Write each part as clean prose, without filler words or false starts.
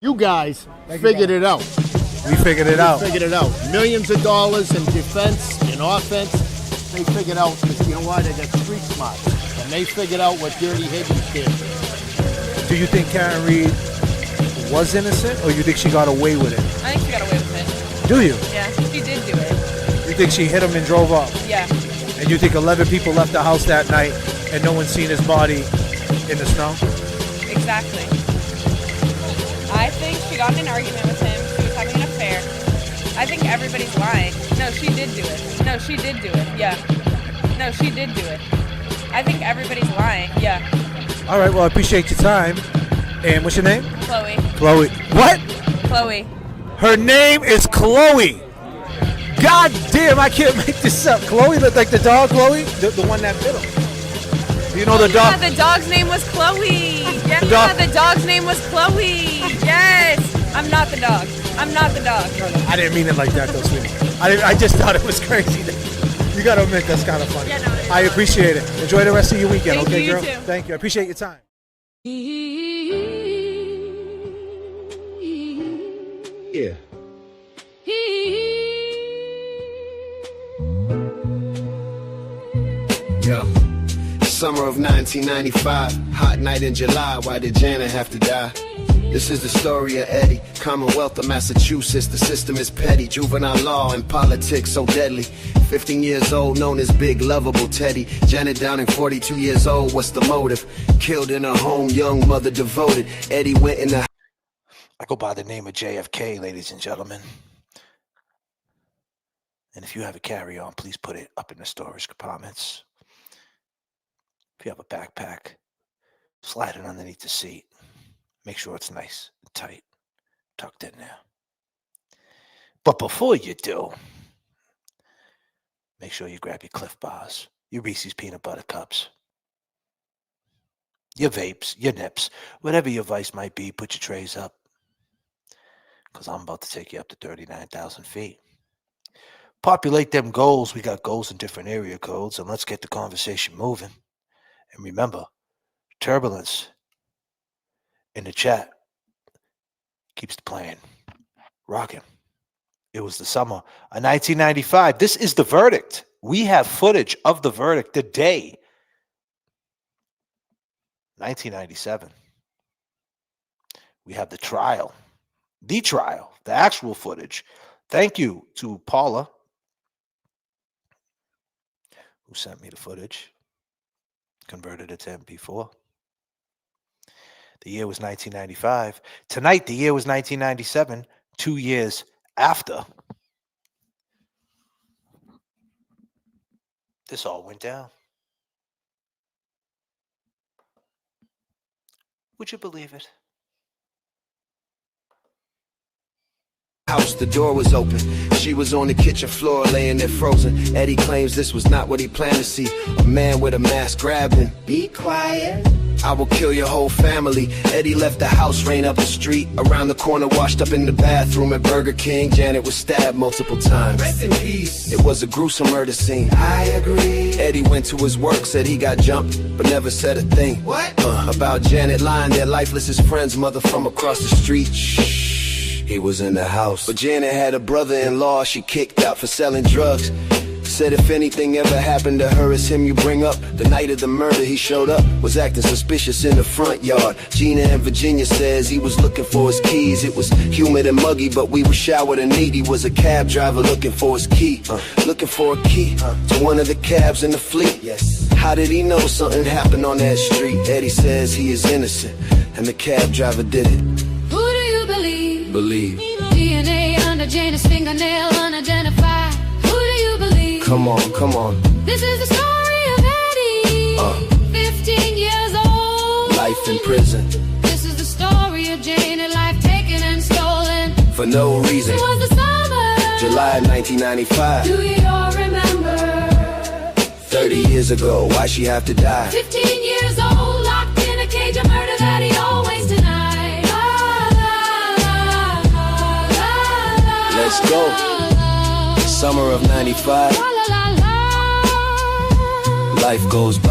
You guys figured it out. We figured it out. Figured it out. Millions of dollars in defense, in offense. They figured out, because you know why? They got street smart. And they figured out what Dirty Higgins did. Do you think Karen Reed was innocent, or you think she got away with it? I think she got away with it. Do you? Yeah, she did do it. You think she hit him and drove off? Yeah. And you think 11 people left the house that night and no one seen his body in the snow? Exactly. I think she got in an argument with him. She was having an affair. I think everybody's lying. No, she did do it. No, she did do it. Yeah. No, she did do it. I think everybody's lying. Yeah. All right, well, I appreciate your time. And what's your name? Chloe. Chloe. What? Chloe. Her name is Chloe. God damn, I can't make this up. Chloe looked like the dog, Chloe? The one that bit him. You know the dog? Yeah, the dog's name was Chloe. Yeah, the dog's name was Chloe. Yes. I'm not the dog. I'm not the dog. I didn't mean it like that, though, sweetie. I just thought it was crazy. You got to admit that's kind of funny. Yeah, no, I appreciate it. Enjoy the rest of your weekend, Thank okay, you, girl? you too. Thank you. I appreciate your time. Yeah. Yo. Summer of 1995, hot night in July. Why did Janet have to die? This is the story of Eddie, Commonwealth of Massachusetts. The system is petty, juvenile law and politics so deadly. 15 years old, known as Big Lovable Teddy. Janet Downing, 42 years old, what's the motive? Killed in her home, young mother devoted. Eddie went in the... I go by the name of J.F.K, ladies and gentlemen. And if you have a carry-on, please put it up in the storage compartments. If you have a backpack, slide it underneath the seat. Make sure it's nice and tight, tucked in there. But before you do, make sure you grab your Cliff Bars, your Reese's Peanut Butter Cups, your vapes, your nips, whatever your vice might be, put your trays up. Because I'm about to take you up to 39,000 feet. Populate them goals. We got goals in different area codes, and let's get the conversation moving. And remember, turbulence in the chat keeps the plane rocking. It was the summer of 1995. This is the verdict. We have footage of the verdict, the day, 1997. We have the trial, the actual footage. Thank you to Paula, who sent me the footage, converted it to MP4. The year was 1995. Tonight, the year was 1997, 2 years after this all went down. Would you believe it? House, the door was open. She was on the kitchen floor laying there frozen. Eddie claims this was not what he planned to see. A man with a mask grabbed him. Be quiet. I will kill your whole family. Eddie left the house, ran up the street. Around the corner, washed up in the bathroom at Burger King. Janet was stabbed multiple times. Rest in peace. It was a gruesome murder scene. I agree. Eddie went to his work, said he got jumped, but never said a thing. What? About Janet lying there lifeless. His friend's mother from across the street. Shh. He was in the house. But Janet had a brother-in-law she kicked out for selling drugs. Said if anything ever happened to her, it's him you bring up. The night of the murder he showed up, was acting suspicious in the front yard. Gina in Virginia says he was looking for his keys. It was humid and muggy, but we were showered and neat. He was a cab driver looking for his key. Looking for a key to one of the cabs in the fleet. Yes. How did he know something happened on that street? Eddie says he is innocent, and the cab driver did it. Who do you believe? Believe. DNA under Janet's fingernail unidentified. Who do you believe? Come on, come on. This is the story of Eddie. 15 years old. Life in prison. This is the story of Janet, life taken and stolen. For no reason. It was the summer. July 1995. Do you all remember? 30 years ago, why she have to die? 15 years old, locked in a cage of murder that he always denied. Let's go. Summer of 95. Life goes by.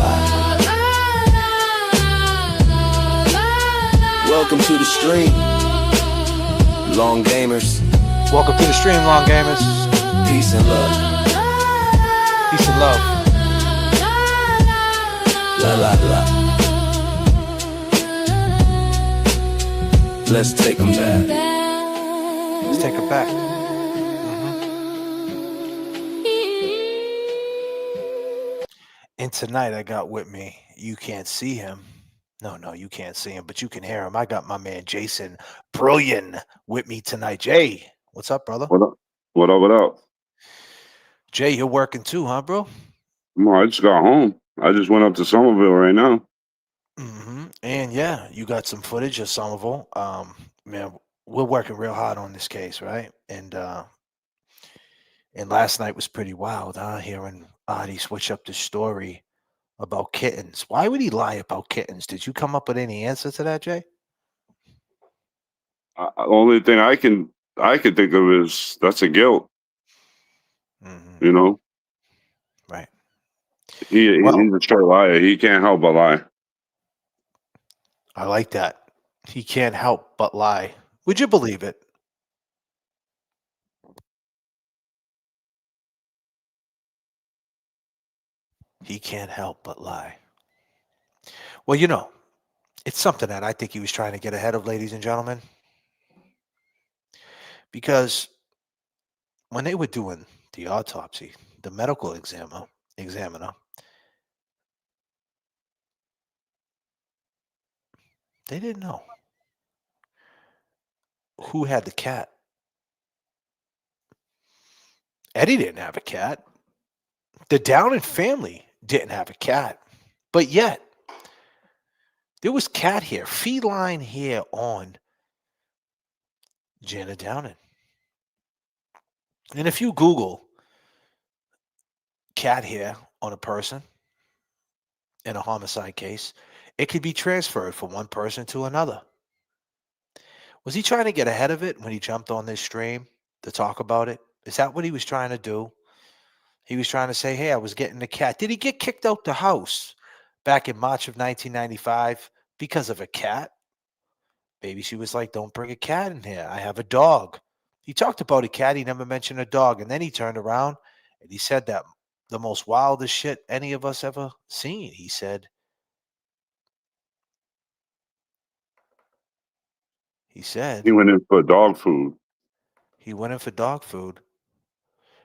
Welcome to the stream. Long gamers, Welcome to the stream, long gamers. peace and love. Peace and love. La la la. Let's take them back. Let's take it back. And tonight I got with me, you can't see him. No, you can't see him, but you can hear him. I got my man Jason Brilliant with me tonight. Jay, what's up, brother? What up? What up? What up? Jay, you're working too, huh, bro? I just got home. I just went up to Somerville right now. And yeah, you got some footage of Somerville. Man, we're working real hard on this case, right? And last night was pretty wild, huh? Hearing Adi switch up the story about kittens. Why would he lie about kittens? Did you come up with any answer to that, Jay? Only thing I can think of is that's a guilt. You know, Right. he's a straight liar. He can't help but lie. I like that. He can't help but lie. Would you believe it? He can't help but lie. Well, you know, it's something that I think he was trying to get ahead of, ladies and gentlemen. Because when they were doing the autopsy, the medical examiner, they didn't know who had the cat. Eddie didn't have a cat. The Downing family didn't have a cat. But yet, there was cat hair, feline hair on Janet Downing. And if you Google cat hair on a person in a homicide case, it could be transferred from one person to another. Was he trying to get ahead of it when he jumped on this stream to talk about it? Is that what he was trying to do? He was trying to say, hey, I was getting the cat. Did he get kicked out the house back in March of 1995 because of a cat? Maybe she was like, don't bring a cat in here. I have a dog. He talked about a cat. He never mentioned a dog. And then he turned around and he said that the most wildest shit any of us ever seen. He said, He went in for dog food. He went in for dog food.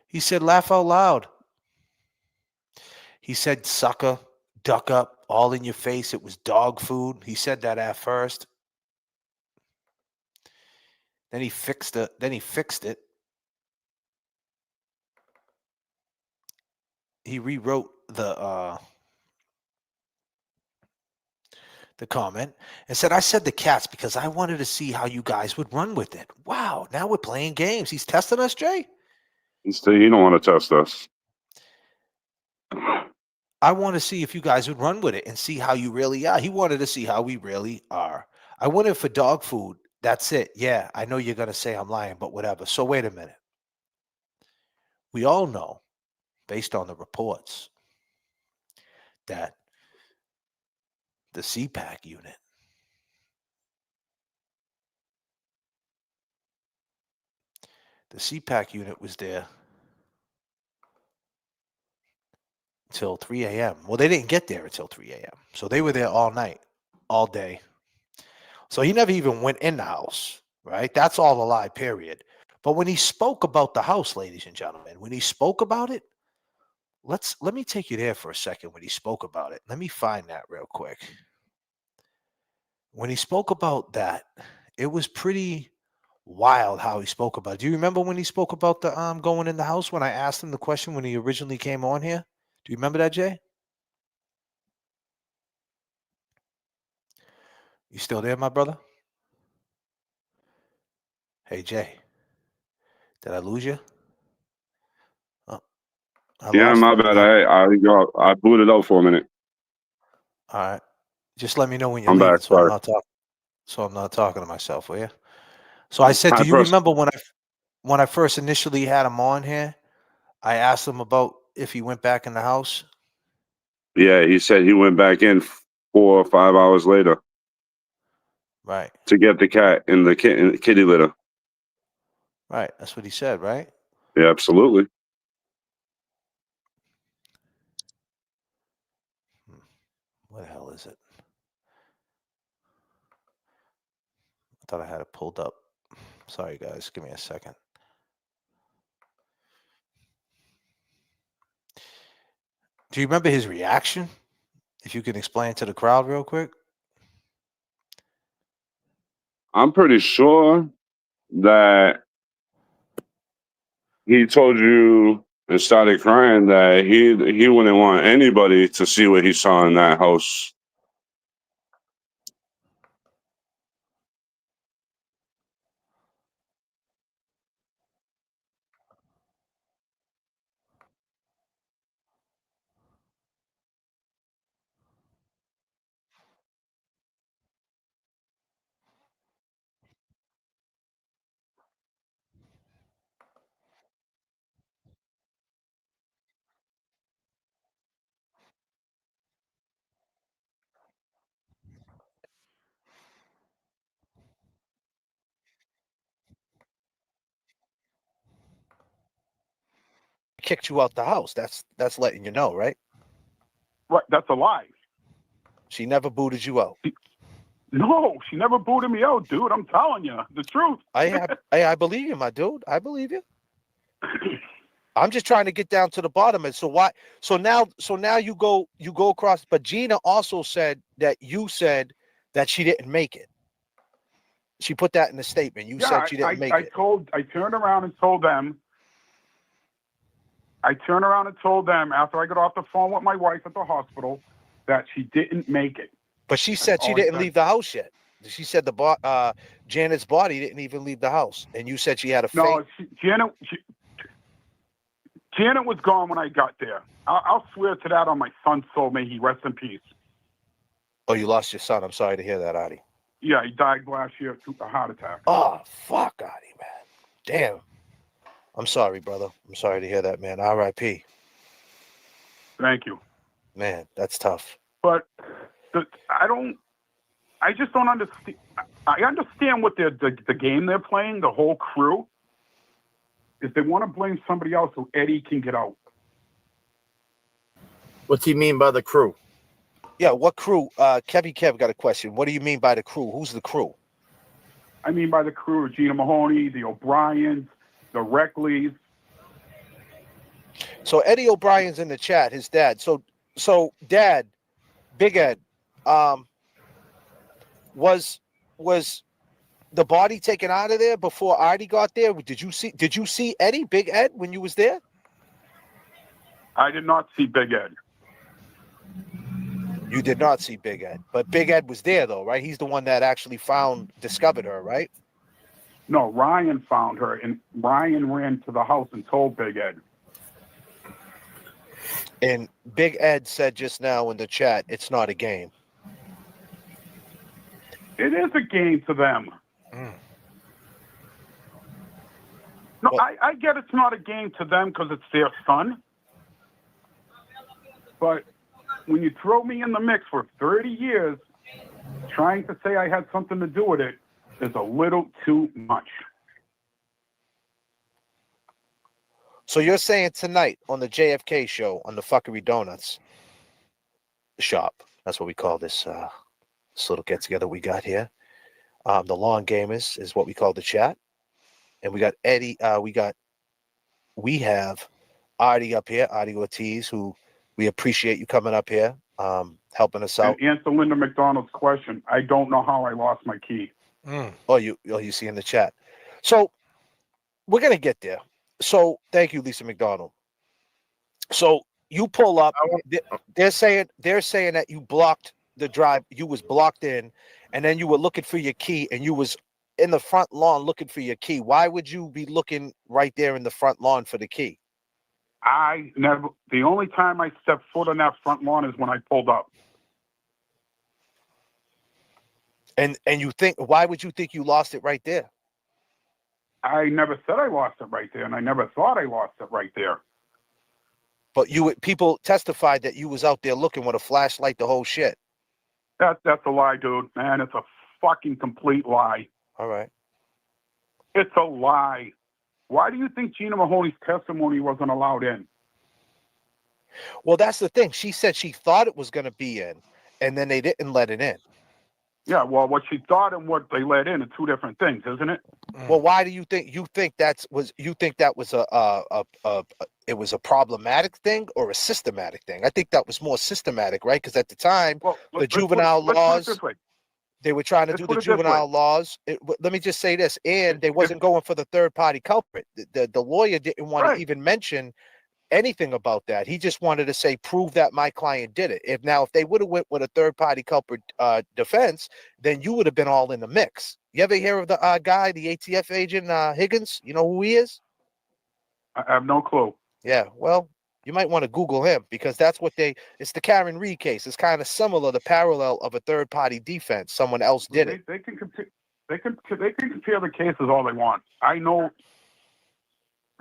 He said, laugh out loud. He said, sucker, duck up, all in your face. It was dog food. He said that at first. Then he fixed it. He rewrote the comment and said, I said the cats because I wanted to see how you guys would run with it. Wow, now we're playing games. He's testing us, Jay? He don't want to test us. I want to see if you guys would run with it and see how you really are. He wanted to see how we really are. I went in for dog food. That's it. Yeah, I know you're going to say I'm lying, but whatever. So wait a minute. We all know, based on the reports, that the CPAC unit was there till 3 a.m. Well, they didn't get there until 3 a.m. So they were there all night, all day. So he never even went in the house, right? That's all a lie, period. But when he spoke about the house, ladies and gentlemen, when he spoke about it, let me take you there for a second when he spoke about it. Let me find that real quick. When he spoke about that, it was pretty wild how he spoke about it. Do you remember when he spoke about the going in the house when I asked him the question when he originally came on here? Do you remember that, Jay? You still there, my brother? Hey, Jay. Did I lose you? Oh, Yeah, my bad. I booted out for a minute. All right. Just let me know when you're I'm leaving back. so Sorry. I'm not talking to myself, will you? So I said, do you remember when I first initially had him on here? I asked him about if he went back in the house. Yeah, he said he went back in 4 or 5 hours later. Right. To get the cat in the kitty litter. Right. That's what he said, right? Yeah, absolutely. What the hell is it? I thought I had it pulled up. Sorry, guys. Give me a second. Do you remember his reaction? If you can explain to the crowd real quick. I'm pretty sure that he told you and started crying that he wouldn't want anybody to see what he saw in that house. Kicked you out the house. That's letting you know, right? Right, that's a lie. She never booted you out. No, she never booted me out, dude. I'm telling you the truth. I believe you, my dude. I believe you. I'm just trying to get down to the bottom. And so why? So now you go across. But Gina also said that you said that she didn't make it. She put that in the statement. You said she didn't make it. I turned around and told them. After I got off the phone with my wife at the hospital that she didn't make it. But she said she didn't leave the house yet. She said Janet's body didn't even leave the house, and you said she had a No, Janet was gone when I got there. I'll swear to that on my son's soul. May he rest in peace. Oh, you lost your son. I'm sorry to hear that, Adi. Yeah, he died last year to a heart attack. Oh, fuck, Adi, man. Damn. I'm sorry, brother. I'm sorry to hear that, man. R.I.P. Thank you. Man, that's tough. But I just don't understand. I understand what the game they're playing, the whole crew, is they want to blame somebody else so Eddie can get out. What's he mean by the crew? Yeah, what crew? Kevy Kev got a question. What do you mean by the crew? Who's the crew? I mean by the crew, Gina Mahoney, the O'Briens, the Reckleys. So Eddie O'Brien's in the chat, his dad. So Dad, Big Ed, was the body taken out of there before Artie got there? Did you see Eddie, Big Ed, when you was there? I did not see Big Ed. You did not see Big Ed, but Big Ed was there though, right? He's the one that actually discovered her, right? No, Ryan found her, and Ryan ran to the house and told Big Ed. And Big Ed said just now in the chat, it's not a game. It is a game to them. No, well, I get it's not a game to them because it's their son. But when you throw me in the mix for 30 years, trying to say I had something to do with it is a little too much. So you're saying tonight on the J.F.K. show on the Fuckery Donuts shop, that's what we call this little get-together we got here. The Lawn Gamers is what we call the chat. And we got Eddie, we have Artie up here, Artie Ortiz, who we appreciate you coming up here, helping us out. And answer Linda McDonald's question. I don't know how I lost my key. Oh, you see in the chat. So we're gonna get there. So thank you, Lisa McDonald. So you pull up. They're saying that you blocked the drive. You was blocked in, and then you were looking for your key, and you was in the front lawn looking for your key. Why would you be looking right there in the front lawn for the key? The only time I stepped foot on that front lawn is when I pulled up. And you think, why would you think you lost it right there? I never said I lost it right there, and I never thought I lost it right there. But people testified that you was out there looking with a flashlight, the whole shit. That's a lie, dude. Man, it's a fucking complete lie. All right. It's a lie. Why do you think Gina Mahoney's testimony wasn't allowed in? Well, that's the thing. She said she thought it was going to be in, and then they didn't let it in. Yeah, well, what she thought and what they let in are two different things, isn't it? Well, why do you think that was it was a problematic thing or a systematic thing? I think that was more systematic, right? Because at the time, Well, the juvenile let's laws, put it this way. they were trying to Let's do put the it this way. juvenile laws. Let me just say this, and they wasn't going for the third party culprit. The lawyer didn't want Right. to even mention anything about that. He just wanted to say, prove that my client did it. If they would have went with a third party culprit defense, then you would have been all in the mix. You ever hear of the guy, the ATF agent Higgins? You know who he is? I have no clue. Yeah, well, you might want to Google him because that's what it's the Karen Reed case. It's kind of similar, the parallel of a third party defense. Someone else did it. They can compare. They can compare the cases all they want. I know.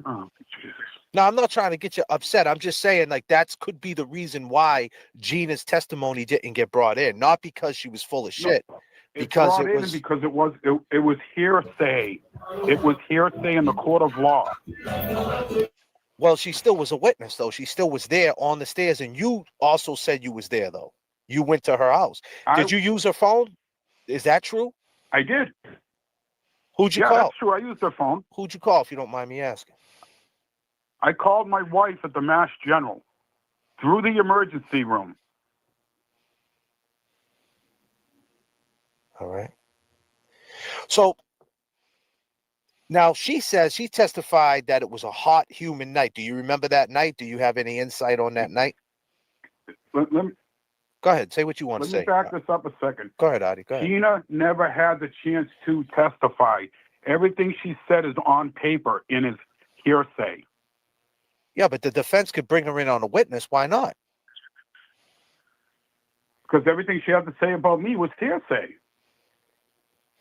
Oh, Jesus. No, I'm not trying to get you upset. I'm just saying, like, could be the reason why Gina's testimony didn't get brought in, not because she was full of shit. Because it was hearsay. It was hearsay in the court of law. Well, she still was a witness, though. She still was there on the stairs, and you also said you was there, though. You went to her house. Did you use her phone? Is that true? I did. Who'd you Yeah, call? that's true. I used her phone. Who'd you call, if you don't mind me asking? I called my wife at the Mass General through the emergency room. All right. So now she says she testified that it was a hot, humid night. Do you remember that night? Do you have any insight on that night? Let me, Go ahead. Say what you want to say. Let me back this up a second. Go ahead, Adi. Go ahead. Gina never had the chance to testify. Everything she said is on paper and is hearsay. Yeah, but the defense could bring her in on a witness. Why not? Because everything she had to say about me was hearsay.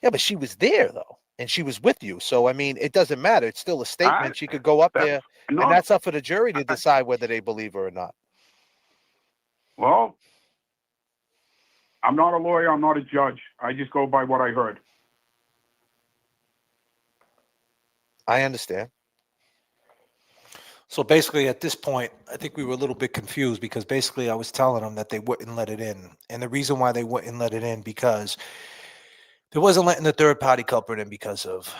Yeah, but she was there, though, and she was with you. So, I mean, it doesn't matter. It's still a statement. She could go up there, and that's up for the jury to decide whether they believe her or not. Well, I'm not a lawyer. I'm not a judge. I just go by what I heard. I understand. So basically, at this point, I think we were a little bit confused because basically I was telling them that they wouldn't let it in. And the reason why they wouldn't let it in because they wasn't letting the third party culprit in because of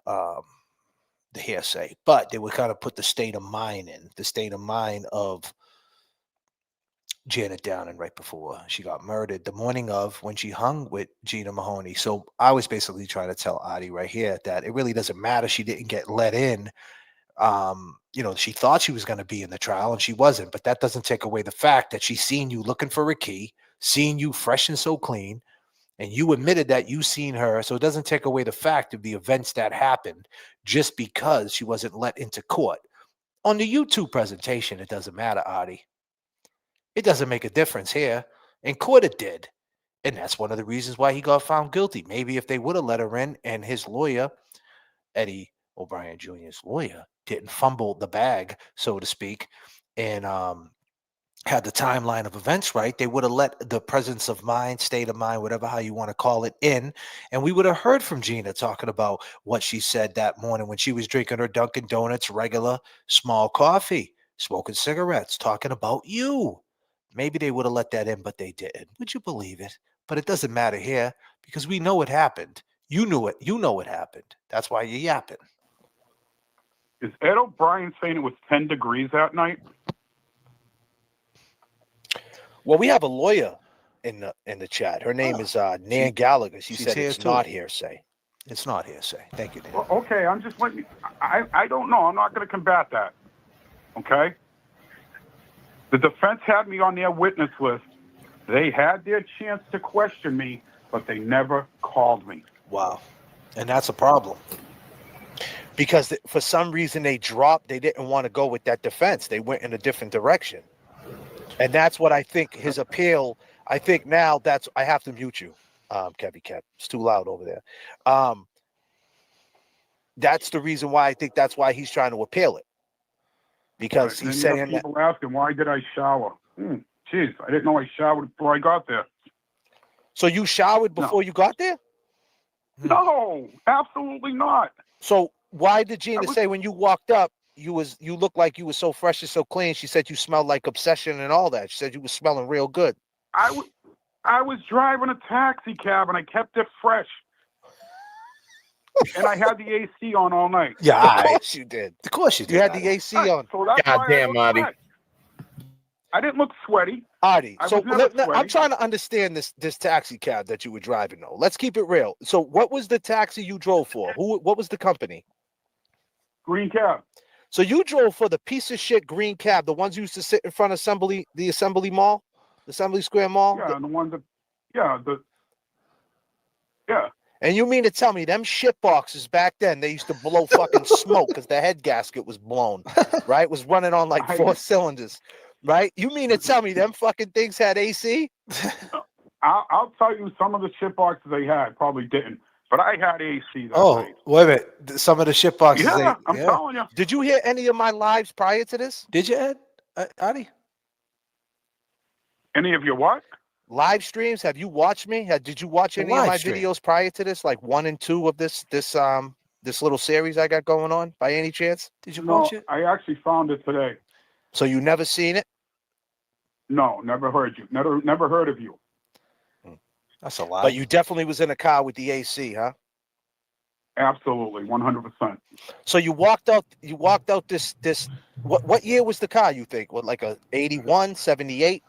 the hearsay. But they would kind of put the state of mind of Janet Downing right before she got murdered, the morning of when she hung with Gina Mahoney. So I was basically trying to tell Adi right here that it really doesn't matter. She didn't get let in. She thought she was going to be in the trial and she wasn't, but that doesn't take away the fact that she seen you looking for a key, seen you fresh and so clean, and you admitted that you seen her. So it doesn't take away the fact of the events that happened just because she wasn't let into court. On the YouTube presentation, it doesn't matter, Adi. It doesn't make a difference here. In court, it did. And that's one of the reasons why he got found guilty. Maybe if they would have let her in and his lawyer, Eddie O'Brien Jr.'s lawyer, didn't fumble the bag, so to speak, and had the timeline of events right, they would have let the presence of mind, state of mind, whatever how you want to call it, in, and we would have heard from Gina talking about what she said that morning when she was drinking her Dunkin' Donuts regular small coffee, smoking cigarettes, talking about you. Maybe they would have let that in, but they didn't. Would you believe it? But it doesn't matter here because we know it happened. You knew it. You know it happened. That's why you're yapping. Is Ed O'Brien saying it was 10 degrees that night? Well, we have a lawyer in the chat. Her name is Nan Gallagher. She said it's not hearsay. It's not hearsay. Thank you, Dan. Well, okay, I'm just letting you. I don't know. I'm not going to combat that. Okay? The defense had me on their witness list. They had their chance to question me, but they never called me. Wow. And that's a problem. Because for some reason they didn't want to go with that defense. They went in a different direction. And that's what I think his appeal, I think now I have to mute you, Kevy Kev. It's too loud over there. That's the reason why I think that's why he's trying to appeal it. Because he's saying that. People asking, why did I shower? Jeez, I didn't know I showered before I got there. So you showered before you got there? No, absolutely not. So why did Gina say when you walked up, you looked like you were so fresh and so clean? She said you smelled like Obsession and all that. She said you were smelling real good. I was driving a taxi cab and I kept it fresh. And I had the AC on all night. Yeah, of course you did. Of course you did. You had Adi. the AC on. So that's why I look fresh. I didn't look sweaty. Artie, I so was never I'm sweaty. trying to understand this taxi cab that you were driving though. Let's keep it real. So what was the taxi you drove for? What was the company? Green cab. So you drove for the piece of shit green cab, the ones you used to sit in front of the Assembly Mall, the Assembly Square Mall? Yeah, the one that, yeah. And you mean to tell me them shit boxes back then, they used to blow fucking smoke because the head gasket was blown, right? It was running on like 4 cylinders, right? You mean to tell me them fucking things had AC? I'll tell you, some of the shit boxes they had probably didn't, but I had AC that Oh, night. wait a minute. Some of the shit boxes. Yeah, I'm telling you. Did you hear any of my lives prior to this? Did you, Ed? Adi? Any of your what? Live streams? Have you watched me? Did you watch any of Live my stream. videos prior to this? Like 1 and 2 of this little series I got going on by any chance? Did you No, watch it? I actually found it today. So you never seen it? No, never heard you. Never heard of you. That's a lie. But you definitely was in a car with the AC, huh? Absolutely, 100%. So you walked out this what year was the car, you think? What, like a 81, 78?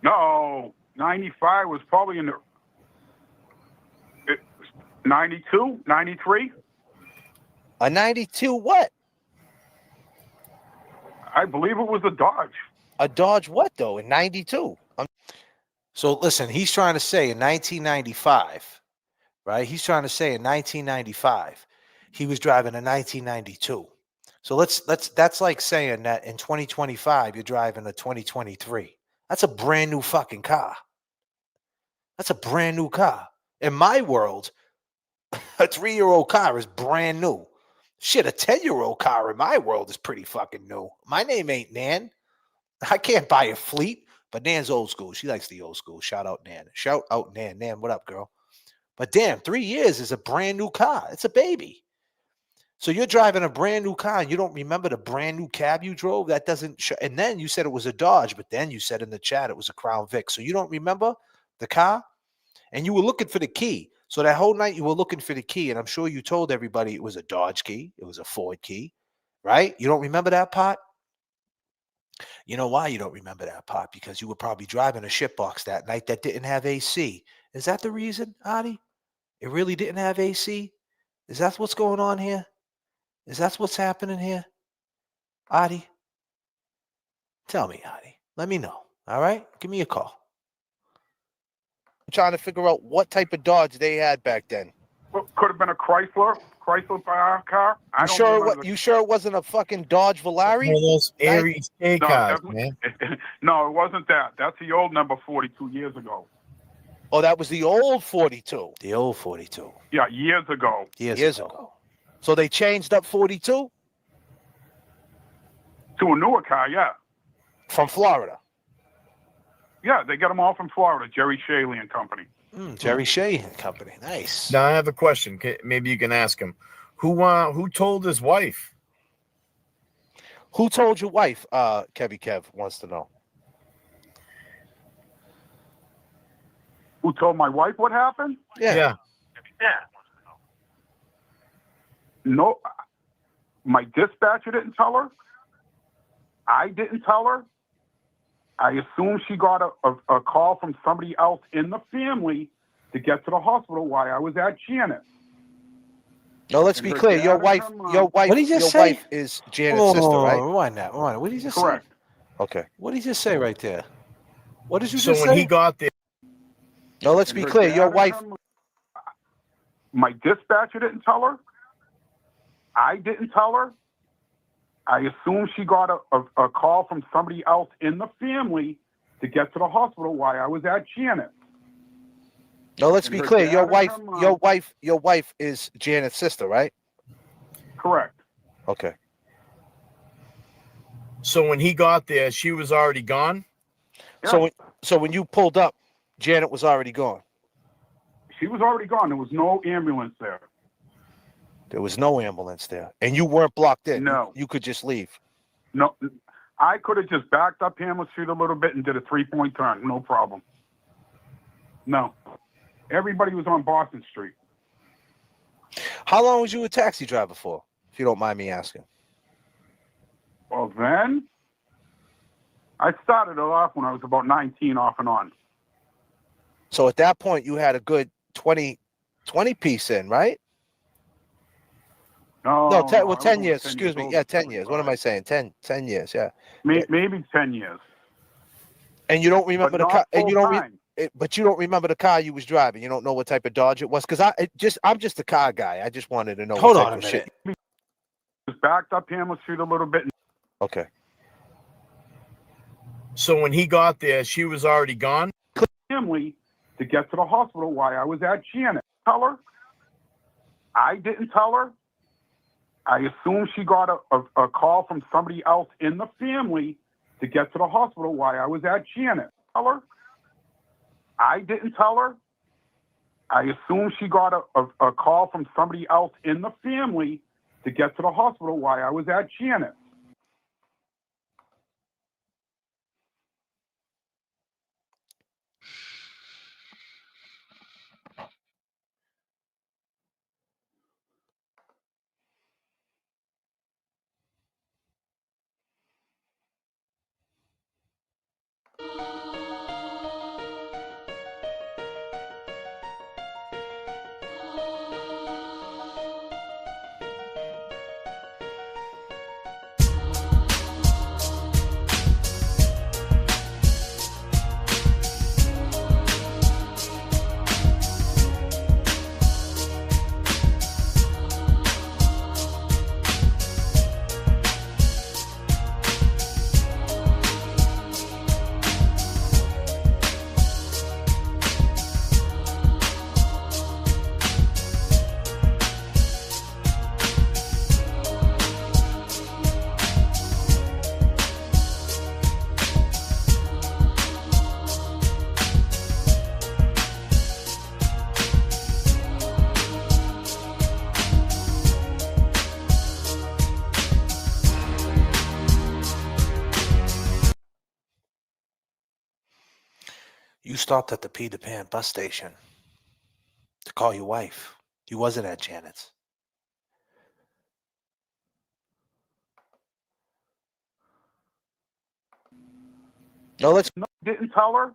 No, 95 was probably in the 92, 93. A 92 what? I believe it was a Dodge. A Dodge what though? In 92. So listen, he's trying to say in 1995, right? He's trying to say in 1995, he was driving a 1992. So that's like saying that in 2025 you're driving a 2023. That's a brand new fucking car. That's a brand new car. In my world, a 3-year-old car is brand new. Shit, a 10-year-old car in my world is pretty fucking new. My name ain't Nan. I can't buy a fleet, but Nan's old school. She likes the old school. Shout out Nan. Shout out Nan. Nan, what up, girl? But damn, 3 years is a brand new car. It's a baby. So you're driving a brand new car and you don't remember the brand new cab you drove? That doesn't show. And then you said it was a Dodge, but then you said in the chat it was a Crown Vic. So you don't remember the car? And you were looking for the key. So that whole night you were looking for the key, and I'm sure you told everybody it was a Dodge key. It was a Ford key, right? You don't remember that part? You know why you don't remember that part? Because you were probably driving a shitbox that night that didn't have AC. Is that the reason, Adi? It really didn't have AC? Is that what's going on here? Is that what's happening here? Adi? Tell me, Adi. Let me know. All right? Give me a call. I'm trying to figure out what type of Dodge they had back then. Well, could have been a Chrysler car. You sure it wasn't a fucking Dodge Valari? One of those Aries K cars, No, man. no, it wasn't that. That's the old number 42 years ago. Oh, that was the old 42. The old 42. Yeah, years ago. Years ago. So they changed up 42 To a newer car, yeah. from Florida. Yeah, they get them all from Florida. Jerry Shaley and Company. Jerry Shea and Company. Nice. Now I have a question. Maybe you can ask him. Who told his wife? Who told your wife? Kevy Kev wants to know. Who told my wife what happened? Yeah. No, my dispatcher didn't tell her. I didn't tell her. I assume she got a call from somebody else in the family to get to the hospital while I was at Janet. No, let's be clear. Your wife What did he just say? wife is Janet's sister, right? Rewind that. Rewind. What did he just Correct. say? Okay. What did he just say right there? What did you So just when say? he got there, No, let's be clear. Your wife. My dispatcher didn't tell her. I didn't tell her. I assume she got a call from somebody else in the family to get to the hospital while I was at Janet. No, let's be her clear. dad Your and wife. her mom- Your wife is Janet's sister, right? Correct. Okay. so when he got there, she was already gone. Yeah. So when you pulled up, Janet was already gone. She was already gone. There was no ambulance there. There was no ambulance there, and you weren't blocked in. No. You could just leave. No, I could have just backed up Hamlet Street a little bit and did a 3-point turn. No problem. No. Everybody was on Boston Street. How long was you a taxi driver for, if you don't mind me asking? Well, then, I started it off when I was about 19 off and on. So at that point, you had a good 20 piece in, right? No, No, I was 10 over 10 years. 10 Excuse me. old, Yeah, 10 years. What am I 25. saying? 10 years. Yeah. Maybe 10 years. And you don't But remember the not car. And you don't. full-time. But you don't remember the car you was driving. You don't know what type of Dodge it was, because I'm just a car guy. I just wanted to know. Hold what on type a of shit. minute. Just backed up Hamlet Street a little bit. Okay. So when he got there, she was already gone? Family to get to the hospital while I was at Janet. Tell her. I didn't tell her. I assume she got a call from somebody else in the family to get to the hospital while I was at Janet. Tell her. I didn't tell her. I assume she got a call from somebody else in the family to get to the hospital while I was at Janet. You stopped at the Peter Pan bus station to call your wife. You wasn't at Janet's. No, let's. No, didn't tell her.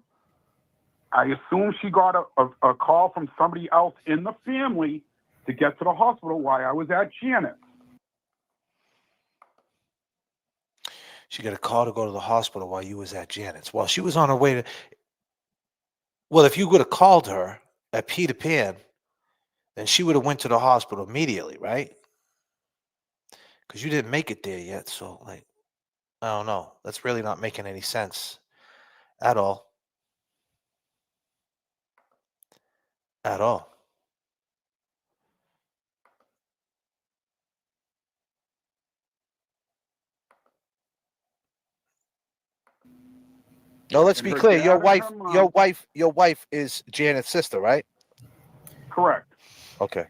I assume she got a call from somebody else in the family to get to the hospital while I was at Janet. She got a call to go to the hospital while you was at Janet's. Well, she was on her way to. Well, if you would have called her at Peter Pan, then she would have went to the hospital immediately, right? Because you didn't make it there yet. So, like, I don't know. That's really not making any sense at all. At all. No, let's And be her clear. dad Your and wife, her mom- your wife is Janet's sister, right? Correct. Okay.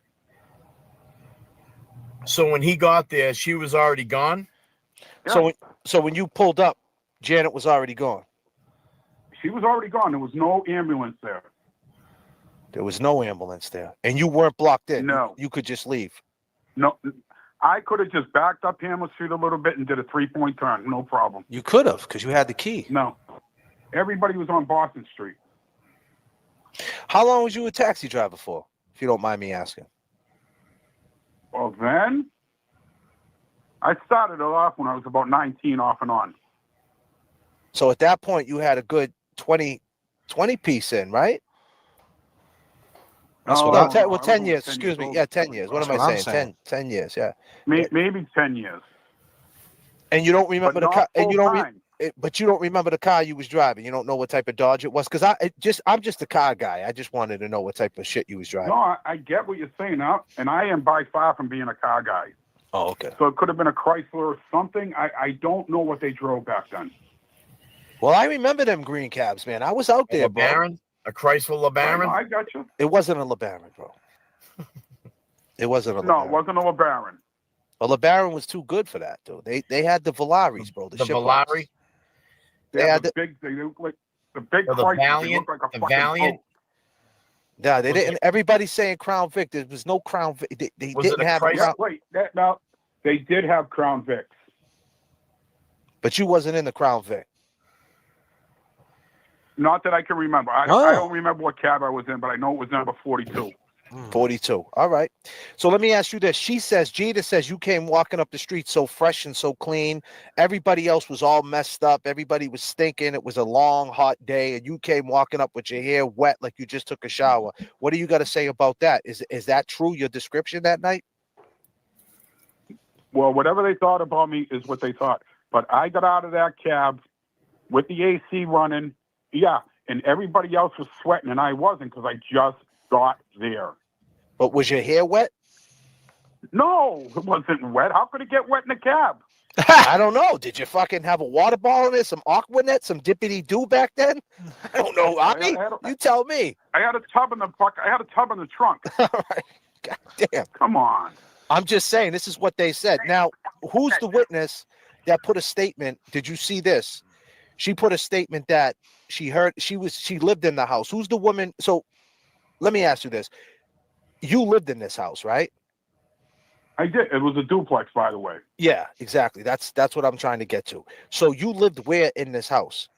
So when he got there, she was already gone? So when you pulled up, Janet was already gone. She was already gone. There was no ambulance there. There was no ambulance there, and you weren't blocked in. No. You could just leave. No, I could have just backed up Hamlet Street a little bit and did a 3-point turn. No problem. You could have, because you had the key. No. Everybody was on Boston Street. How long was you a taxi driver for, if you don't mind me asking? Well, then, I started it off when I was about 19 off and on. So at that point, you had a good 20 piece in, right? That's what No, I'm- 10, I well, was 10 over years. 10 Excuse me. old. Yeah, 10 years. What That's am I what I'm saying? saying. 10 years. Yeah. Maybe 10 years. And you don't remember But the car. not And you don't. full-time. But you don't remember the car you was driving. You don't know what type of Dodge it was, because I'm just a car guy. I just wanted to know what type of shit you was driving. No, I get what you're saying now, and I am by far from being a car guy. Oh, okay. So it could have been a Chrysler or something. I don't know what they drove back then. Well, I remember them green cabs, man. I was out there, bro. LeBaron? A Chrysler LeBaron? I got you. It wasn't a LeBaron, bro. It wasn't a No, LeBaron. it wasn't a LeBaron. Well, LeBaron was too good for that, though. They had the Valaris, bro. The shipwrecks. Valari, They They had had the big. They look like the big or the crisis. They Valiant, look like a the fucking Valiant. boat. Yeah, they Was didn't. Everybody's saying Crown Vic. There was no Crown Vic. They Was it didn't a have a Christ- Crown. Wait, now they did have Crown Vics. But you wasn't in the Crown Vic. Not that I can remember. I don't remember what cab I was in, but I know it was number 42. 42. All right. So let me ask you this. Jada says you came walking up the street so fresh and so clean. Everybody else was all messed up. Everybody was stinking. It was a long, hot day, and you came walking up with your hair wet like you just took a shower. What do you got to say about that? Is that true, your description that night? Well, whatever they thought about me is what they thought. But I got out of that cab with the AC running. Yeah, and everybody else was sweating, and I wasn't because I just got there. But was your hair wet? No, it wasn't wet. How could it get wet in a cab? I don't know. Did you fucking have a water ball in it, some Aquanet, some dippity doo back then? I don't know. You tell me. I had a tub in the trunk. All right. God damn. Come on. I'm just saying, this is what they said. Now, who's the witness that put a statement? Did you see this? She put a statement that she lived in the house. Who's the woman? So let me ask you this. You lived in this house, right? I did. It was a duplex, by the way. Yeah, exactly. That's what I'm trying to get to. So you lived where in this house?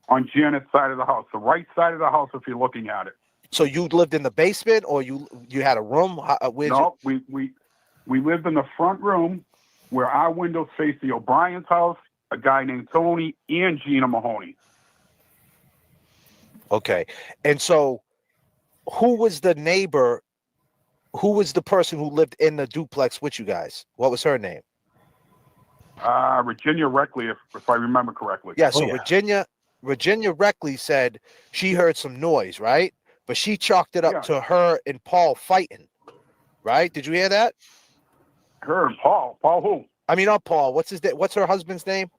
On Janet's side of the house, the right side of the house, if you're looking at it. So you lived in the basement, or you had a room? No, we lived in the front room where our windows face the O'Brien's house, a guy named Tony, and Gina Mahoney. Okay. And so who was the neighbor? Who was the person who lived in the duplex with you guys? What was her name? Virginia Reckley, if I remember correctly. Yeah, so Virginia Reckley said she heard some noise, right? But she chalked it up to her and Paul fighting, right? Did you hear that? Her and Paul. Paul who? I mean, not Paul. What's her husband's name?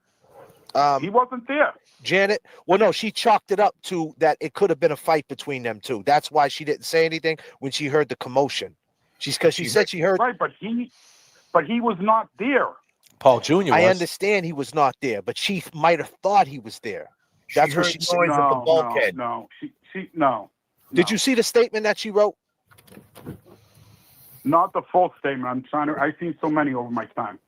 He wasn't there. Janet. Well, no, she chalked it up to that it could have been a fight between them two. That's why she didn't say anything when she heard the commotion. Because she said she heard. Right, but he was not there. Paul Jr. was. I understand he was not there, but she might have thought he was there. That's what she said. Noise at the bulkhead. No. No. Did you see the statement that she wrote? Not the full statement. I've seen so many over my time.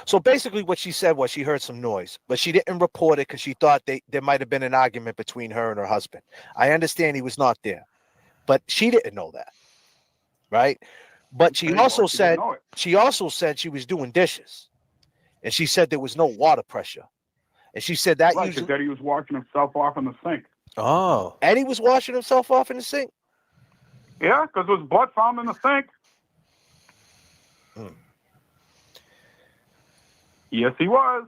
So basically what she said was she heard some noise, but she didn't report it because she thought there might have been an argument between her and her husband. I understand he was not there, but she didn't know that, right? But she also said she was doing dishes, and she said there was no water pressure, and she said that Right, usually that he was washing himself off in the sink. Oh. and he was washing himself off in the sink. Yeah, because there was blood found in the sink. Yes, he was.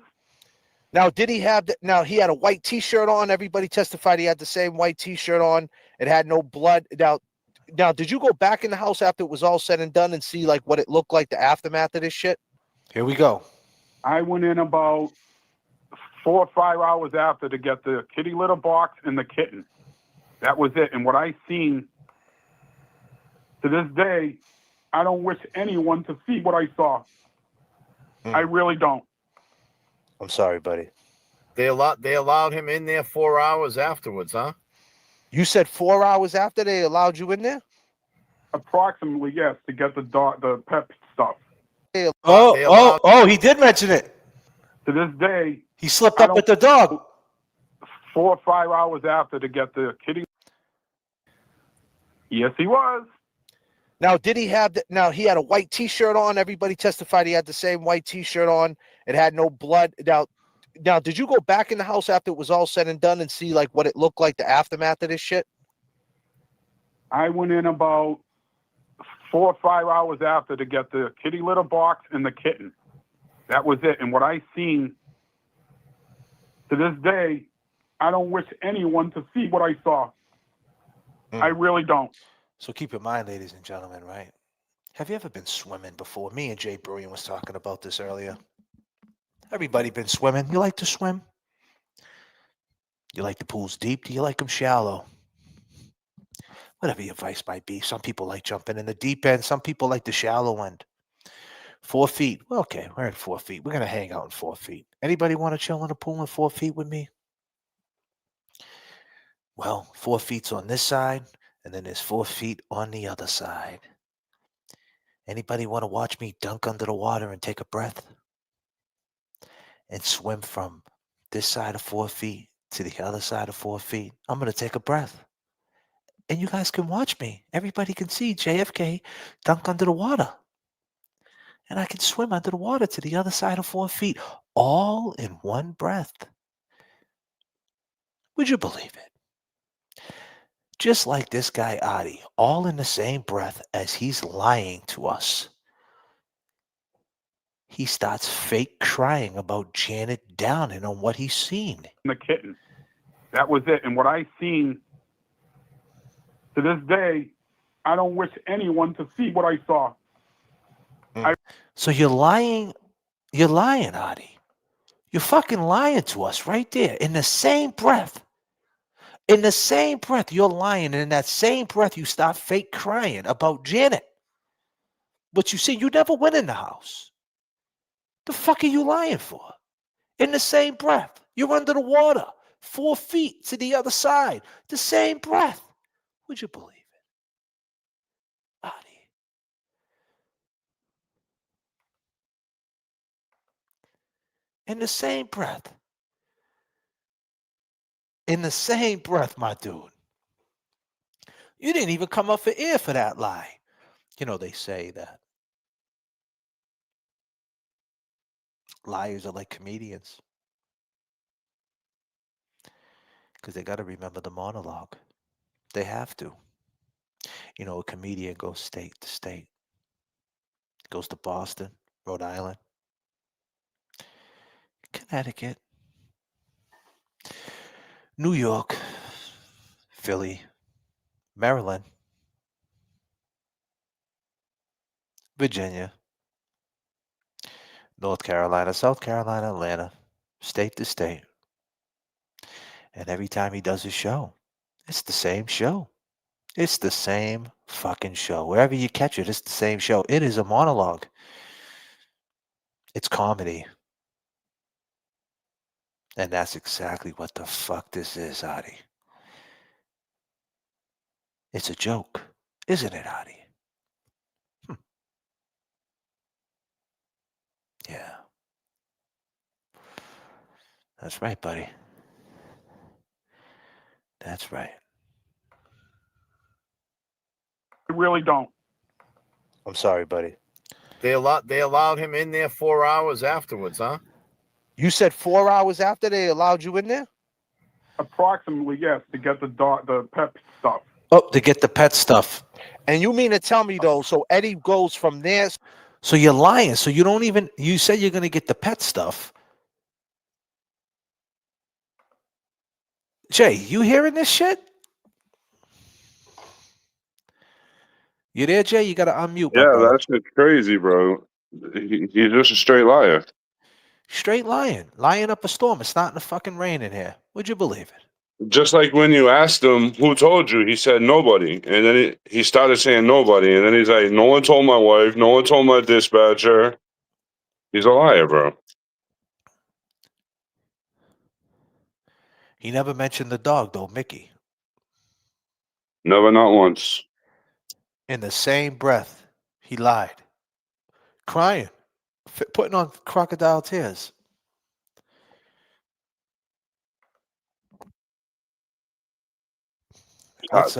Now, did he have now he had a white t-shirt on? Everybody testified he had the same white t-shirt on. It had no blood. Now, did you go back in the house after it was all said and done and see like what it looked like, the aftermath of this shit? Here we go. I went in about 4 or 5 hours after to get the kitty litter box and the kitten. That was it. And what I seen, to this day, I don't wish anyone to see what I saw. I really don't. I'm sorry, buddy. They allowed him in there 4 hours afterwards, huh? You said 4 hours after they allowed you in there? Approximately, yes, to get the pet stuff. Oh, he did mention it. To this day, He slipped up with the dog. 4 or 5 hours after to get the kitty. Yes, he was. Now, did he have now he had a white t-shirt on? Everybody testified he had the same white t-shirt on. It had no blood. Now, did you go back in the house after it was all said and done and see like what it looked like, the aftermath of this shit? I went in about 4 or 5 hours after to get the kitty litter box and the kitten. That was it. And what I seen, to this day, I don't wish anyone to see what I saw. I really don't. So keep in mind, ladies and gentlemen, right? Have you ever been swimming before? Me and Jay Brilliant was talking about this earlier. Everybody been swimming. You like to swim? You like the pools deep? Do you like them shallow? Whatever your vice might be. Some people like jumping in the deep end. Some people like the shallow end. 4 feet. Well, okay, we're at 4 feet. We're going to hang out in 4 feet. Anybody want to chill in a pool in 4 feet with me? Well, 4 feet's on this side, and then there's 4 feet on the other side. Anybody want to watch me dunk under the water and take a breath? And swim from this side of 4 feet to the other side of 4 feet? I'm going to take a breath. And you guys can watch me. Everybody can see J.F.K. dunk under the water. And I can swim under the water to the other side of 4 feet, all in one breath. Would you believe it? Just like this guy, Adi, all in the same breath as he's lying to us. He starts fake crying about Janet Downing on what he's seen. The kitten. That was it. And what I seen, to this day, I don't wish anyone to see what I saw. So you're lying, Adi. You're fucking lying to us right there in the same breath. In the same breath, you're lying. And in that same breath, you start fake crying about Janet. But you see, you never went in the house. The fuck are you lying for? In the same breath, you're under the water, 4 feet to the other side, the same breath. Would you believe it? Adi. In the same breath. In the same breath, my dude. You didn't even come up for air for that lie. You know, they say that liars are like comedians. Because they got to remember the monologue. They have to. You know, a comedian goes state to state. Goes to Boston, Rhode Island, Connecticut, New York, Philly, Maryland, Virginia, North Carolina, South Carolina, Atlanta, state to state. And every time he does a show, it's the same show. It's the same fucking show. Wherever you catch it, it's the same show. It is a monologue. It's comedy. And that's exactly what the fuck this is, Adi. It's a joke, isn't it, Adi? Yeah. That's right, buddy. That's right. I really don't. I'm sorry, buddy. They allowed him in there 4 hours afterwards, huh? You said 4 hours after they allowed you in there? Approximately, yes, to get the pet stuff. Oh, to get the pet stuff. And you mean to tell me, though, so Eddie goes from there. So you're lying. So you don't even, you said you're going to get the pet stuff. Jay, you hearing this shit? You there, Jay? You got to unmute. Yeah, that's just crazy, bro. He's just a straight liar. Straight lying. Lying up a storm. It's not in the fucking rain in here. Would you believe it? Just like when you asked him who told you, he said nobody. And then he started saying nobody. And then he's like, no one told my wife. No one told my dispatcher. He's a liar, bro. He never mentioned the dog, though, Mickey. Never, not once. In the same breath, he lied. Crying. Putting on crocodile tears. Let's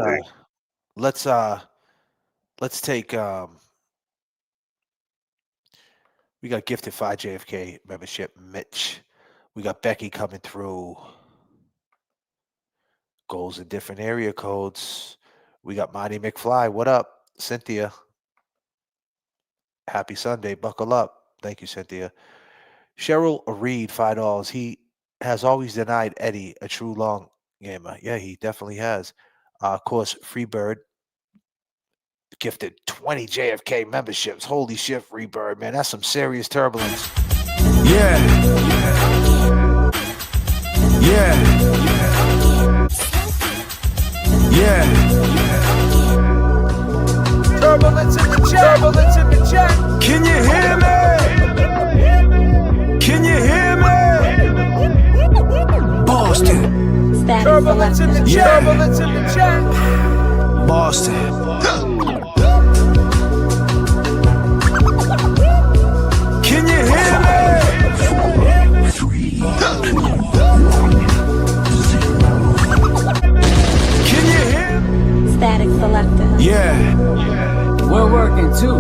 take we got gifted 5 JFK membership, Mitch. We got Becky coming through. Goals in different area codes. We got Marty McFly. What up? Cynthia. Happy Sunday. Buckle up. Thank you, Cynthia. Cheryl Reed, $5. He has always denied Eddie a true long gamer. Yeah, he definitely has. Of course, Freebird gifted 20 JFK memberships. Holy shit, Freebird, man. That's some serious turbulence. Yeah. Yeah. Yeah. Turbulence in the chat. Turbulence in the chat. Boston. Can you hear me? Can you hear me? Static selector. Yeah. We're working too.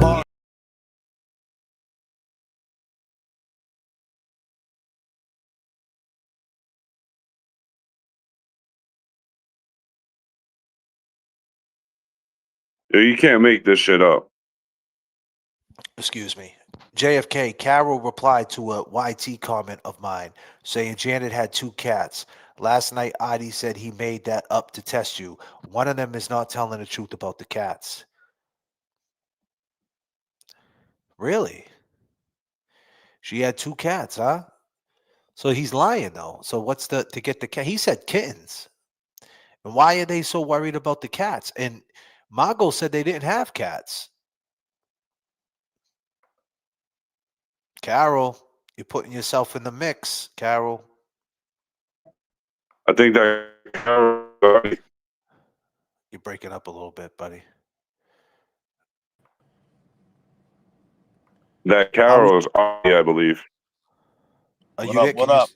Yo, you can't make this shit up. Excuse me. J.F.K. Carol replied to a YT comment of mine saying Janet had 2 cats. Last night, Adi said he made that up to test you. One of them is not telling the truth about the cats. Really? She had 2 cats, huh? So he's lying though. So what's to get the cat? He said kittens. And why are they so worried about the cats? And Mago said they didn't have cats. Carol, you're putting yourself in the mix, Carol. I think that You're breaking up a little bit, buddy. Carol is Audie, I believe. Are What you up? there? What Can up?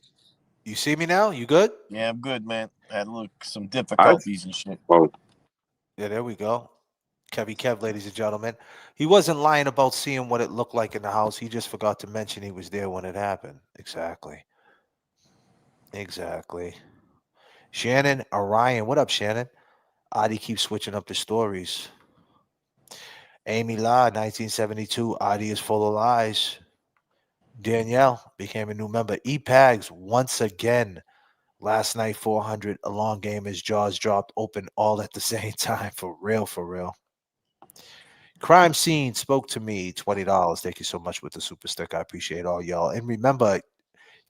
you see me now? You good? Yeah, I'm good, man. Had some difficulties and shit. Oh, Yeah, there we go. Kevy Kev, ladies and gentlemen. He wasn't lying about seeing what it looked like in the house. He just forgot to mention he was there when it happened. Exactly. Exactly. Shannon Orion. What up, Shannon? Adi keeps switching up the stories. Amy La, 1972. Adi is full of lies. Danielle became a new member. E-Pags once again. Last night, 400, a long game. His jaws dropped open all at the same time. For real, for real. Crime Scene spoke to me, $20. Thank you so much with the super stick. I appreciate all y'all. And remember,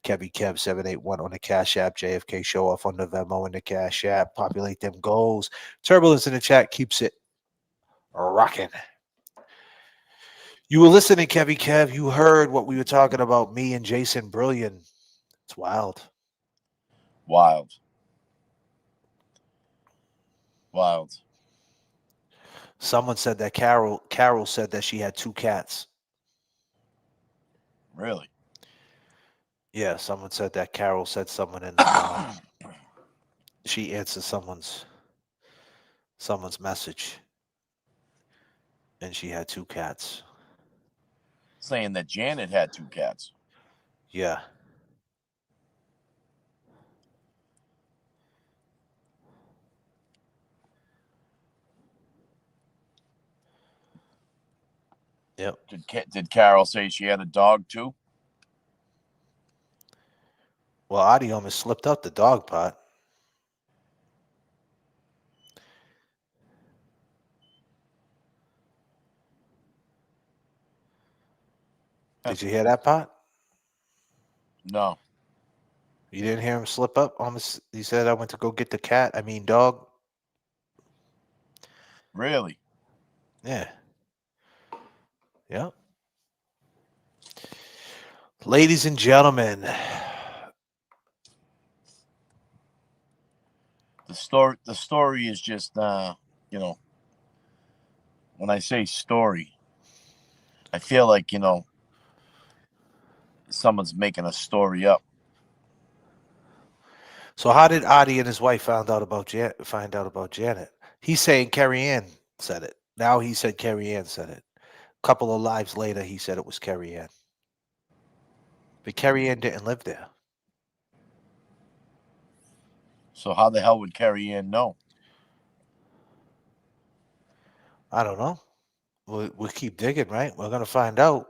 Kevy Kev 781 on the Cash App, JFK show off on the Venmo in the Cash App. Populate them goals. Turbulence in the chat keeps it rocking. You were listening, Kevy Kev. You heard what we were talking about, me and Jason Brilliant. It's wild. Wild. Wild. Someone said that Carol said that she had 2 cats. Really? Yeah, someone said that Carol said someone in the she answered someone's message. And she had 2 cats. Saying that Janet had 2 cats. Yeah. Yep. Did Carol say she had a dog too? Well, Adi almost slipped out the dog pot. Did you hear that, Pot? No. You didn't hear him slip up? Almost. He said, I went to go get the cat. I mean, dog. Really? Yeah. Yep. Ladies and gentlemen. The story is just you know, when I say story, I feel like, someone's making a story up. So how did Adi and his wife find out about Janet? He's saying Carrie Ann said it. Now he said Carrie Ann said it. A couple of lives later, he said it was Carrie Ann. But Carrie Ann didn't live there. So how the hell would Carrie Ann know? I don't know. We'll keep digging, right? We're going to find out.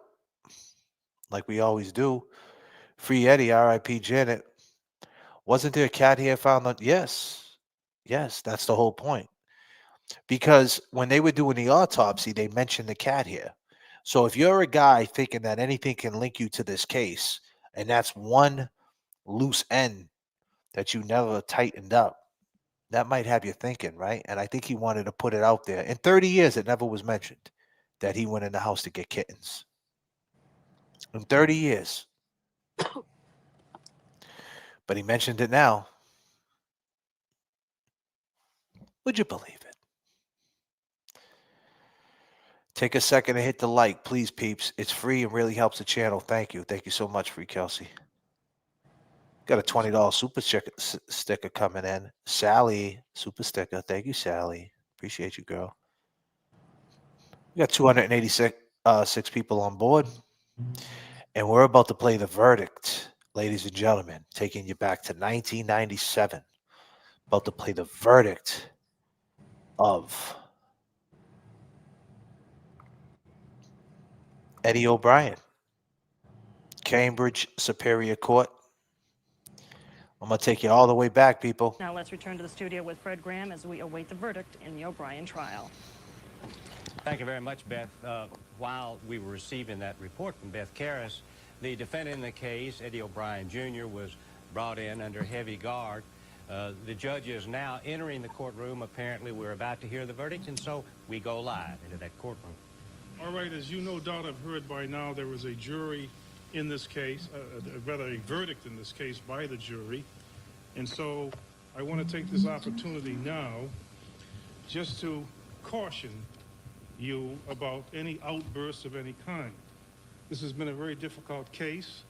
Like we always do. Free Eddie, R.I.P. Janet. Wasn't there a cat here found on? Yes. Yes, that's the whole point. Because when they were doing the autopsy, they mentioned the cat here. So if you're a guy thinking that anything can link you to this case, and that's one loose end that you never tightened up, that might have you thinking, right? And I think he wanted to put it out there. In 30 years, it never was mentioned that he went in the house to get kittens. In 30 years. But he mentioned it now. Would you believe it? Take a second to hit the like, please, peeps. It's free and really helps the channel. Thank you. Thank you so much, Free Kelsey. Got a $20 sticker coming in. Sally, super sticker. Thank you, Sally. Appreciate you, girl. We got 286 six people on board. And we're about to play the verdict, ladies and gentlemen, taking you back to 1997. About to play the verdict of Eddie O'Brien, Cambridge Superior Court. I'm going to take you all the way back, people. Now let's return to the studio with Fred Graham as we await the verdict in the O'Brien trial. Thank you very much, Beth. While we were receiving that report from Beth Karras, the defendant in the case, Eddie O'Brien Jr., was brought in under heavy guard. The judge is now entering the courtroom. Apparently, we're about to hear the verdict, and so we go live into that courtroom. All right, as you no doubt have heard by now, there was a jury in this case, rather a verdict in this case by the jury. And so I want to take this opportunity now just to caution you about any outbursts of any kind. This has been a very difficult case.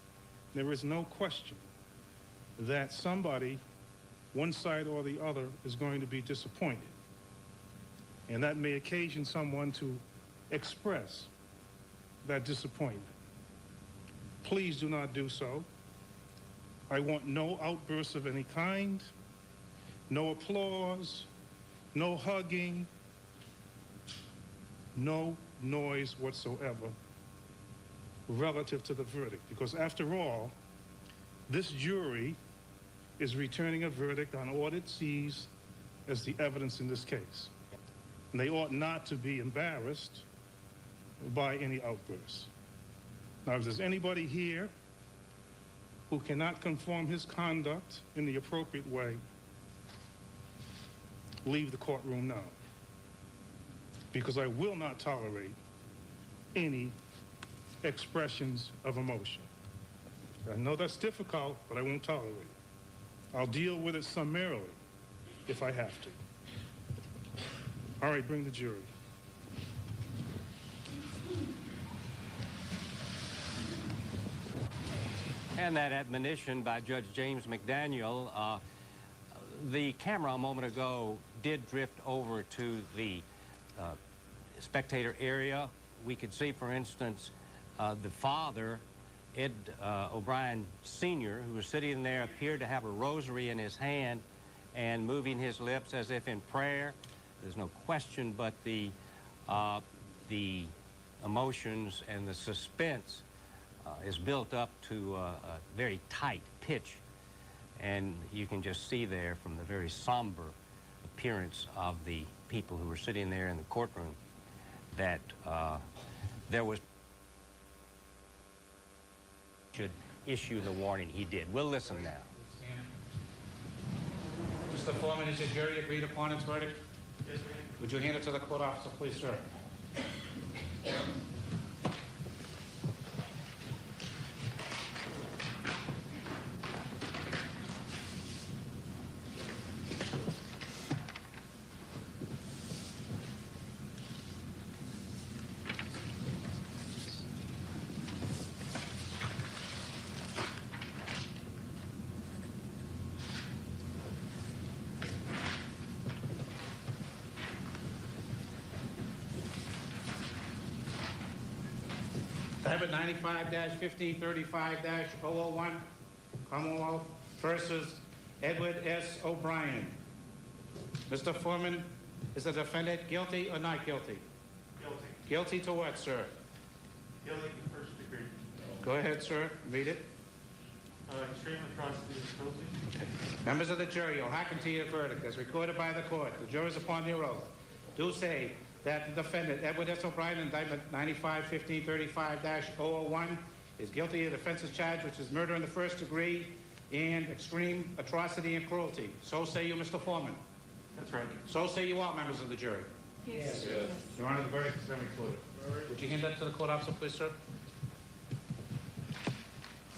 There is no question that somebody, one side or the other, is going to be disappointed. And that may occasion someone to express that disappointment. Please do not do so. I want no outbursts of any kind, no applause, no hugging, no noise whatsoever relative to the verdict. Because after all, this jury is returning a verdict on what it sees as the evidence in this case. And they ought not to be embarrassed by any outbursts. Now, if there's anybody here who cannot conform his conduct in the appropriate way, leave the courtroom now. Because I will not tolerate any expressions of emotion. I know that's difficult, but I won't tolerate it. I'll deal with it summarily if I have to. All right, bring the jury. And that admonition by Judge James McDaniel, the camera a moment ago did drift over to the spectator area. We could see, for instance, the father, Ed O'Brien Sr., who was sitting there, appeared to have a rosary in his hand and moving his lips as if in prayer. There's no question, but the emotions and the suspense is built up to a very tight pitch. And you can just see there from the very somber appearance of the people who were sitting there in the courtroom that there was should issue the warning he did. We'll listen now. Mr. Foreman, is the jury agreed upon its verdict? Yes, ma'am. Would you hand it to the court officer, please, sir? Exhibit 95-1535-001, Commonwealth versus Edward S. O'Brien. Mr. Foreman, is the defendant guilty or not guilty? Guilty. Guilty to what, sir? Guilty to first degree. Go ahead, sir. Read it. Extreme atrocity is guilty. Members of the jury, you'll hearken to your verdict as recorded by the court. The jurors upon their oath do say that the defendant, Edward S. O'Brien, indictment 95-1535-001, is guilty of the offenses charged, which is murder in the first degree and extreme atrocity and cruelty. So say you, Mr. Foreman. That's right. So say you all, members of the jury. Yes. Your Honor, the verdict is then recorded. Would you hand that to the court officer, please, sir?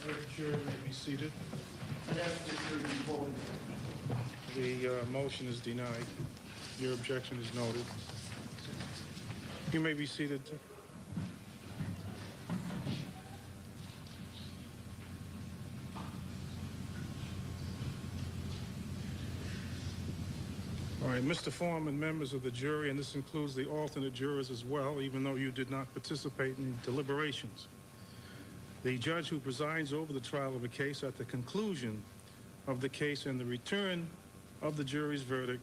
The jury may be seated. The motion is denied. Your objection is noted. You may be seated. All right, Mr. Foreman, members of the jury, and this includes the alternate jurors as well, even though you did not participate in deliberations. The judge who presides over the trial of a case at the conclusion of the case and the return of the jury's verdict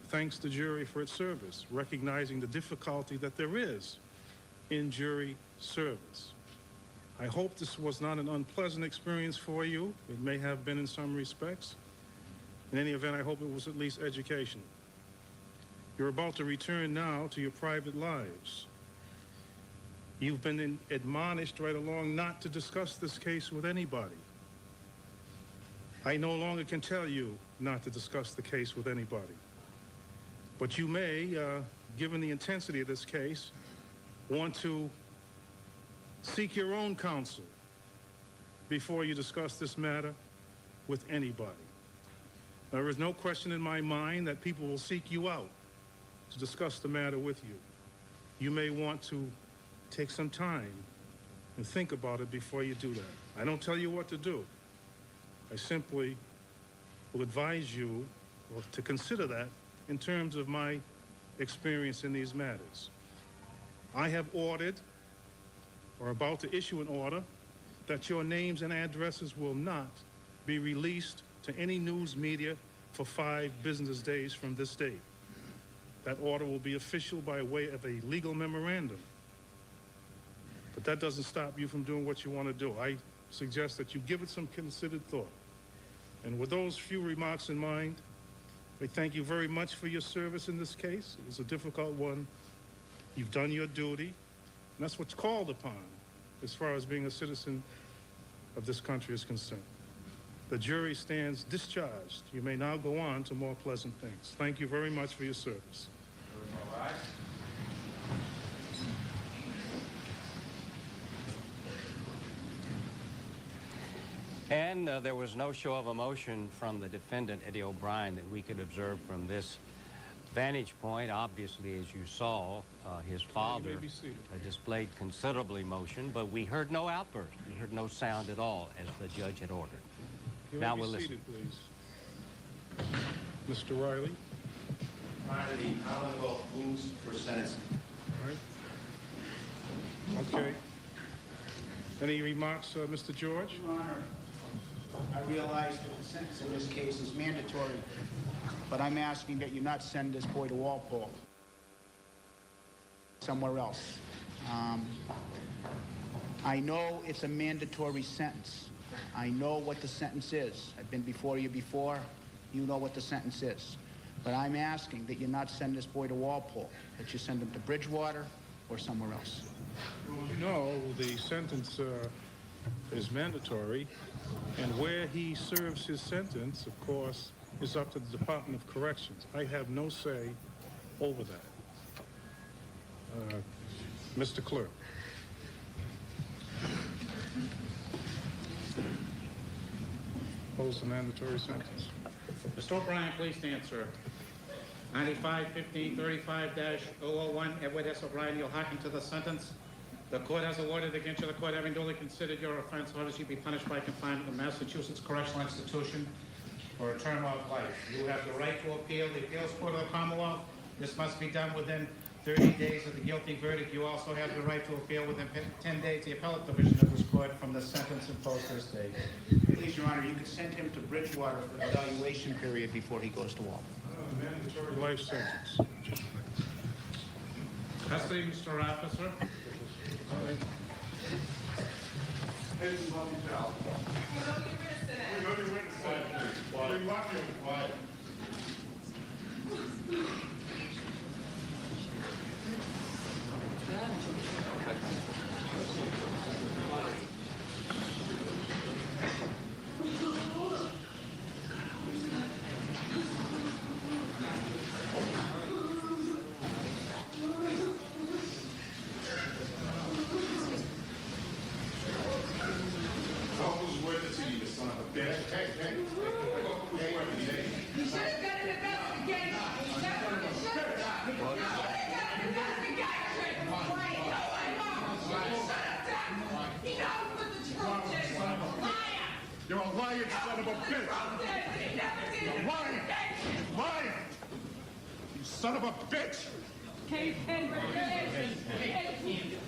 thanks the jury for its service, recognizing the difficulty that there is in jury service. I hope this was not an unpleasant experience for you. It may have been in some respects. In any event, I hope it was at least educational. You're about to return now to your private lives. You've been admonished right along not to discuss this case with anybody. I no longer can tell you not to discuss the case with anybody. But you may, given the intensity of this case, want to seek your own counsel before you discuss this matter with anybody. There is no question in my mind that people will seek you out to discuss the matter with you. You may want to take some time and think about it before you do that. I don't tell you what to do. I simply will advise you to consider that in terms of my experience in these matters. I have ordered, or about to issue an order, that your names and addresses will not be released to any news media for 5 business days from this date. That order will be official by way of a legal memorandum. But that doesn't stop you from doing what you want to do. I suggest that you give it some considered thought. And with those few remarks in mind, I thank you very much for your service in this case. It was a difficult one. You've done your duty, and that's what's called upon as far as being a citizen of this country is concerned. The jury stands discharged. You may now go on to more pleasant things. Thank you very much for your service. And there was no show of emotion from the defendant, Eddie O'Brien, that we could observe from this vantage point. Obviously, as you saw, his father displayed considerable emotion, but we heard no outburst. We heard no sound at all, as the judge had ordered. You now may we'll be listen. Seated, please. Mr. Riley. Riley, Commonwealth moves for sentencing. All right. Okay. Any remarks, Mr. George? Your Honor, I realize that the sentence in this case is mandatory, but I'm asking that you not send this boy to Walpole, somewhere else. I know it's a mandatory sentence. I know what the sentence is. I've been before you before. You know what the sentence is. But I'm asking that you not send this boy to Walpole, that you send him to Bridgewater or somewhere else. Well, you know, the sentence is mandatory, and where he serves his sentence, of course, is up to the Department of Corrections. I have no say over that. Mr. Clerk. Impose the mandatory sentence. Mr. O'Brien, please stand, sir. 95-15-35-001, Edward S. O'Brien, you'll hearken to the sentence. The court has awarded against you, the court having duly considered your offense, orders you be punished by confinement in the Massachusetts Correctional Institution for a term of life. You have the right to appeal the appeals court of the Commonwealth. This must be done within 30 days of the guilty verdict. You also have the right to appeal within 10 days the appellate division of this court from the sentence imposed this day. Please, Your Honor, you could send him to Bridgewater for an evaluation period before he goes to Walpole. Mandatory life sentence. Custody, Mr. Officer. You're lying. You're lying. You son of a bitch.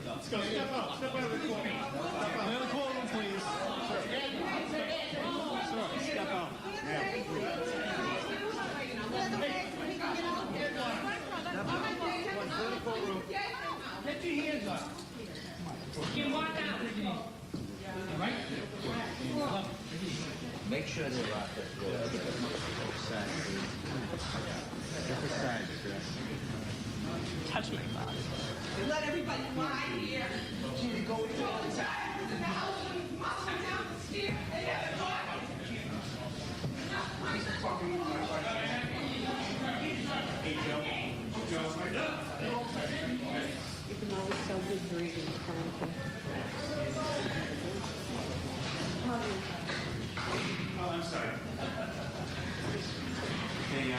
Let's go. Step out. Step out of the courtroom. Step out of the courtroom, please. Sir, step out. Get your hands up. You want out. Right? Make sure they're locked up. Touch me. You let everybody lie here. You go all the time in the house and you must come down the stairs. They have a dog. You can always tell good breeding. Oh, I'm sorry. Hey,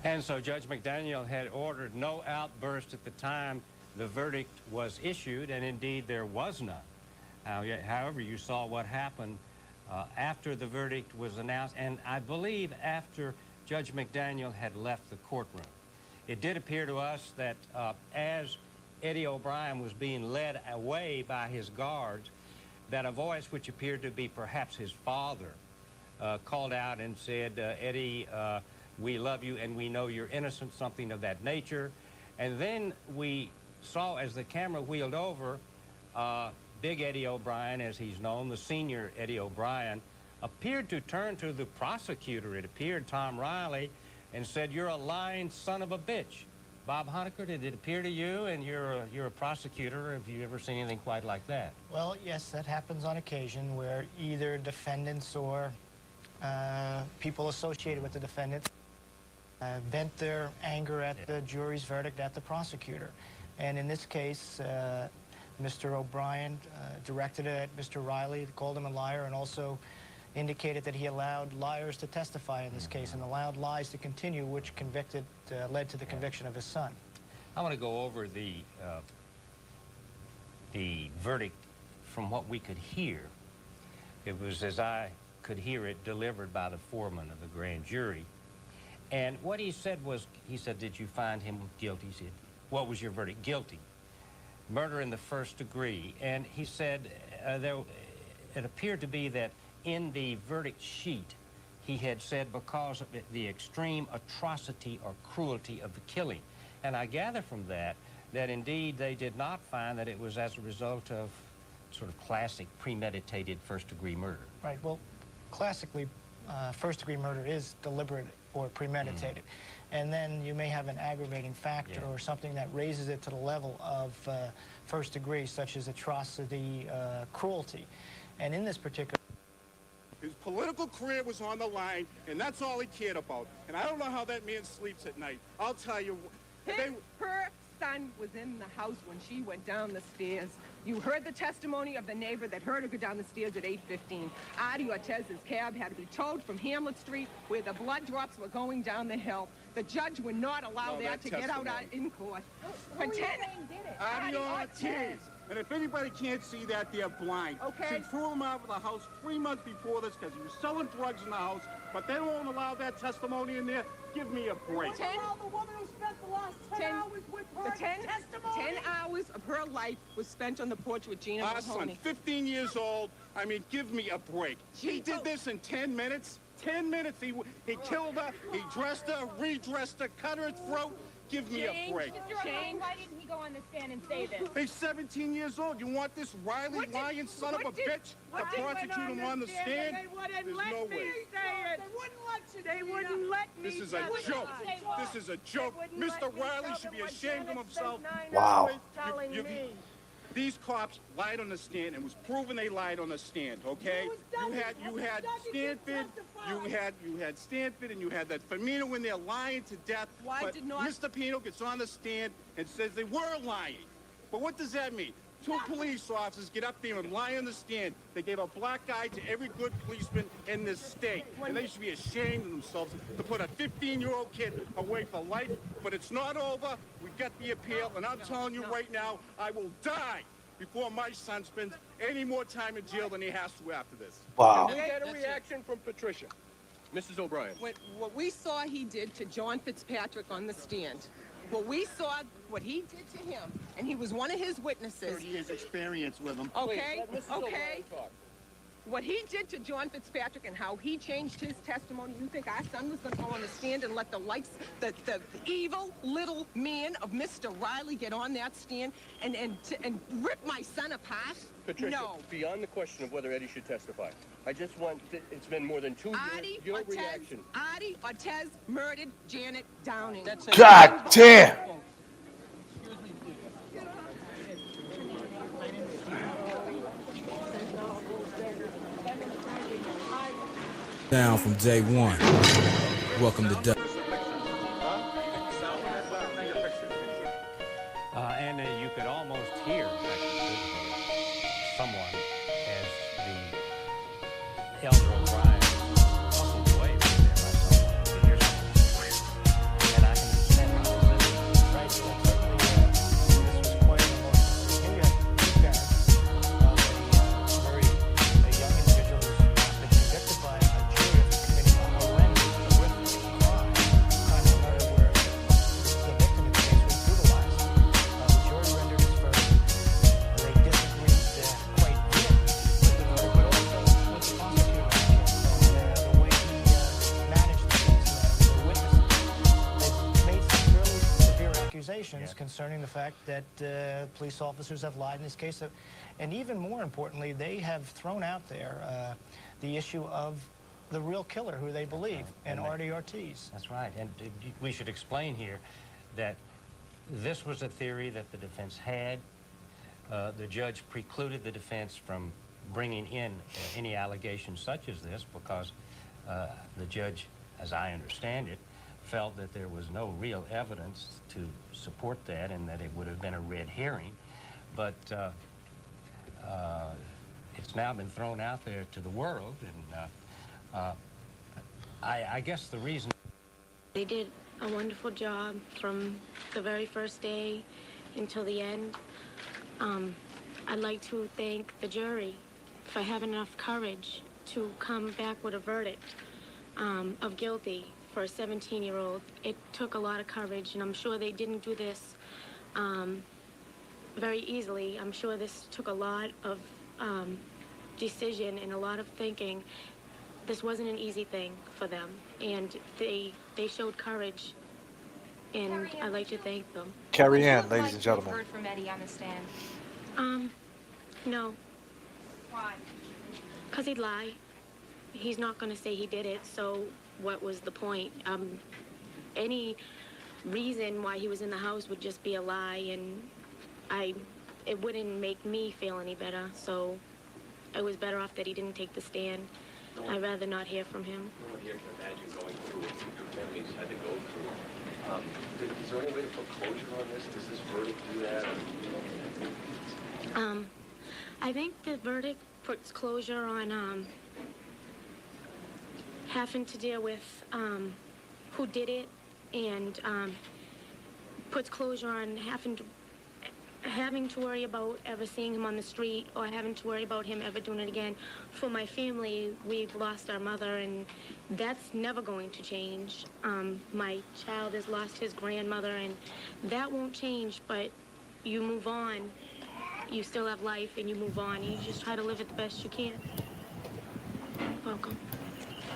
And so Judge McDaniel had ordered no outburst at the time the verdict was issued, and indeed there was none. However, you saw what happened after the verdict was announced, and I believe after Judge McDaniel had left the courtroom. It did appear to us that as Eddie O'Brien was being led away by his guards, that a voice which appeared to be perhaps his father called out and said, Eddie, we love you and we know you're innocent, something of that nature. And then we saw, as the camera wheeled over, Big Eddie O'Brien, as he's known, the senior Eddie O'Brien, appeared to turn to the prosecutor, it appeared, Tom Riley, and said, you're a lying son of a bitch. Bob Honecker, did it appear to you, and you're a prosecutor, have you ever seen anything quite like that? Well, yes, that happens on occasion where either defendants or people associated with the defendant vent their anger at the jury's verdict at the prosecutor. And in this case, Mr. O'Brien directed it at Mr. Riley, called him a liar, and also indicated that he allowed liars to testify in this case and allowed lies to continue, which led to the conviction of his son. I want to go over the verdict from what we could hear. It was, as I could hear it, delivered by the foreman of the grand jury. And what he said was, he said, did you find him guilty? He said, what was your verdict? Guilty. Murder in the first degree. And he said it appeared to be that in the verdict sheet, he had said because of the extreme atrocity or cruelty of the killing. And I gather from that indeed they did not find that it was as a result of sort of classic premeditated first-degree murder. Right. Well, classically, first-degree murder is deliberate or premeditated. And then you may have an aggravating factor or something that raises it to the level of first degree, such as atrocity, cruelty. And in this particular... His political career was on the line, and that's all he cared about. And I don't know how that man sleeps at night. I'll tell you... Her son was in the house when she went down the stairs. You heard the testimony of the neighbor that heard her go down the stairs at 8:15. Artie Ortez's cab had to be towed from Hamlet Street, where the blood drops were going down the hill. The judge would not allow that to get out in court. Artie Ortez. And if anybody can't see that, they're blind. Okay. She threw him out of the house 3 months before this because he was selling drugs in the house, but they won't allow that testimony in there. Give me a break. The woman who spent the last 10 hours with her testimony. 10 hours of her life was spent on the porch with Gina Our Mahoney. son, 15 years old. I mean, give me a break. He did this in 10 minutes. 10 minutes. He killed her. He dressed her, redressed her, cut her throat. Give me a break. Shane, why didn't he go on the stand and say this? He's 17 years old. You want this Riley lying son of a bitch to prosecute him on the stand? They wouldn't There's let no me way. say it. They wouldn't let you. They wouldn't let me. This is a joke. This is a joke. Mr. Riley should be ashamed of himself. Wow. Telling me. These cops lied on the stand and was proven they lied on the stand, okay? You had Stanford, you had Stanford and you had that Firmino in there lying to death. Why but did not- Mr. Pino gets on the stand and says they were lying. But what does that mean? Two police officers get up there and lie on the stand. They gave a black eye to every good policeman in this state. And they should be ashamed of themselves to put a 15-year-old kid away for life. But it's not over. We got the appeal. And I'm telling you right now, I will die before my son spends any more time in jail than he has to after this. Wow. Can we get a reaction from Patricia? Mrs. O'Brien. What we saw he did to John Fitzpatrick on the stand, what we saw, what he did to him, and he was one of his witnesses. 30 years experience with him. Okay, Please, let Mrs. okay. O'Brien talk. What he did to John Fitzpatrick and how he changed his testimony, you think our son was going to go on the stand and let the evil little man of Mr. Riley get on that stand and rip my son apart? Patricia, No. beyond the question of whether Eddie should testify, I just want, it's been more than 2 years, your reaction. Artie Ortez murdered Janet Downing. God damn. Down from day one. Welcome to Dub. And you could almost hear someone as the elder O'Brien hustled away from there by someone to hear something. And I can understand how this is. Right, so certainly this was quite an emotional. Here you have two parents, a young individual who's been convicted by a jury of committing a horrendous, horrific crime, kind of murder where the victim in the case was brutalized. The jury rendered its verdict. They disagreed quite vehemently with the verdict, but also with the prosecutor and the way he managed the case, the witnesses. They made some fairly severe accusations concerning the fact that police officers have lied in this case. And even more importantly, they have thrown out there the issue of the real killer, who they believe, and Artie Ortiz. That's right. And we should explain here that this was a theory that the defense had. The judge precluded the defense from bringing in any allegations such as this because the judge, as I understand it, felt that there was no real evidence to support that and that it would have been a red herring. But it's now been thrown out there to the world, and I guess the reason... They did a wonderful job from the very first day until the end. I'd like to thank the jury for having enough courage to come back with a verdict of guilty for a 17-year-old. It took a lot of courage, and I'm sure they didn't do this very easily. I'm sure this took a lot of decision and a lot of thinking. This wasn't an easy thing for them, and they showed courage, and I'd like to thank them. Carrie Ann, ladies and gentlemen. Heard from Eddie on the stand. No. Why? Because he'd lie. He's not going to say he did it, so what was the point? Any reason why he was in the house would just be a lie, and it wouldn't make me feel any better, so it was better off that he didn't take the stand. I'd rather not hear from him. No one here can imagine going through what your families had to go through. Is there any way to put closure on this? Does this verdict do that? I think the verdict puts closure on having to deal with who did it, and puts closure on having to worry about ever seeing him on the street or having to worry about him ever doing it again. For my family, we've lost our mother, and that's never going to change. My child has lost his grandmother, and that won't change, but you move on. You still have life, and you move on. You just try to live it the best you can. Welcome.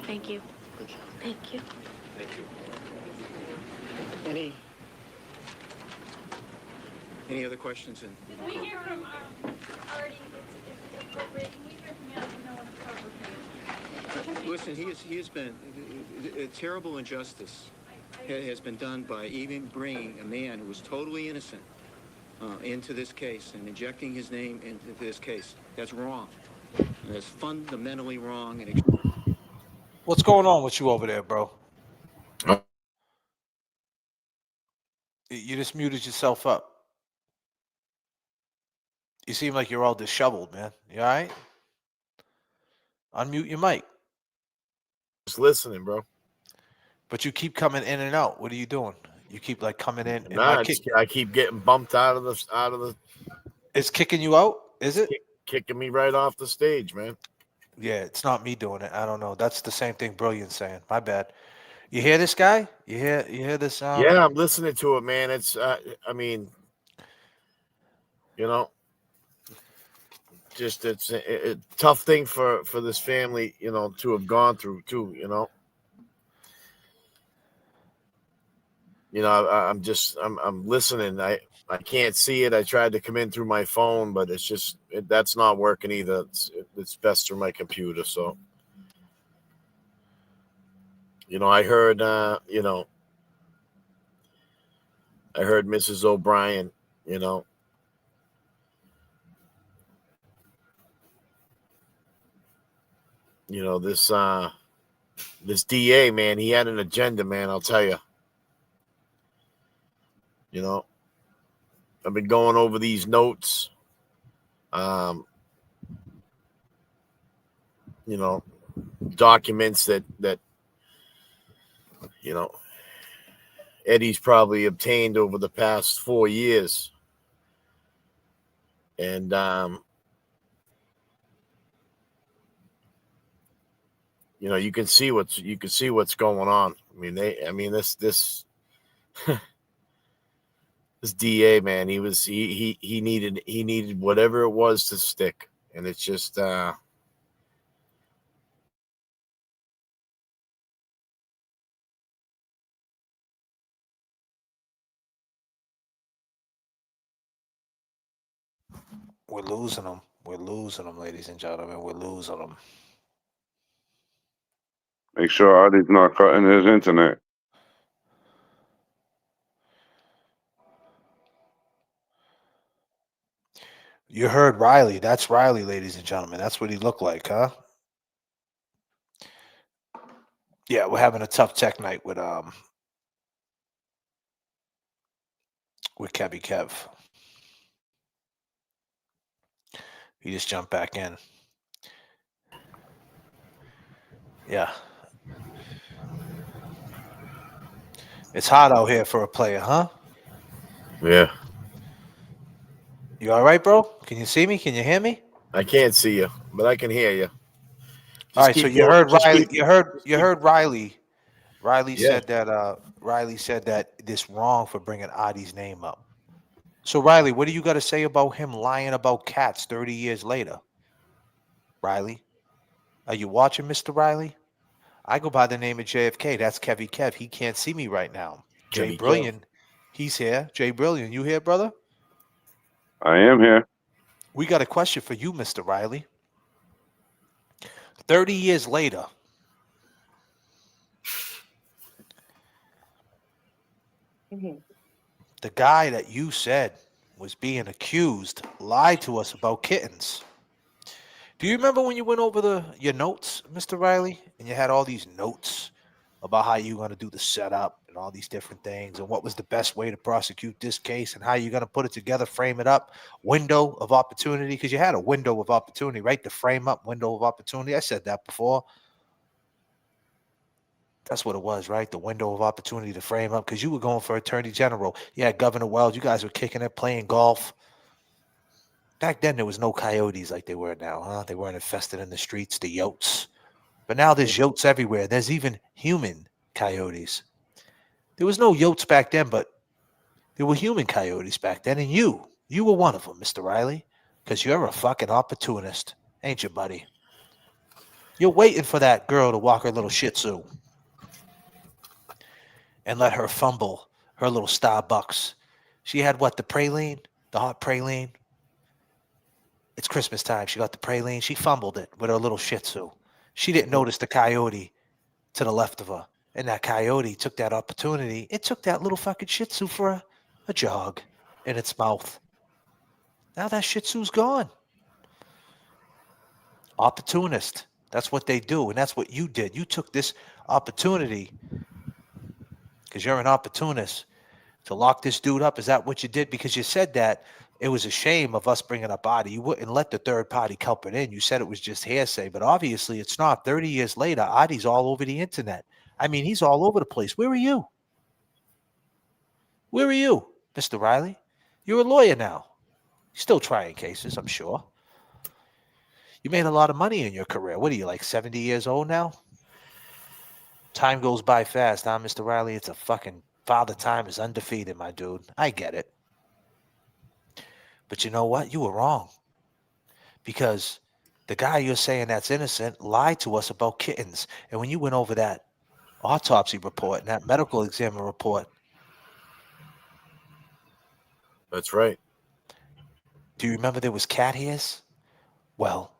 Thank you. Thank you. Thank you. Any other questions? Did we hear from Artie? It's appropriate. Can we hear from him? No one's covered. Listen, he has been, a terrible injustice has been done by even bringing a man who was totally innocent into this case and injecting his name into this case. That's wrong. And that's fundamentally wrong. And What's going on with you over there, bro? You just muted yourself up. You seem like you're all disheveled, man. You all right? Unmute your mic. Just listening, bro. But you keep coming in and out. What are you doing? You keep like coming in. Nah, I keep getting bumped out of the. It's kicking you out. Is it kicking me right off the stage, man? Yeah, it's not me doing it. I don't know. That's the same thing Brilliant's saying. My bad. You hear this guy? You hear this? Yeah, I'm listening to it, man. It's I mean, you know, just it's a tough thing for this family, you know, to have gone through too. I'm listening. I can't see it. I tried to come in through my phone, but it's just that's not working either. It's best through my computer. So, I heard I heard Mrs. O'Brien, this DA, man, he had an agenda, man, I'll tell you. I've been going over these notes. Documents that Eddie's probably obtained over the past 4 years. And you can see what's going on. This this DA, man, he needed whatever it was to stick, and it's just we're losing them. We're losing them, ladies and gentlemen. We're losing them. Make sure Artie's not cutting his internet. You heard Riley. That's Riley, ladies and gentlemen. That's what he looked like, huh? Yeah, we're having a tough tech night with Kevy Kev. He just jumped back in. Yeah. It's hot out here for a player, huh? Yeah. You all right, bro? Can you see me? Can you hear me? I can't see you, but I can hear you. All right, so you heard Riley. You heard Riley. Riley said that this wrong for bringing Adi's name up. So Riley, what do you got to say about him lying about cats 30 years later? Riley, are you watching, Mr. Riley? I go by the name of J.F.K. That's Kevy Kev. He can't see me right now. Jay Kevy Brilliant, he's here. Jay Brilliant, you here, brother? I am here. We got a question for you, Mr. Riley. 30 years later, the guy that you said was being accused lied to us about kittens. Do you remember when you went over your notes, Mr. Riley, and you had all these notes about how you were going to do the setup and all these different things and what was the best way to prosecute this case and how you're going to put it together, frame it up, window of opportunity, because you had a window of opportunity, right? The frame up window of opportunity. I said that before. That's what it was, right? The window of opportunity to frame up, because you were going for Attorney General. Yeah, Governor Wells, you guys were kicking it, playing golf. Back then, there was no coyotes like they were now, huh? They weren't infested in the streets, the yotes. But now there's yotes everywhere. There's even human coyotes. There was no yotes back then, but there were human coyotes back then. And you were one of them, Mr. Riley, because you're a fucking opportunist, ain't you, buddy? You're waiting for that girl to walk her little Shih Tzu and let her fumble her little Starbucks. She had what, the praline? The hot praline? It's Christmas time. She got the praline. She fumbled it with her little Shih Tzu. She didn't notice the coyote to the left of her. And that coyote took that opportunity. It took that little fucking Shih Tzu for a jog in its mouth. Now that Shih Tzu's gone. Opportunist. That's what they do, and that's what you did. You took this opportunity, because you're an opportunist, to lock this dude up. Is that what you did? Because you said that it was a shame of us bringing up Adi. You wouldn't let the third party culprit in. You said it was just hearsay, but obviously it's not. 30 years later, Adi's all over the internet. I mean, he's all over the place. Where are you? Where are you, Mr. Riley? You're a lawyer now. You're still trying cases, I'm sure. You made a lot of money in your career. What are you, like 70 years old now? Time goes by fast, huh, Mr. Riley? It's a fucking Father Time is undefeated, my dude. I get it. But you know what? You were wrong. Because the guy you're saying that's innocent lied to us about kittens. And when you went over that autopsy report and that medical examiner report. That's right. Do you remember there was cat hairs? Well.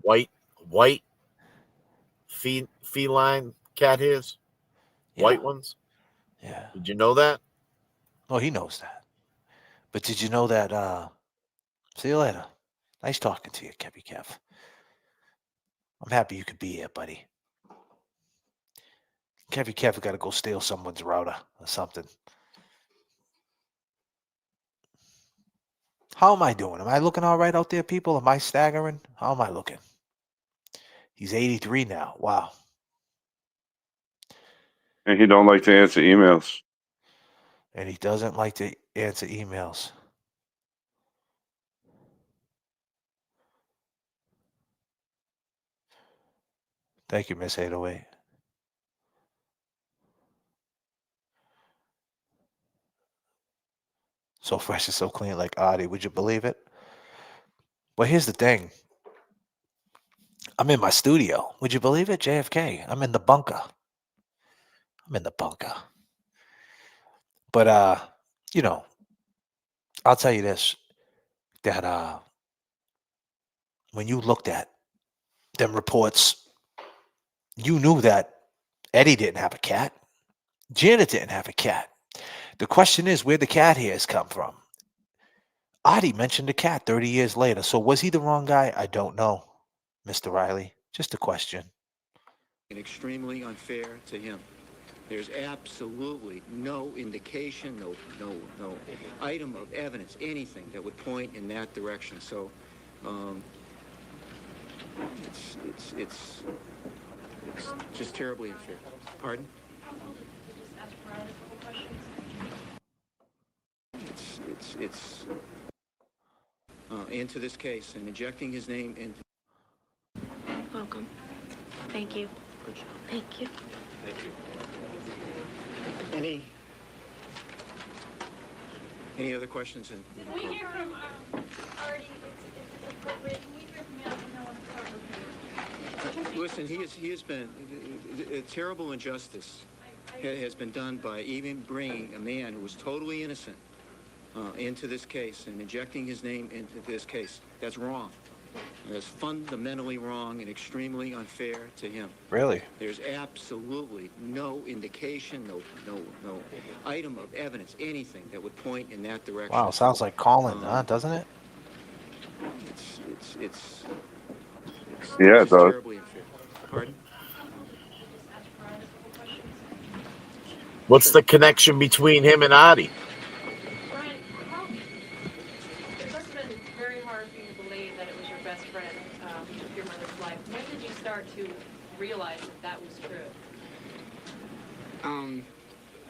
White feline cat hairs. Yeah. White ones. Yeah. Did you know that? Oh, he knows that. But did you know that, see you later. Nice talking to you, Kevy Kev. I'm happy you could be here, buddy. Kevy Kev got to go steal someone's router or something. How am I doing? Am I looking all right out there, people? Am I staggering? How am I looking? He's 83 now. Wow. And he don't like to answer emails. And he doesn't like to answer emails. Thank you, Miss 808. So fresh and so clean like Adi. Would you believe it? Well, here's the thing. I'm in my studio. Would you believe it? J.F.K. I'm in the bunker. But, you know, I'll tell you this. That when you looked at them reports, you knew that Eddie didn't have a cat. Janet didn't have a cat. The question is where the cat hairs come from. Adi mentioned a cat 30 years later. So was he the wrong guy? I don't know, Mr. Riley. Just a question. And extremely unfair to him. There's absolutely no indication, no item of evidence, anything that would point in that direction. So, it's just terribly unfair. Pardon? It's into this case and injecting his name into. Welcome. Thank you. Thank you. Thank you. Any other questions? Did we hear from Artie? It's appropriate. Can we hear from you? I don't know what the cover. Listen, he has been a terrible injustice has been done by even bringing a man who was totally innocent into this case and injecting his name into this case. That's wrong. That's fundamentally wrong and extremely unfair to him. Really? There's absolutely no indication, no item of evidence, anything that would point in that direction. Wow, sounds like Colin, huh? Doesn't it? It's Yeah, it does. terribly unfair. Pardon? What's the connection between him and Adi? Brian, it must have been very hard for you to believe that it was your best friend who took your mother's life. When did you start to realize that that was true?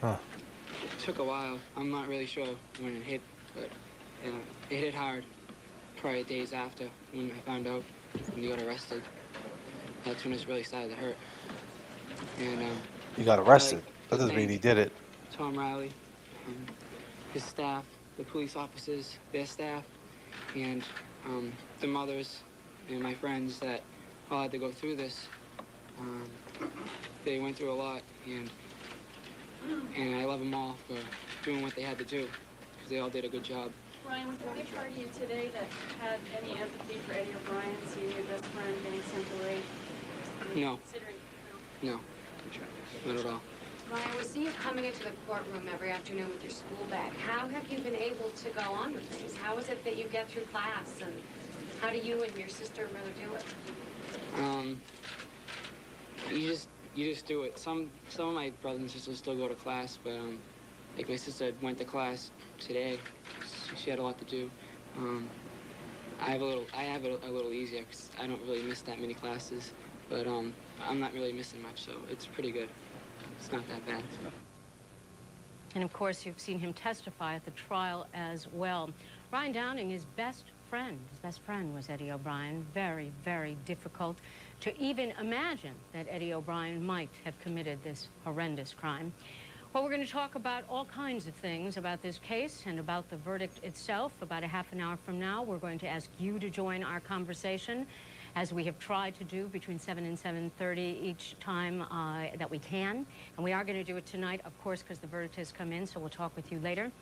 It took a while. I'm not really sure when it hit, but it hit hard. Probably days after when I found out when you got arrested. That's when it really started to hurt. And He got arrested. That doesn't mean he did it. Tom Riley, his staff, the police officers, their staff, and the mothers and my friends that all had to go through this. They went through a lot, and I love them all for doing what they had to do, because they all did a good job. Brian, was there any part of you today that had any empathy for Eddie O'Brien, seeing your best friend getting sent away? No. No. Not at all. Ryan, we see you coming into the courtroom every afternoon with your school bag. How have you been able to go on with things? How is it that you get through class, and how do you and your sister really do it? You just do it. Some of my brothers and sisters still go to class, but like my sister went to class today. She had a lot to do. I have it a little easier because I don't really miss that many classes, but I'm not really missing much, so it's pretty good. It's not that bad. And of course, you've seen him testify at the trial as well. Ryan Downing, his best friend was Eddie O'Brien. Very, very difficult to even imagine that Eddie O'Brien might have committed this horrendous crime. Well, we're going to talk about all kinds of things about this case and about the verdict itself. About a half an hour from now, we're going to ask you to join our conversation, as we have tried to do between 7 and 7:30 each time that we can. And we are going to do it tonight, of course, because the verdict has come in, so we'll talk with you later.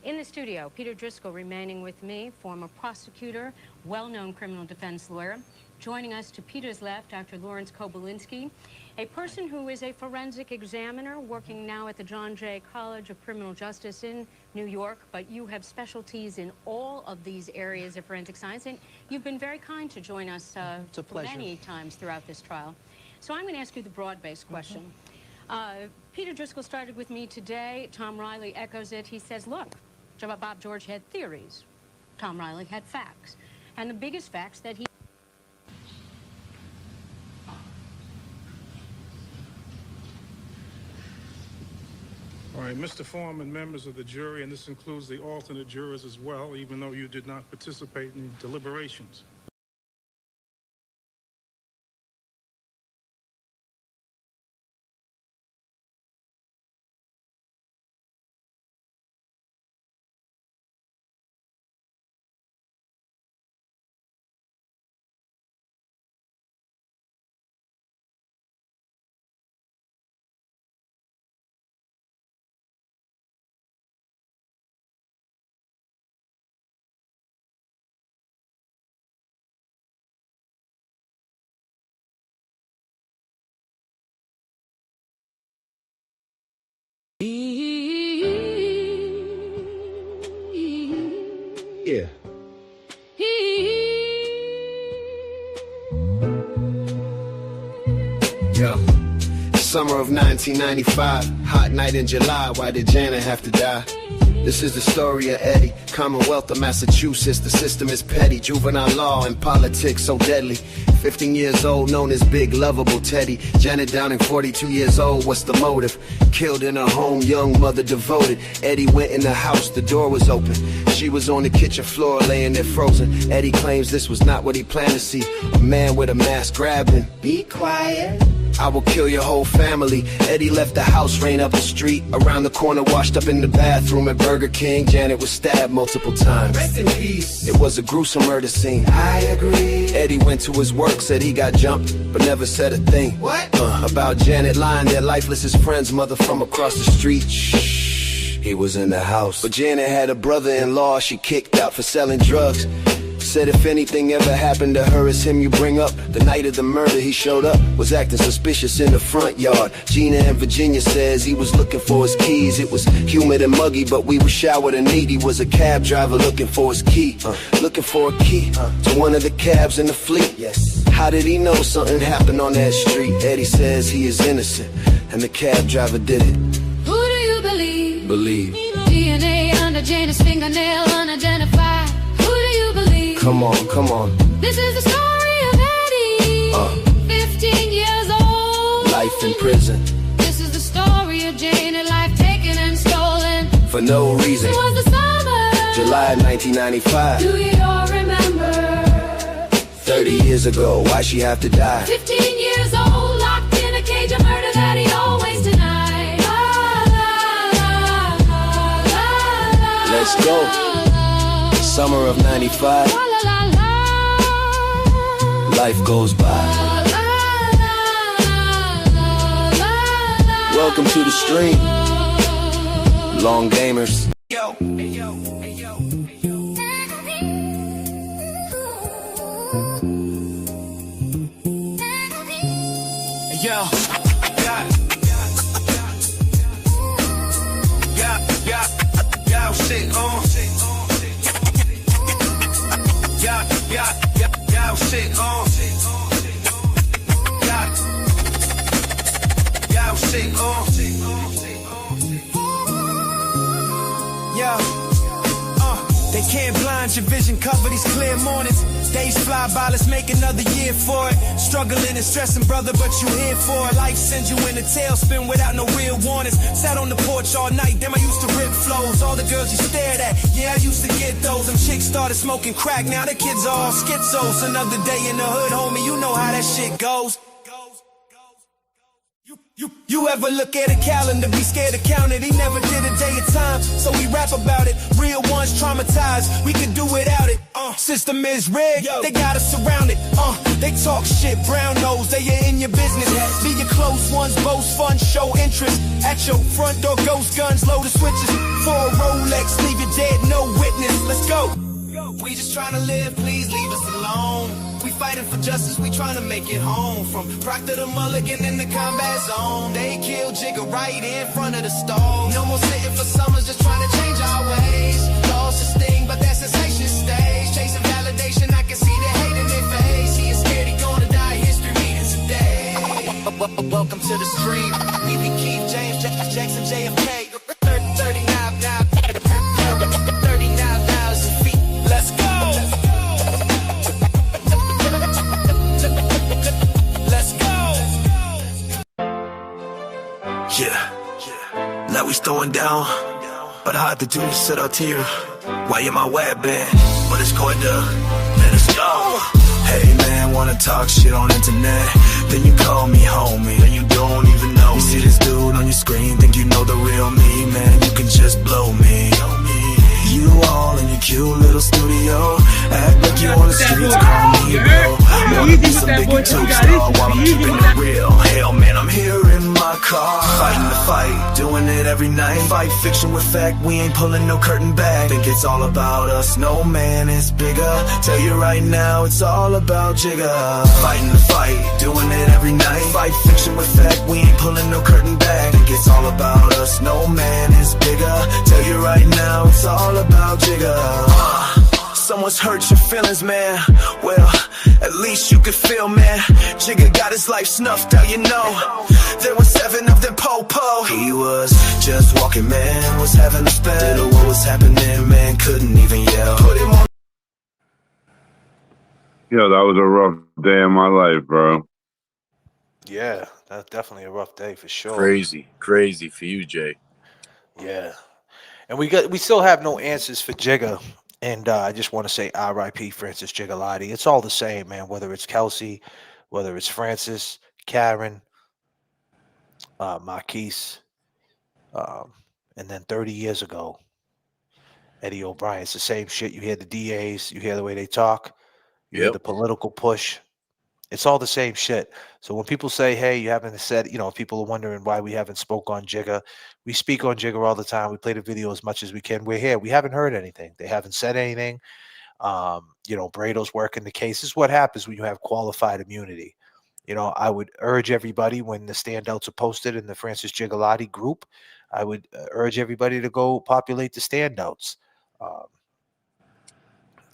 In the studio, Peter Driscoll remaining with me, former prosecutor, well-known criminal defense lawyer. Joining us to Peter's left, Dr. Lawrence Kobylinski, a person who is a forensic examiner working now at the John Jay College of Criminal Justice in New York, but you have specialties in all of these areas of forensic science, and you've been very kind to join us it's a pleasure. Many times throughout this trial. So I'm going to ask you the broad-based question. Peter Driscoll started with me today. Tom Riley echoes it. He says, look, Bob George had theories. Tom Riley had facts. And the biggest facts that he... All right, Mr. Foreman, members of the jury, and this includes the alternate jurors as well, even though you did not participate in deliberations. Yeah. Yo. Summer of 1995, hot night in July, why did Janet have to die? This is the story of Eddie, Commonwealth of Massachusetts. The system is petty, juvenile law and politics so deadly. 15 years old, known as Big Lovable Teddy. Janet Downing, 42 years old, what's the motive? Killed in her home, young mother devoted. Eddie went in the house, the door was open. She was on the kitchen floor, laying there frozen. Eddie claims this was not what he planned to see. A man with a mask grabbed him. Be quiet. I will kill your whole family. Eddie left the house, ran up the street. Around the corner, washed up in the bathroom at Burger King. Janet was stabbed multiple times. Rest in peace. It was a gruesome murder scene. I agree. Eddie went to his work, said he got jumped, but never said a thing. What? About Janet lying there lifeless, his friend's mother from across the street. Shh, he was in the house. But Janet had a brother-in-law she kicked out for selling drugs. Said if anything ever happened to her, it's him you bring up. The night of the murder he showed up, was acting suspicious in the front yard. Gina in Virginia says he was looking for his keys. It was humid and muggy, but we were showered and neat. He was a cab driver looking for his key. Looking for a key to one of the cabs in the fleet. Yes. How did he know something happened on that street? Eddie says he is innocent, and the cab driver did it. Who do you believe? Believe. DNA under Janet's fingernail, unidentified. Who do you believe? Come on, come on. This is the story of Eddie, 15 years old. Life in prison. This is the story of Janet, life taken and stolen. For no reason. It was the summer. July 1995. Do you all remember? 30 years ago, why she have to die? 15 years old, locked in a cage of murder that he always denied. Let's go. Summer of 95. Life goes by. Welcome to the stream, long gamers. Yo. Can't blind your vision, cover these clear mornings. Days fly by, let's make another year for it. Struggling and stressing, brother, but you here for it. Life sends you in a tailspin without no real warnings. Sat on the porch all night, damn, I used to rip flows. All the girls you stared at, yeah, I used to get those. Them chicks started smoking crack, now the kids are all schizos. Another day in the hood, homie, you know how that shit goes. You ever look at a calendar, be scared to count it? He never did a day of time, so we rap about it. Real ones traumatized, we could do without it. System is rigged, they got us surrounded. They talk shit, brown nose, they are in your business. Be your close ones, boast fun, show interest. At your front door, ghost guns, load the switches. For a Rolex, leave you dead, no witness. Let's go. We just trying to live, please leave us alone. We fighting for justice, we trying to make it home. From Proctor to Mulligan in the combat zone. They killed Jigga right in front of the stove. No more sitting for summers, just trying to change our ways. Lost the sting, but that sensation stays. Chasing validation, I can see the hate in their face. He is scared he gonna die, history reading today. Welcome to the street. We be Keith, James, Jackson, J.F.K. 39,000 feet. Let's go. Yeah, now we throwing down, but I had to do this set out here. Why am I wet, man? But it's going to let us go. Hey man, wanna talk shit on internet? Then you call me homie, and you don't even know me. You see this dude on your screen, think you know the real me, man. You can just blow me. You all in your cute little studio, act like you on the streets, call me bro. Wanna be some big YouTube star while I'm keeping it real. Hell man, I'm here in my car, fighting the fight, doing it every night. Fight fiction with fact, we ain't pulling no curtain back. Think it's all about us, no man is bigger. Tell you right now, it's all about Jigga. Fighting the fight, doing it every night. Fight fiction with fact, we ain't pulling no curtain back. Think it's all about us, no man is bigger. Tell you right now, it's all about Jigga. Someone's hurt your feelings, man. Well, at least you could feel, man. Jigga got his life snuffed out, you know. There were 7 of them po-po. He was just walking, man. Was having a spell. Didn't know what was happening, man. Couldn't even yell. Put him on. Yo, that was a rough day in my life, bro. Yeah, that's definitely a rough day for sure. Crazy for you, Jay. Yeah, and we still have no answers for Jigga, and I just want to say R.I.P. Francis Jigalotti. It's all the same, man. Whether it's Kelsey, whether it's Francis, Karen, Marquise, and then 30 years ago, Eddie O'Brien. It's the same shit. You hear the DAs, you hear the way they talk, you hear the political push. It's all the same shit. So when people say, hey, you haven't said, if people are wondering why we haven't spoke on Jigga, we speak on Jigga all the time. We play the video as much as we can. We're here. We haven't heard anything. They haven't said anything. Brado's working the case. This is what happens when you have qualified immunity. I would urge everybody, when the standouts are posted in the Francis Jigalotti group, I would urge everybody to go populate the standouts.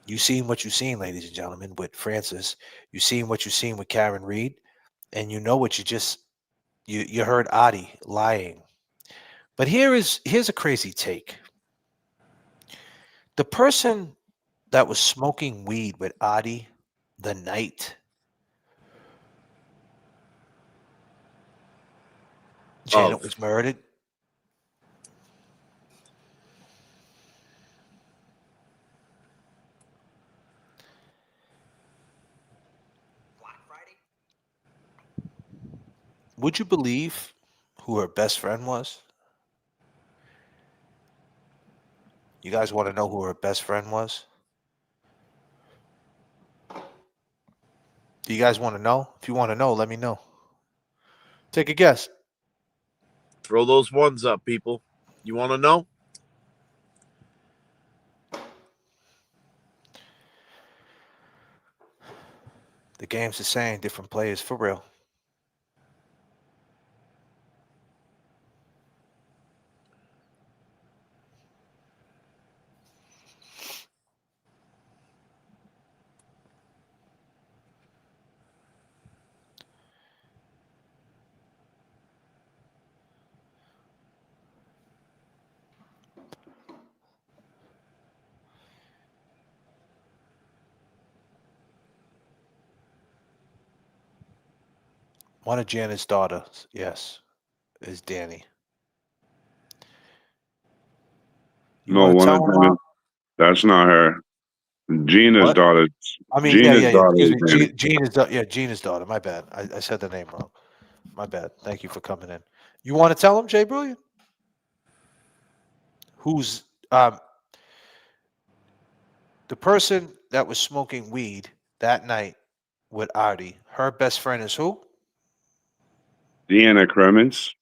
You've seen what you've seen, ladies and gentlemen, with Francis. You've seen what you've seen with Karen Reed, and you know what you heard Adi lying. But here's a crazy take. The person that was smoking weed with Adi the night Janet was murdered. Would you believe who her best friend was? You guys want to know who her best friend was? Do you guys want to know? If you want to know, let me know. Take a guess. Throw those ones up, people. You want to know? The game's the same, different players, for real. One of Janet's daughters, yes, is Danny. You No, want to one tell of him, them is, that's not her. Gina's what? daughter. I mean, yeah, Gina's yeah, yeah. daughter Excuse is me. Danny. Gina's daughter. My bad. I said the name wrong. My bad. Thank you for coming in. You want to tell him, Jay Brilliant? Who's the person that was smoking weed that night with Artie? Her best friend is who? Deanna Cremens.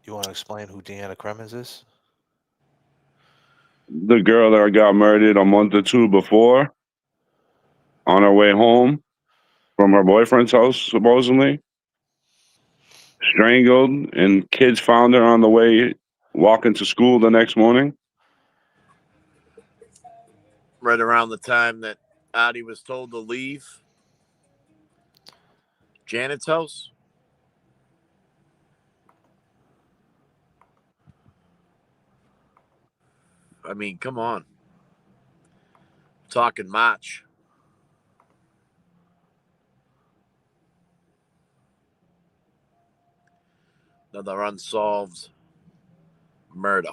You want to explain who Deanna Cremens is? The girl that got murdered a month or two before on her way home from her boyfriend's house, supposedly. Strangled, and kids found her on the way walking to school the next morning. Right around the time that Addie was told to leave Janet's house. I mean, come on. Talking March. Another unsolved murder.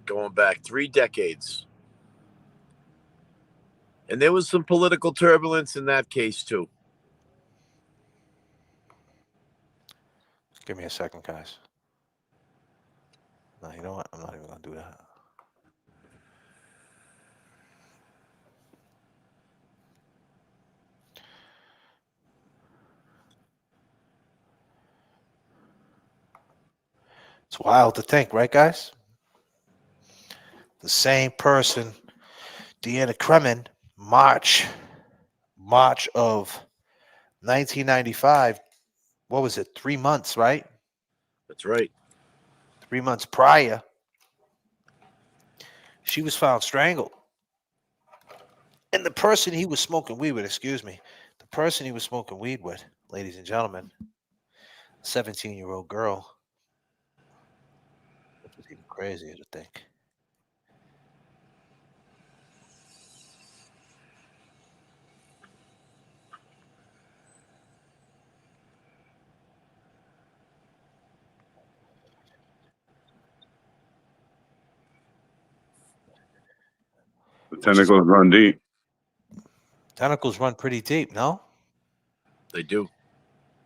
Going back 3 decades. And there was some political turbulence in that case, too. Give me a second, guys. No, you know what? I'm not even going to do that. It's wild to think, right, guys? The same person, Deanna Kremen, March of 1995. What was it? 3 months, right? That's right. 3 months prior, she was found strangled. And the person he was smoking weed with, excuse me, the person he was smoking weed with, ladies and gentlemen, 17-year-old girl, which was even crazier to think. The tentacles run deep. Tentacles run pretty deep, no? They do.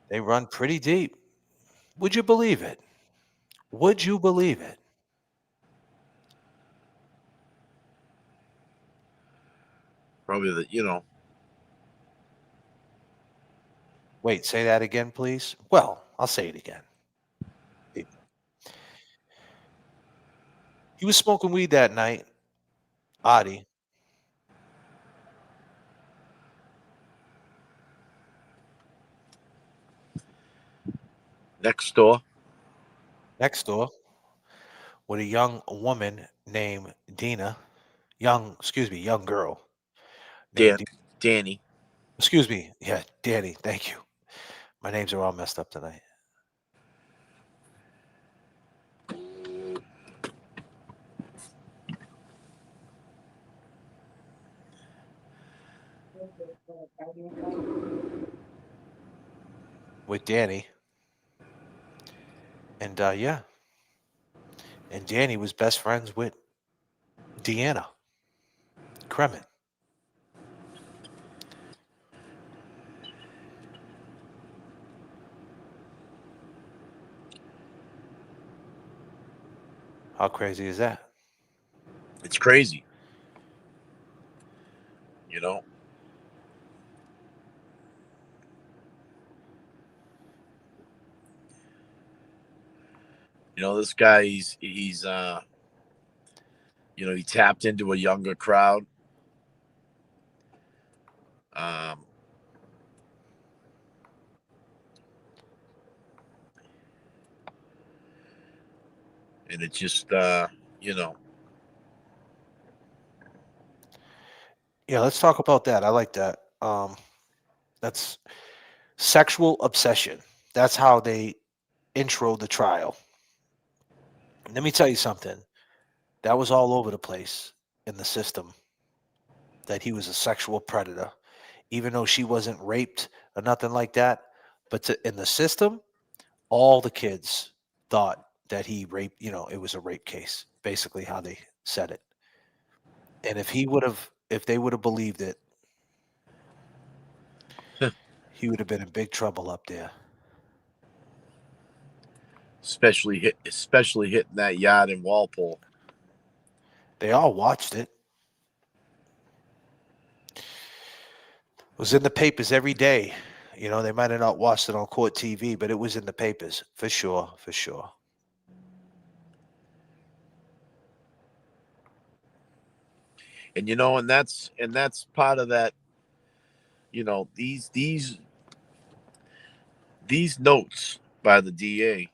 They run pretty deep. Would you believe it? Would you believe it? Probably the. Wait, say that again, please. Well, I'll say it again. He was smoking weed that night, Adi. Next door. Next door with a young woman named Dina. Young girl named Danny. Excuse me. Yeah, Danny. Thank you. My names are all messed up tonight. With Danny. And yeah. And Danny was best friends with Deanna Kremen. How crazy is that? It's crazy. You know? This guy, he's he tapped into a younger crowd. Um, and it just, Yeah, let's talk about that. I like that. That's sexual obsession. That's how they intro the trial. Let me tell you something. That was all over the place in the system, that he was a sexual predator, even though she wasn't raped or nothing like that. But in the system, all the kids thought that he raped, it was a rape case, basically how they said it. And if they would have believed it, he would have been in big trouble up there. Especially hitting that yacht in Walpole. They all watched it. It was in the papers every day. They might have not watched it on court TV, but it was in the papers for sure, for sure. And and that's part of that. These notes by the DA.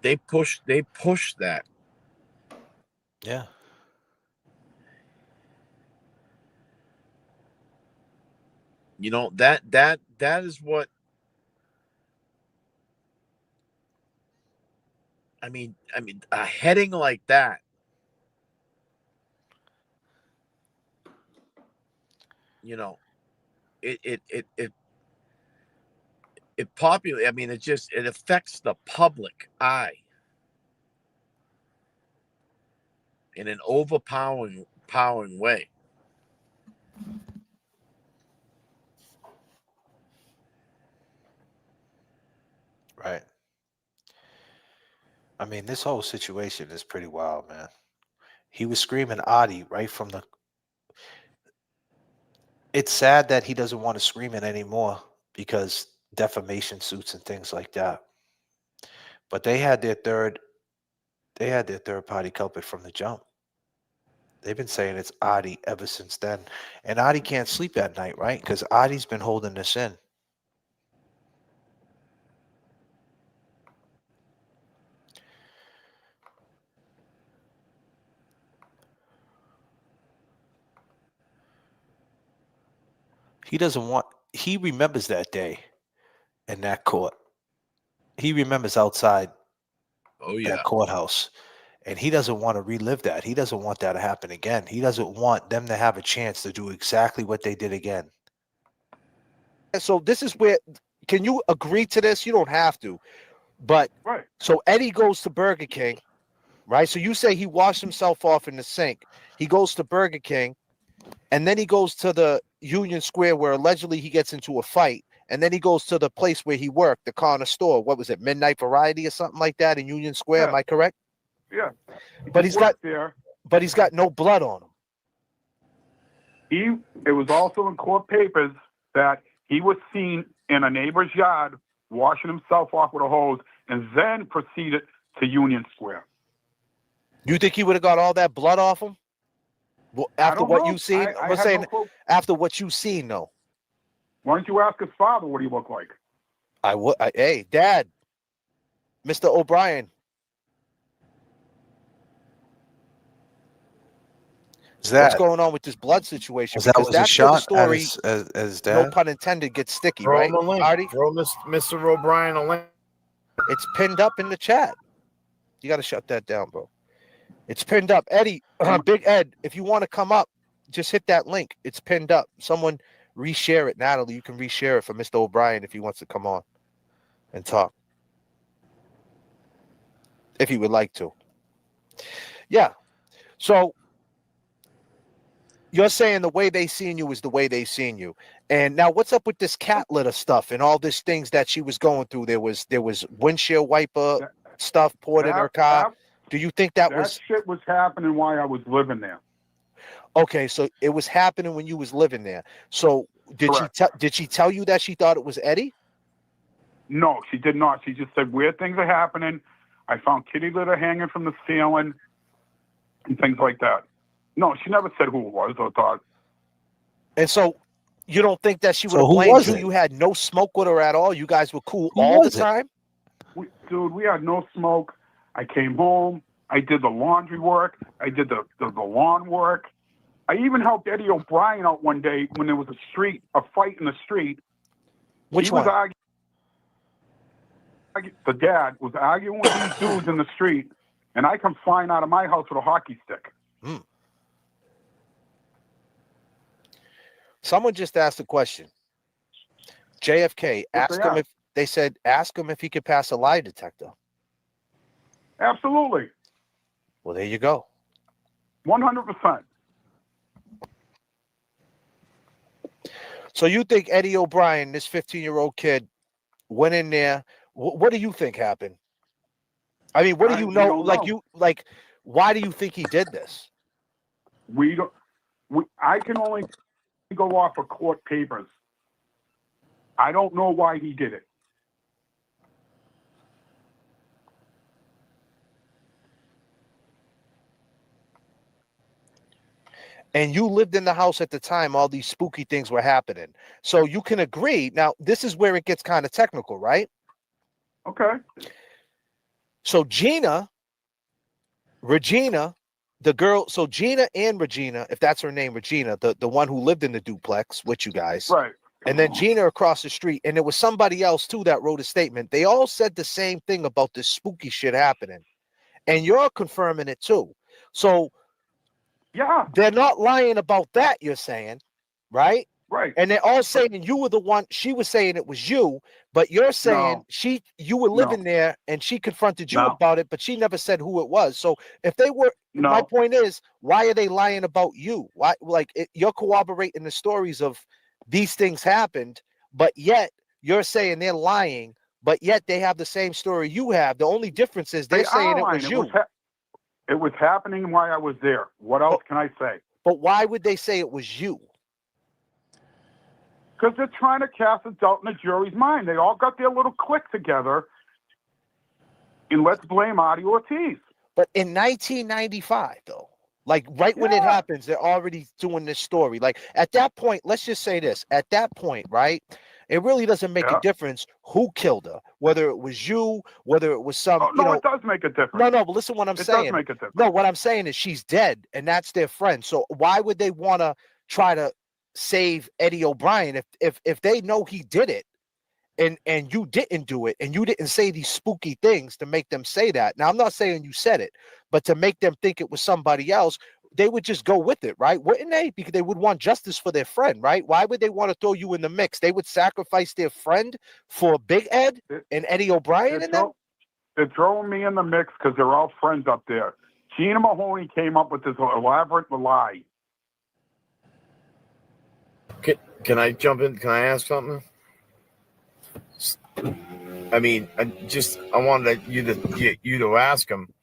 They push that. Yeah. That is what I mean a heading like that. It populates. I mean, it affects the public eye in an overpowering way. Right. I mean, this whole situation is pretty wild, man. He was screaming Adi right from the. It's sad that he doesn't want to scream it anymore because defamation suits and things like that. But they had their third party culprit from the jump. They've been saying it's Adi ever since then. And Adi can't sleep at night, right? Because Adi's been holding this in. He remembers that day in that court. He remembers outside that courthouse. And he doesn't want to relive that. He doesn't want that to happen again. He doesn't want them to have a chance to do exactly what they did again. And so this is where, can you agree to this? You don't have to. But right. So Eddie goes to Burger King, right? So you say he washed himself off in the sink. He goes to Burger King, and then he goes to the Union Square where allegedly he gets into a fight. And then he goes to the place where he worked, the corner store. What was it, Midnight Variety or something like that in Union Square? Yeah. Am I correct? Yeah. But he's got there. But he's got no blood on him. It was also in court papers that he was seen in a neighbor's yard washing himself off with a hose and then proceeded to Union Square. You think he would have got all that blood off him? Well, after what you've seen? I'm saying after what you've seen, though. Why don't you ask his father what he looked like? I would. Hey, Dad, Mr. O'Brien. What's going on with this blood situation? That Because was a that's where the shot story, as Dad? no pun intended, gets sticky, Throw right, him a link. Artie? Throw Mr. O'Brien a link. It's pinned up in the chat. You got to shut that down, bro. It's pinned up. Eddie, Big Ed, if you want to come up, just hit that link. It's pinned up. Someone reshare it. Natalie, you can reshare it for Mr. O'Brien if he wants to come on and talk. If he would like to. Yeah. So you're saying the way they seen you is the way they seen you. And now what's up with this cat litter stuff and all these things that she was going through? There was windshield wiper stuff poured in her car. Do you think that shit was happening while I was living there? Okay, so it was happening when you was living there. So did she tell you that she thought it was Eddie? No, she did not. She just said weird things are happening. I found kitty litter hanging from the ceiling and things like that. No, she never said who it was or thought. And so you don't think that she would have blamed you? You had no smoke with her at all? You guys were cool all the time? Dude, we had no smoke. I came home. I did the laundry work. I did the lawn work. I even helped Eddie O'Brien out one day when there was a fight in the street. Which one? the dad was arguing with these dudes in the street, and I come flying out of my house with a hockey stick. Someone just asked a question. JFK, ask him if they said, ask him if he could pass a lie detector. Absolutely. Well, there you go. 100%. So you think Eddie O'Brien, this 15-year-old kid, went in there? What do you think happened? I mean, what do you know? Why do you think he did this? We don't. I can only go off of court papers. I don't know why he did it. And you lived in the house at the time all these spooky things were happening. So you can agree. Now, this is where it gets kind of technical, right? Okay. So Regina, the girl, so Gina and Regina, if that's her name, Regina, the one who lived in the duplex with you guys. Right. And then Gina across the street. And there was somebody else, too, that wrote a statement. They all said the same thing about this spooky shit happening. And you're confirming it, too. So yeah, they're not lying about that, you're saying, right? Right. And they're all saying you were the one. She was saying it was you, but you're saying you were living there and she confronted you about it, but she never said who it was. So if they were, my point is, why are they lying about you? Why, you're corroborating the stories of these things happened, but yet you're saying they're lying, but yet they have the same story you have. The only difference is they're saying it was you. It was happening while I was there. What else can I say? But why would they say it was you? Because they're trying to cast a doubt in the jury's mind. They all got their little clique together, and let's blame Artie Ortiz. But in 1995, though, when it happens, they're already doing this story. Like at that point, let's just say this. At that point, right, it really doesn't make a difference who killed her, whether it was you, whether it was some. It does make a difference. No, but listen, what I'm saying. It does make a difference. No, what I'm saying is she's dead, and that's their friend. So why would they want to try to save Eddie O'Brien if they know he did it, and you didn't do it, and you didn't say these spooky things to make them say that? Now, I'm not saying you said it, but to make them think it was somebody else, they would just go with it, right? Wouldn't they? Because they would want justice for their friend, right? Why would they want to throw you in the mix? They would sacrifice their friend for Big Ed and Eddie O'Brien and them? They're throwing me in the mix because they're all friends up there. Gina Mahoney came up with this elaborate lie. Can I jump in? Can I ask something? I mean, I wanted you to ask him.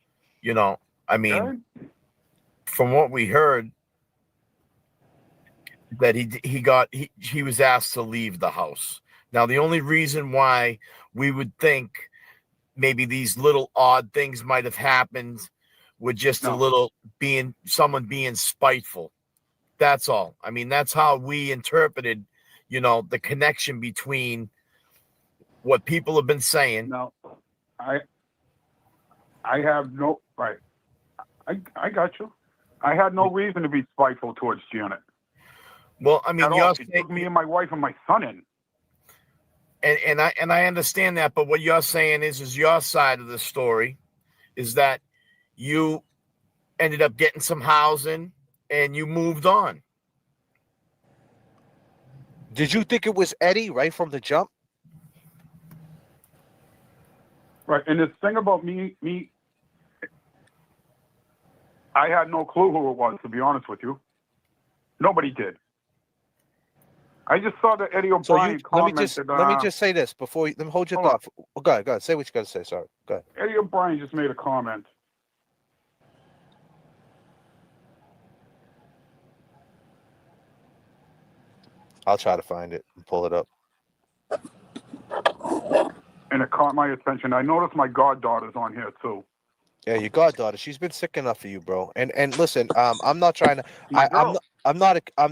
From what we heard, that he was asked to leave the house. Now, the only reason why we would think maybe these little odd things might have happened with just someone being spiteful. That's all. I mean, that's how we interpreted, the connection between what people have been saying. No, I have no right. I got you. I had no reason to be spiteful towards Janet. Well, I mean, it took me and my wife and my son in. And I understand that, but what you're saying is your side of the story is that you ended up getting some housing and you moved on. Did you think it was Eddie right from the jump? Right, and the thing about me, I had no clue who it was, to be honest with you. Nobody did. I just saw that Eddie O'Brien commented. Let me just say this before let me hold your thought. Go ahead. Say what you got to say. Sorry. Go ahead. Eddie O'Brien just made a comment. I'll try to find it and pull it up. And it caught my attention. I noticed my goddaughter's on here too. Yeah, your goddaughter. She's been sick enough for you, bro. And listen, I'm not trying to. I'm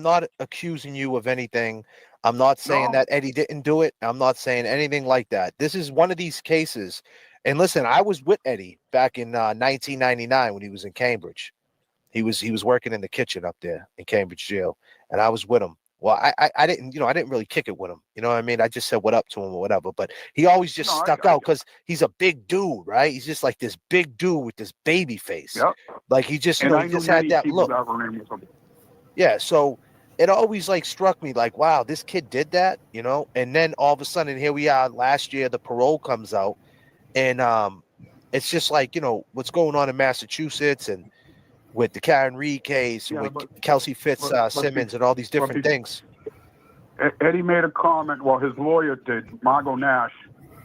not accusing you of anything. I'm not saying that Eddie didn't do it. I'm not saying anything like that. This is one of these cases. And listen, I was with Eddie back in 1999 when he was in Cambridge. He was working in the kitchen up there in Cambridge jail, and I was with him Well, I didn't, I didn't really kick it with him. You know what I mean? I just said what up to him or whatever. But he always just stuck out because he's a big dude, right? He's just like this big dude with this baby face. Yep. Like he just, And I he knew just had many that people look. that were in with him. Yeah. So it always like struck me like, wow, this kid did that, And then all of a sudden, here we are. Last year, the parole comes out, and it's just like what's going on in Massachusetts and with the Karen Reed case, Yeah, with but- Kelsey but Simmons, and all these different things. Eddie made a comment, well, his lawyer did, Margot Nash,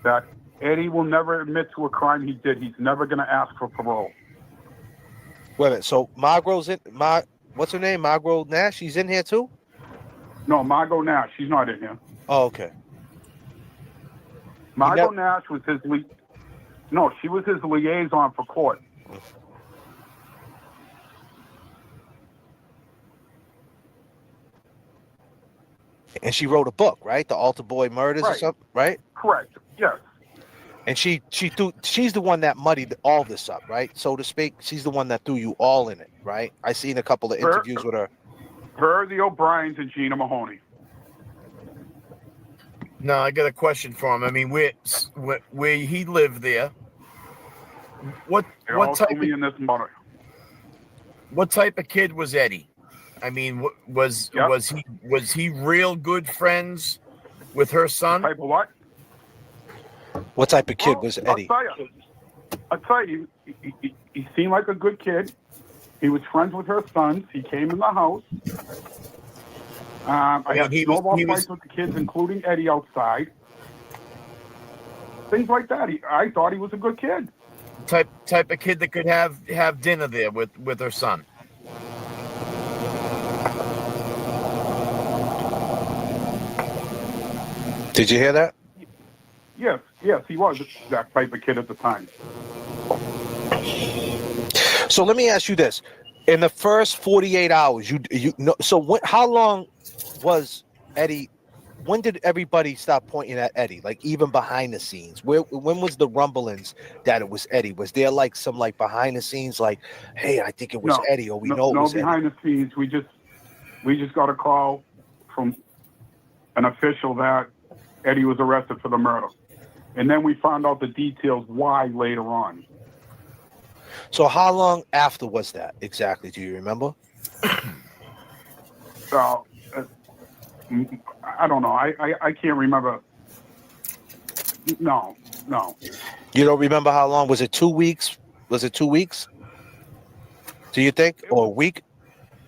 that Eddie will never admit to a crime he did. He's never going to ask for parole. Wait a minute. So Margot's in, what's her name? Margot Nash? She's in here too? No, Margot Nash. She's not in here. Oh, okay. Margot Nash was his No, she was his liaison for court. And she wrote a book, right? The Altar Boy Murders or something, right? Correct. Yes. And she's the one that muddied all this up, right? So to speak. She's the one that threw you all in it, right? I seen a couple of interviews with her. Her, the O'Briens, and Gina Mahoney. Now I got a question for him. I mean, where he lived there? What type of, in this mother? What type of kid was Eddie? I mean, was he real good friends with her son? Type of what? What type of kid was Eddie? I'll tell you, he seemed like a good kid. He was friends with her sons. He came in the house. I had snowball fights with the kids, including Eddie outside. Things like that. I thought he was a good kid. Type of kid that could have dinner there with her son. Did you hear that? Yes, he was that type of kid at the time. So let me ask you this: in the first 48 hours, you know, so how long was Eddie? When did everybody stop pointing at Eddie? Like even behind the scenes, when was the rumblings that it was Eddie? Was there like some behind the scenes, like, hey, I think it was Eddie, or we know it was Eddie? No behind the scenes. We just got a call from an official that Eddie was arrested for the murder. And then we found out the details why later on. So how long after was that exactly? Do you remember? I don't know. I can't remember. No. You don't remember how long? Was it 2 weeks? Was it 2 weeks? Do you think? Or a week?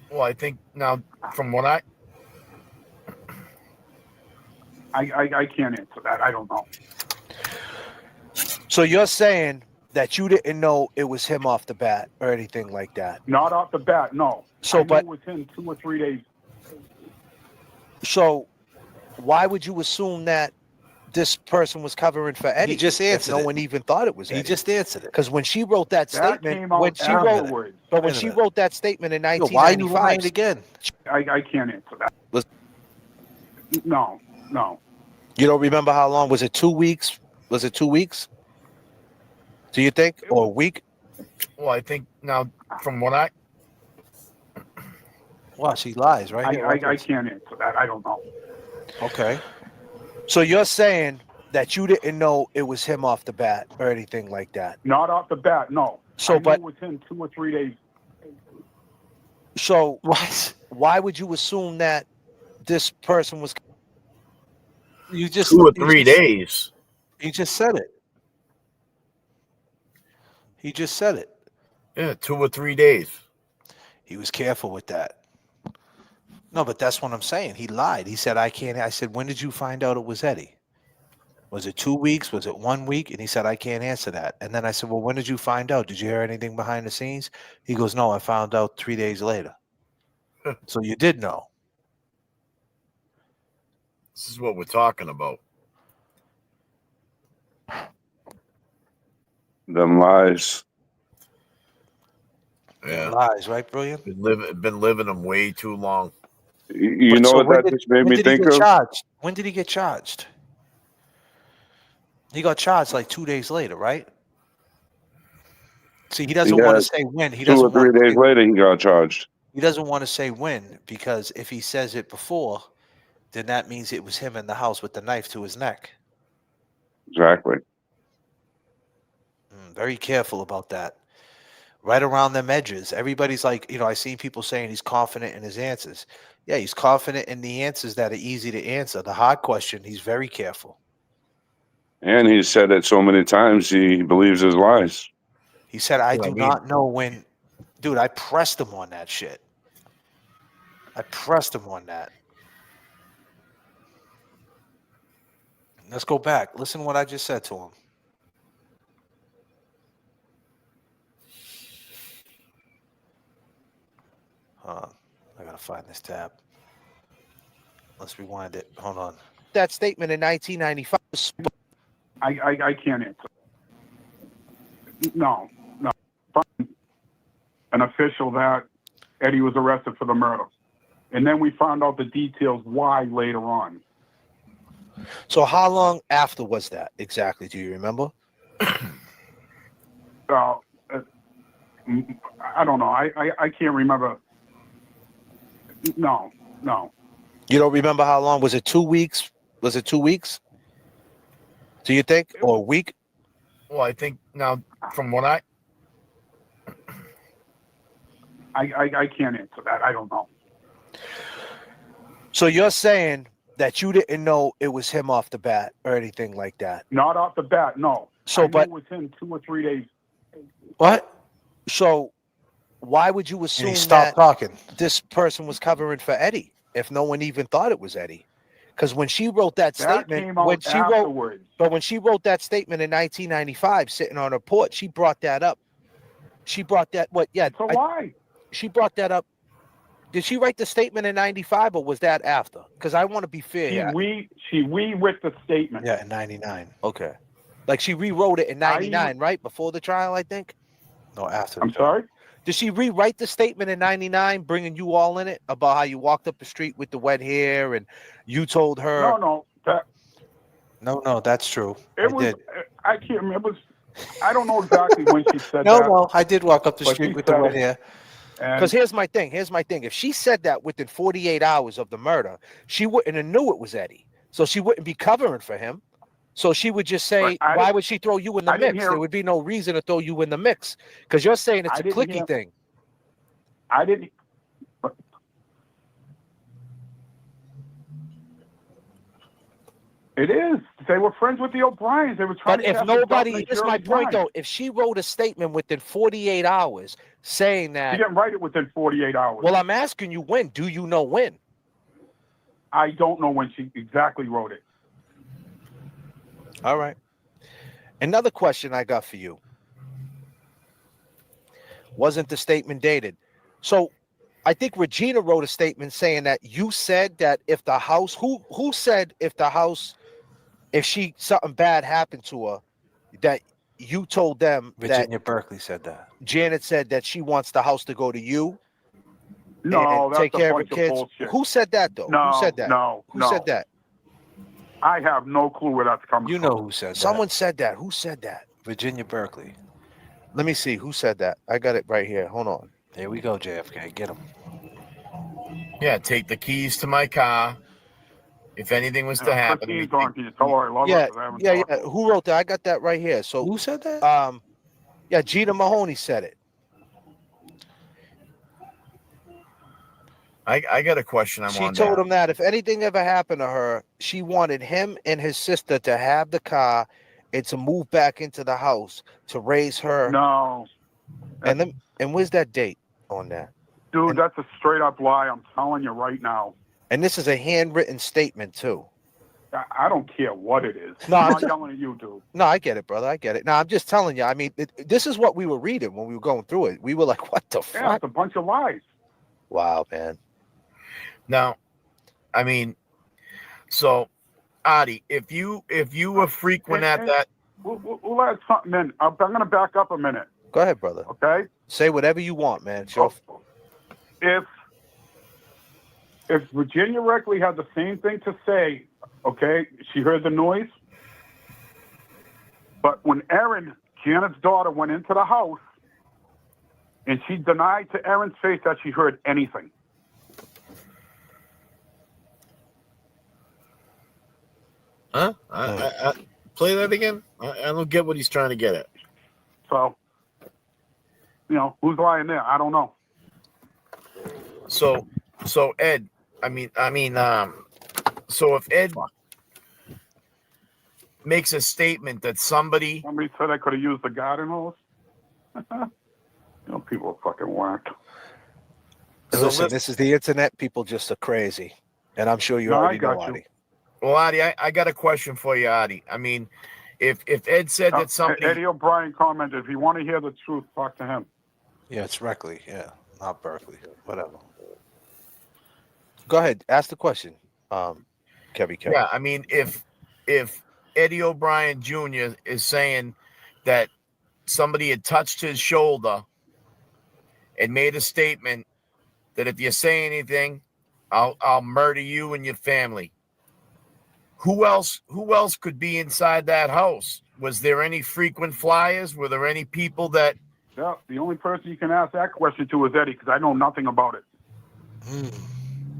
Well, I think now from what I can't answer that. I don't know. So you're saying that you didn't know it was him off the bat or anything like that? Not off the bat, no. So, I knew it was him 2 or 3 days. So why would you assume that this person was covering for Eddie? He just answered no one even thought it was Eddie. He just answered it. Because when she wrote that statement, came out when she afterwards. wrote that statement in Yo, why are you 1995, lying again? I can't answer that. No. You don't remember how long? Was it 2 weeks? Was it 2 weeks? Do you think? Or a week? Well, I think now from what I Well, she lies, right? I can't answer that. I don't know. Okay. So you're saying that you didn't know it was him off the bat or anything like that? Not off the bat, no. So, I knew but it was him 2 or 3 days. So why would you assume that this person was? You just 2 or 3 days. He just said it. He just said it. Yeah, 2 or 3 days. He was careful with that. No, but that's what I'm saying. He lied. He said, I can't. I said, when did you find out it was Eddie? Was it 2 weeks? Was it 1 week? And he said, I can't answer that. And then I said, well, when did you find out? Did you hear anything behind the scenes? He goes, no, I found out 3 days later. So you did know. This is what we're talking about. Them lies. Yeah, lies, right, Brilliant? Been living them way too long. You know what that just made me think of? Charged? When did he get charged? He got charged like 2 days later, right? See, he doesn't want to say when. He 2 or 3 days later, he got charged. He doesn't want to say when, because if he says it before, then that means it was him in the house with the knife to his neck. Exactly. Very careful about that. Right around them edges. Everybody's like, I seen people saying he's confident in his answers. Yeah, he's confident in the answers that are easy to answer. The hard question, he's very careful. And he said it so many times he believes his lies. He said, I do not know when. Dude, I pressed him on that shit. I pressed him on that. Let's go back. Listen to what I just said to him. I gotta find this tab. Let's rewind it. Hold on. That statement in 1995. I can't answer. No. An official that Eddie was arrested for the murder. And then we found out the details why later on. So how long after was that exactly? Do you remember? I don't know. I can't remember. No. You don't remember how long? Was it 2 weeks? Was it 2 weeks? Do you think? Or a week? Well, I think now from what I can't answer that. I don't know. So you're saying that you didn't know it was him off the bat or anything like that? Not off the bat, no. So, I knew but it was him 2 or 3 days. What? So why would you assume that this person was covering for Eddie if no one even thought it was Eddie? Because when she wrote that statement, came out afterwards. when she wrote that statement in 1995, sitting on her porch, she brought that up. She brought that. So why? She brought that up. Did she write the statement in 95 or was that after? Because I want to be fair here. She rewrote the statement. Yeah, in 99. Okay. Like she rewrote it in 99, right? Before the trial, I think? No, after. I'm sorry? Did she rewrite the statement in 99, bringing you all in it about how you walked up the street with the wet hair and you told her? No. No, that's true. I can't remember. I don't know exactly when she said that. No, I did walk up the but street she with the said wet it. hair. Because here's my thing. If she said that within 48 hours of the murder, she wouldn't have knew it was Eddie. So she wouldn't be covering for him. So she would just say, why would she throw you in the mix? There would be no reason to throw you in the mix. Because you're saying it's a clicky thing. I didn't. It is. They were friends with the O'Briens. They were trying But to if cast a doubt nobody, in the this is my jury's point mind. though, if she wrote a statement within 48 hours saying that. She didn't write it within 48 hours. Well, I'm asking you when. Do you know when? I don't know when she exactly wrote it. All right. Another question I got for you. Wasn't the statement dated? So I think Regina wrote a statement saying that you said that if the house, who said if the house, if something bad happened to her, that you told them Virginia Berkeley said that. Janet said that she wants the house to go to you. No, and that's take a care of her bunch of kids. bullshit. Who said that though? No, Who said that? Who said that? I have no clue where that's coming from. You know who said that. Someone said that. Who said that? Virginia Berkeley. Let me see. Who said that? I got it right here. Hold on. There we go, JFK. Get him. Yeah, take the keys to my car. If anything was to happen, Christine's going to tell her I love her 'cause I haven't talked to her. Who wrote that? I got that right here. So who said that? Yeah, Gina Mahoney said it. I got a question. She told him that if anything ever happened to her, she wanted him and his sister to have the car and to move back into the house to raise her. No. And where's that date on that? Dude, that's a straight up lie. I'm telling you right now. And this is a handwritten statement too. I don't care what it is. No, I'm not yelling at you, dude. No, I get it, brother. I get it. No, I'm just telling you. I mean, this is what we were reading when we were going through it. We were like, what the Yeah, fuck? it's a bunch of lies. Wow, man. Now, I mean, so Adi, if you were frequent at that, we'll add something in. I'm going to back up a minute. Go ahead, brother. Okay. Say whatever you want, man. Sure. If Virginia Reckley had the same thing to say, okay, she heard the noise, but when Erin, Janet's daughter, went into the house, and she denied to Erin's face that she heard anything. Huh? I play that again. I don't get what he's trying to get at. So, who's lying there? I don't know. So Ed, so if Ed makes a statement that somebody said I could have used the garden hose. People are fucking whacked. So listen, this is the internet. People just are crazy, and I'm sure you already know, Adi. Well, Adi, I got a question for you, Adi. I mean, if Ed said that somebody Eddie O'Brien commented, if you want to hear the truth, talk to him. Yeah, it's Reckley. Yeah, not Berkeley. Whatever. Go ahead. Ask the question, Kevy. Yeah, I mean, if Eddie O'Brien Jr. is saying that somebody had touched his shoulder and made a statement that if you say anything, I'll murder you and your family. Who else could be inside that house? Was there any frequent flyers? Were there any people that? Yeah, the only person you can ask that question to is Eddie, because I know nothing about it.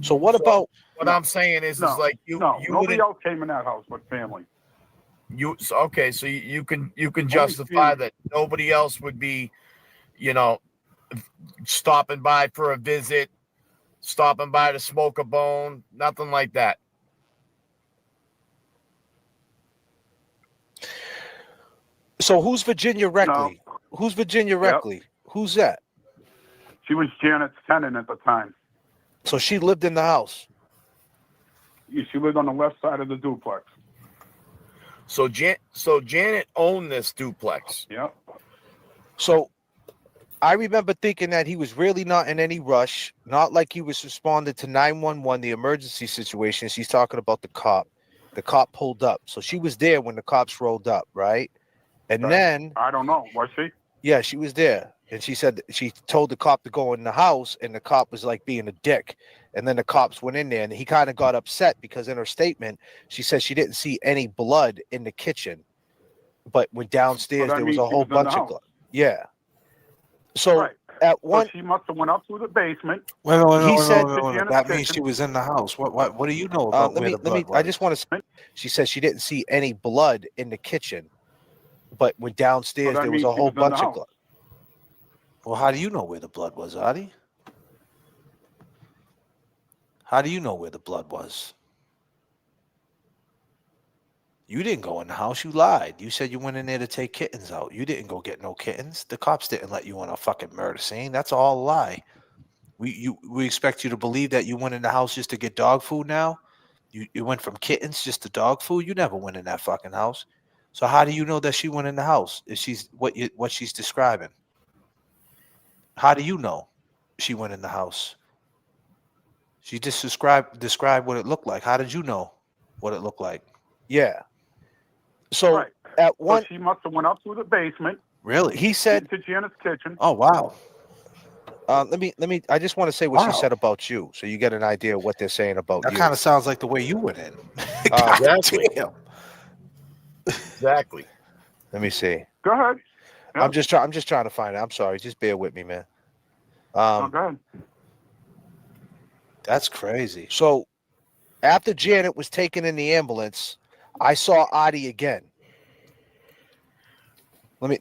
So what about? What I'm saying is like you. Nobody else came in that house but family. Okay? So you can justify that nobody else would be, stopping by for a visit, stopping by to smoke a bone, nothing like that. So who's Virginia Reckley? No. Who's Virginia Reckley? Who's that? She was Janet's tenant at the time. So she lived in the house. She lived on the left side of the duplex. So Janet owned this duplex. Yep. So I remember thinking that he was really not in any rush, not like he was responding to 911, the emergency situation. She's talking about the cop. The cop pulled up. So she was there when the cops rolled up, right? And then I don't know. Was she? Yeah, she was there. And she said she told the cop to go in the house, and the cop was like being a dick. And then the cops went in there, and he kind of got upset because in her statement, she said she didn't see any blood in the kitchen, but when downstairs there was a whole bunch of blood. Yeah. So at one, she must have went up to the basement. He said that means she was in the house. What do you know about where the blood was? I just want to say, she said she didn't see any blood in the kitchen, but when downstairs there was a whole bunch of blood. Well, how do you know where the blood was, Adi? How do you know where the blood was? You didn't go in the house. You lied. You said you went in there to take kittens out. You didn't go get no kittens. The cops didn't let you on a fucking murder scene. That's all a lie. We expect you to believe that you went in the house just to get dog food now? You went from kittens just to dog food? You never went in that fucking house. So how do you know that she went in the house if she's what she's describing? How do you know she went in the house? She just described what it looked like. How did you know what it looked like? Yeah. So at one, she must have went up to the basement. Really? He said to Janet's kitchen. Oh wow. Let me. I just want to say what she said about you, so you get an idea of what they're saying about you. That kind of sounds like the way you went in. Exactly. Exactly. Let me see. Go ahead. Yep. I'm just trying to find it. I'm sorry. Just bear with me, man. Go ahead. That's crazy. So after Janet was taken in the ambulance, I saw Adi again. Let me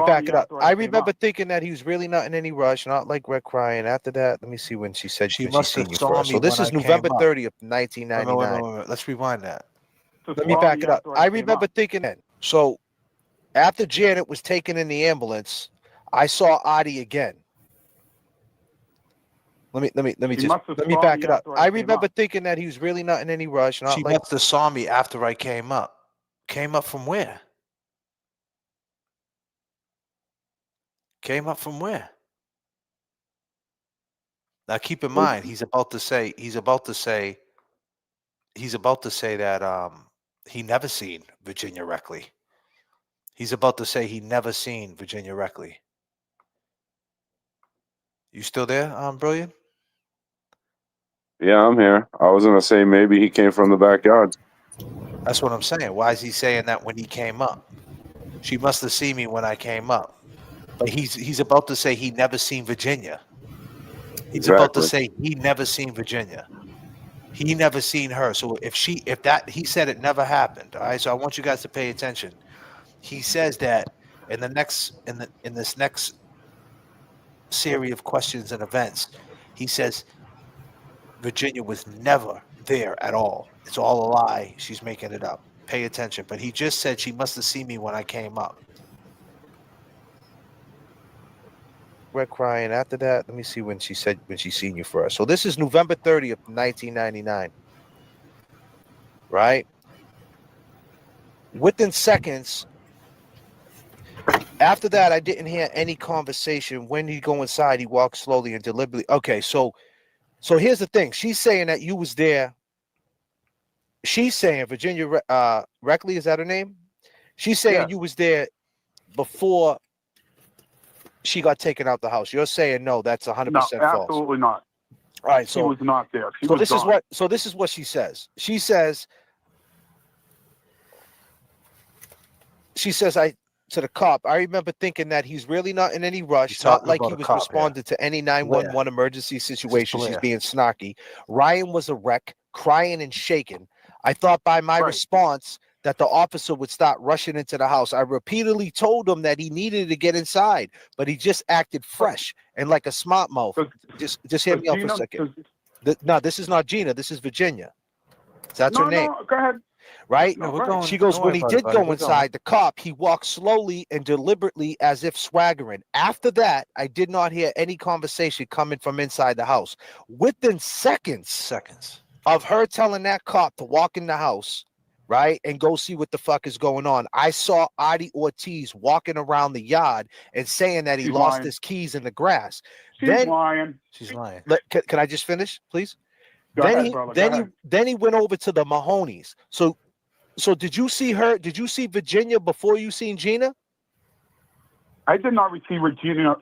back it up. I remember thinking that he was really not in any rush, not like Red crying. After that, let me see when she said she must have saw me. So this is November 30th, 1999. Wait. Let's rewind that. Let me back it up. I remember thinking that. So after Janet was taken in the ambulance, I saw Adi again. Let me back it up. I remember thinking that he was really not in any rush. Not she must have saw me after I came up. Came up from where? Came up from where? Now keep in mind, he's about to say that he never seen Virginia Reckley. He's about to say he never seen Virginia Reckley. You still there, Brilliant? Yeah, I'm here. I was gonna say maybe he came from the backyard. That's what I'm saying. Why is he saying that when he came up? She must have seen me when I came up. But he's about to say he never seen Virginia. He's about to say he never seen Virginia. He never seen her. So if that, he said it never happened. All right. So I want you guys to pay attention. He says that in this next series of questions and events, he says Virginia was never there at all. It's all a lie. She's making it up. Pay attention. But he just said she must have seen me when I came up. Red crying. After that, let me see when she seen you first. So this is November 30th, 1999. Right? Within seconds, after that, I didn't hear any conversation. When he go inside, he walked slowly and deliberately. Okay, so here's the thing. She's saying that you was there. She's saying Virginia Reckley, is that her name? She's saying you was there before she got taken out the house. You're saying no, that's 100% false. Absolutely not. All right, she was not there. This is what she says. She says to the cop, I remember thinking that he's really not in any rush, not like he was responding to any 911 emergency situation. She's being snarky. Ryan was a wreck, crying and shaking. I thought by my response that the officer would start rushing into the house. I repeatedly told him that he needed to get inside, but he just acted fresh and like a smart mouth. Just hear me out for a second. No, this is not Gina. This is Virginia. That's her name. No, go ahead. Right? No, we're going. She goes, when he did go inside, the cop, he walked slowly and deliberately as if swaggering. After that, I did not hear any conversation coming from inside the house. Within seconds of her telling that cop to walk in the house, right, and go see what the fuck is going on, I saw Adi Ortiz walking around the yard and saying that he lost his keys in the grass. She's lying. She's lying. Can I just finish, please? Go ahead, brother. Then he went over to the Mahonies. So did you see her? Did you see Virginia before you seen Gina? I did not receive Regina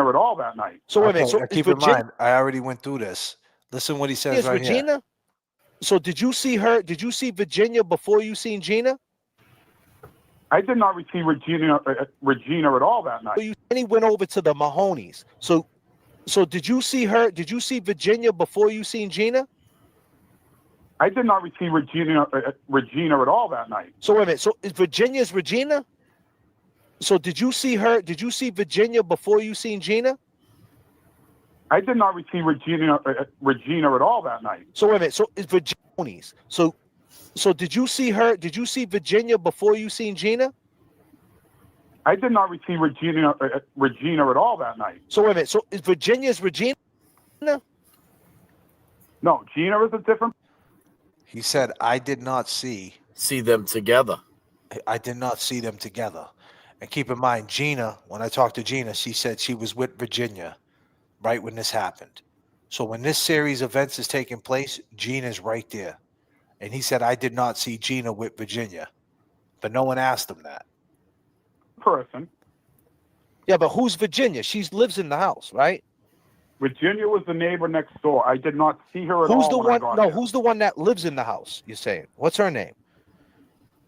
at all that night. So wait a minute. So keep in mind, I already went through this. Listen what he says right Regina? here. So did you see her? Did you see Virginia before you seen Gina? I did not receive Regina at all that night. And he went over to the Mahonies. So did you see her? Did you see Virginia before you seen Gina? I did not receive Regina at all that night. So wait a minute. So is Virginia's Regina? So did you see her? Did you see Virginia before you seen Gina? I did not receive Regina at all that night. So wait a minute. So is Virginia's? So did you see her? Did you see Virginia before you seen Gina? I did not receive Regina at all that night. So wait a minute. So is Virginia's Regina? No, Gina is a different. He said, I did not see them together. I did not see them together. And keep in mind, Gina, when I talked to Gina, she said she was with Virginia right when this happened. So when this series of events is taking place, Gina's right there. And he said, I did not see Gina with Virginia. But no one asked him that. Person. Yeah, but who's Virginia? She lives in the house, right? Virginia was the neighbor next door. I did not see her at all. Who's the one? No, who's the one that lives in the house? You're saying? What's her name?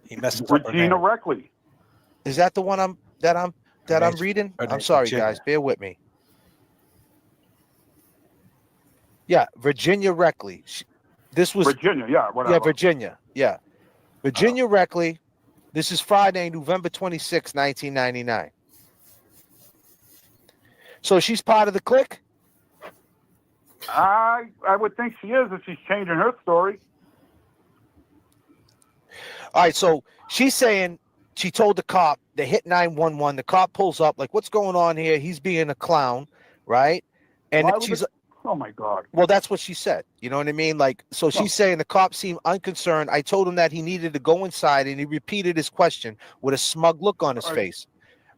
He messes up her name. Regina Reckley. Is that the one I'm reading? I'm sorry, guys. Bear with me. Yeah, Virginia Reckley. This was Virginia. Yeah, whatever. Yeah, Virginia. Yeah, Virginia Reckley. This is Friday, November 26, 1999. So she's part of the clique? I would think she is if she's changing her story. All right, so she's saying she told the cop, they hit 911. The cop pulls up, like, what's going on here? He's being a clown, right? And she's oh my God. Well, that's what she said. You know what I mean? Like, so she's saying the cop seemed unconcerned. I told him that he needed to go inside, and he repeated his question with a smug look on his face.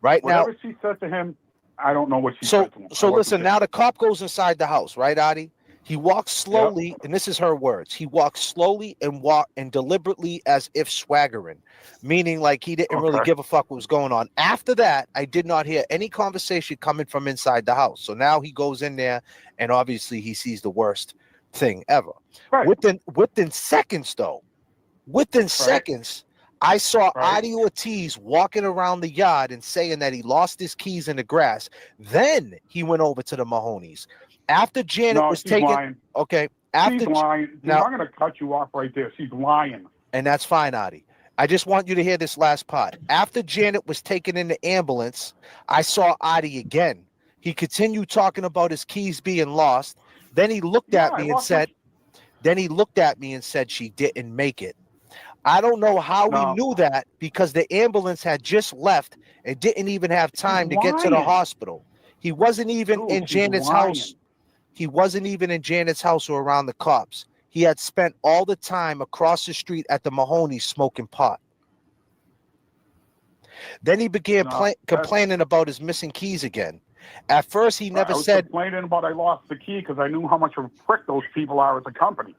Right now, whatever she said to him, I don't know what she said to him. So listen, now the cop goes inside the house, right, Adi? He walks slowly, and this is her words. He walks slowly and deliberately as if swaggering, meaning like he didn't really give a fuck what was going on. After that, I did not hear any conversation coming from inside the house. So now he goes in there, and obviously he sees the worst thing ever. Right. Within seconds, though, seconds, I saw Adi Ortiz walking around the yard and saying that he lost his keys in the grass. Then he went over to the Mahonies. After Janet was taken, After She's lying. now, I'm going to cut you off right there. She's lying. and that's fine, Adi. I just want you to hear this last part. After Janet was taken in the ambulance, I saw Adi again. He continued talking about his keys being lost. Then he looked at me and said, she didn't make it. I don't know how he knew that because the ambulance had just left and didn't even have time to get to the lying. hospital. He wasn't even in she's Janet's lying. house. He wasn't even in Janet's house or around the cops. He had spent all the time across the street at the Mahoney smoking pot. Then he began complaining about his missing keys again. At first, he never I was said. complaining about I lost the key because I knew how much of a prick those people are at the company.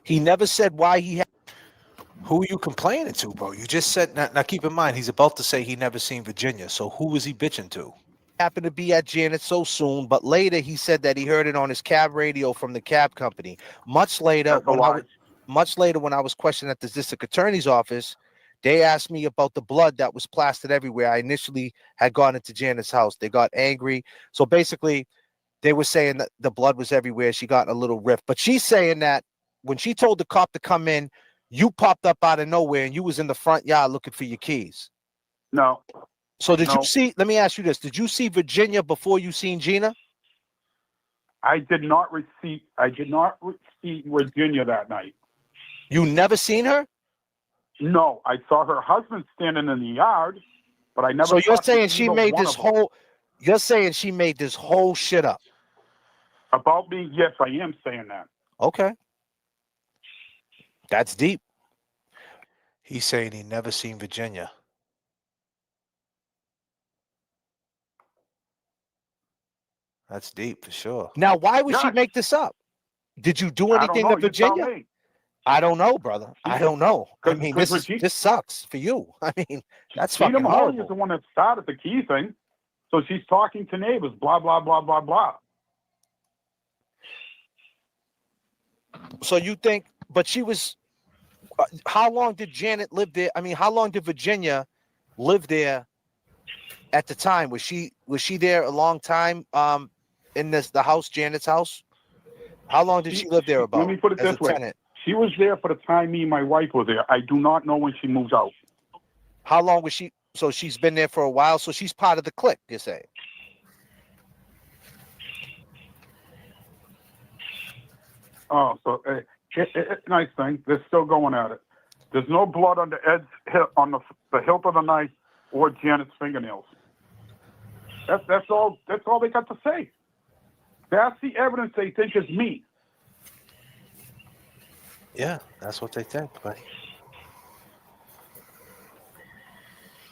He never said why he had. Who are you complaining to, bro? You just said. Now keep in mind, he's about to say he never seen Virginia. So who was he bitching to? Happened to be at Janet so soon, but later he said that he heard it on his cab radio from the cab company. Much later, when I was questioned at the district attorney's office, they asked me about the blood that was plastered everywhere. I initially had gone into Janet's house. They got angry. So basically, they were saying that the blood was everywhere. She got in a little rift. But she's saying that when she told the cop to come in, you popped up out of nowhere and you was in the front yard looking for your keys. No. So did you see, let me ask you this. Did you see Virginia before you seen Gina? I did not see Virginia that night. You never seen her? No, I saw her husband standing in the yard, but I never. So you're saying she made this whole? You're saying she made this whole shit up about me? Yes, I am saying that. Okay, that's deep. He's saying he never seen Virginia. That's deep for sure. Now, why would she make this up? Did you do anything to Virginia? I don't know, brother. I don't know. I mean, this sucks for you. I mean, that's fucking horrible. Gina is the one that started the key thing, so she's talking to neighbors. Blah blah blah blah blah. So you think? But she was. How long did Janet live there? I mean, how long did Virginia live there at the time? Was she there a long time? In the house, Janet's house. How long did she live there? About? Let me put it this way. Tenant? She was there for the time me and my wife were there. I do not know when she moved out. How long was she? So she's been there for a while. So she's part of the clique, you're saying? Oh, so nice thing. They're still going at it. There's no blood on the hilt of the knife or Janet's fingernails. That's all they got to say. That's the evidence they think is me. Yeah, that's what they think, buddy.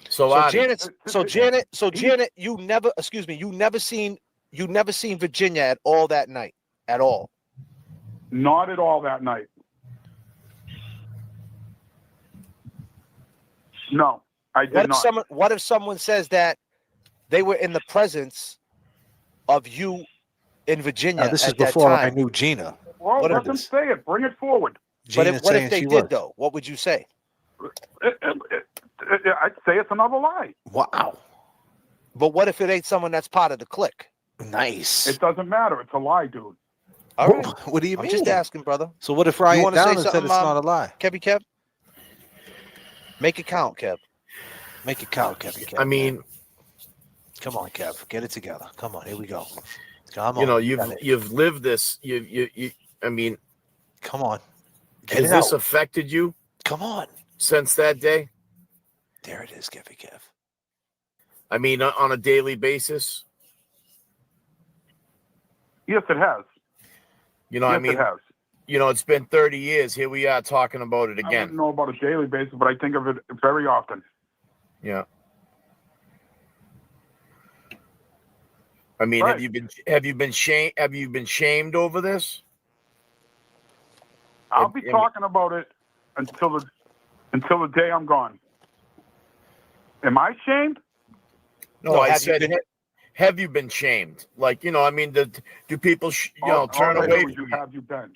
So Janet, you never seen Virginia at all that night, at all. Not at all that night. No, I did not. What if someone says that they were in the presence of you in Virginia? This is before I knew Gina. Well, let them say it. Bring it forward. But what if they did, though? What would you say? I'd say it's another lie. Wow. But what if it ain't someone that's part of the clique? Nice. It doesn't matter. It's a lie, dude. All right. What do you mean? I'm just asking, brother. So what if Ryan Down said it's not a lie? Kevy Kev? Make it count, Kev. Make it count, Kevy Kev. I mean, come on, Kev. Get it together. Come on. Here we go. Come on. You know, you've lived this. You. I mean, come on. Has this affected you? Come on. Since that day? There it is, Kevy Kev. I mean, on a daily basis? Yes, it has. You know, yes, I mean, it has. You know, it's been 30 years. Here we are talking about it again. I don't know about a daily basis, but I think of it very often. Yeah. I mean, right. have you been shamed over this? I'll be talking about it until the day I'm gone. Am I shamed? No, I said, have you been shamed? Like, you know, I mean, do people, turn away from you? Have you been?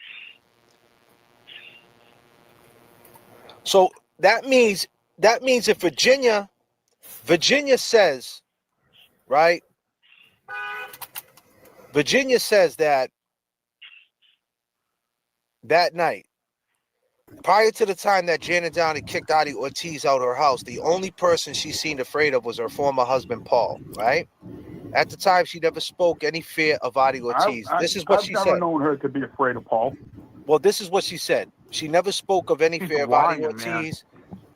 So that means if Virginia says, right? Virginia says that that night, prior to the time that Janet Downey kicked Adi Ortiz out of her house, the only person she seemed afraid of was her former husband, Paul, right? At the time, she never spoke any fear of Adi Ortiz. This is what I've she never said. known her to be afraid of Paul. Well, this is what she said. She never spoke of any She's fear of lying, Adi Ortiz,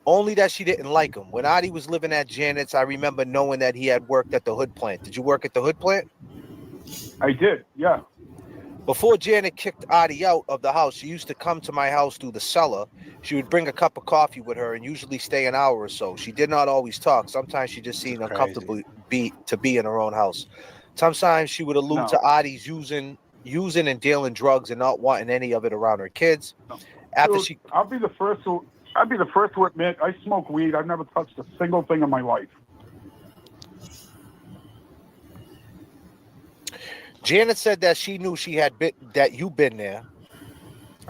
only that she didn't like him. When Adi was living at Janet's, I remember knowing that he had worked at the hood plant. Did you work at the hood plant? I did, yeah. Before Janet kicked Adi out of the house, she used to come to my house through the cellar. She would bring a cup of coffee with her and usually stay an hour or so. She did not always talk. Sometimes she just seemed uncomfortable to be in her own house. Sometimes she would allude to Adi's using and dealing drugs and not wanting any of it around her kids. After Dude, I'll be the first to admit I smoke weed. I've never touched a single thing in my life. Janet said that she knew she had that you've been there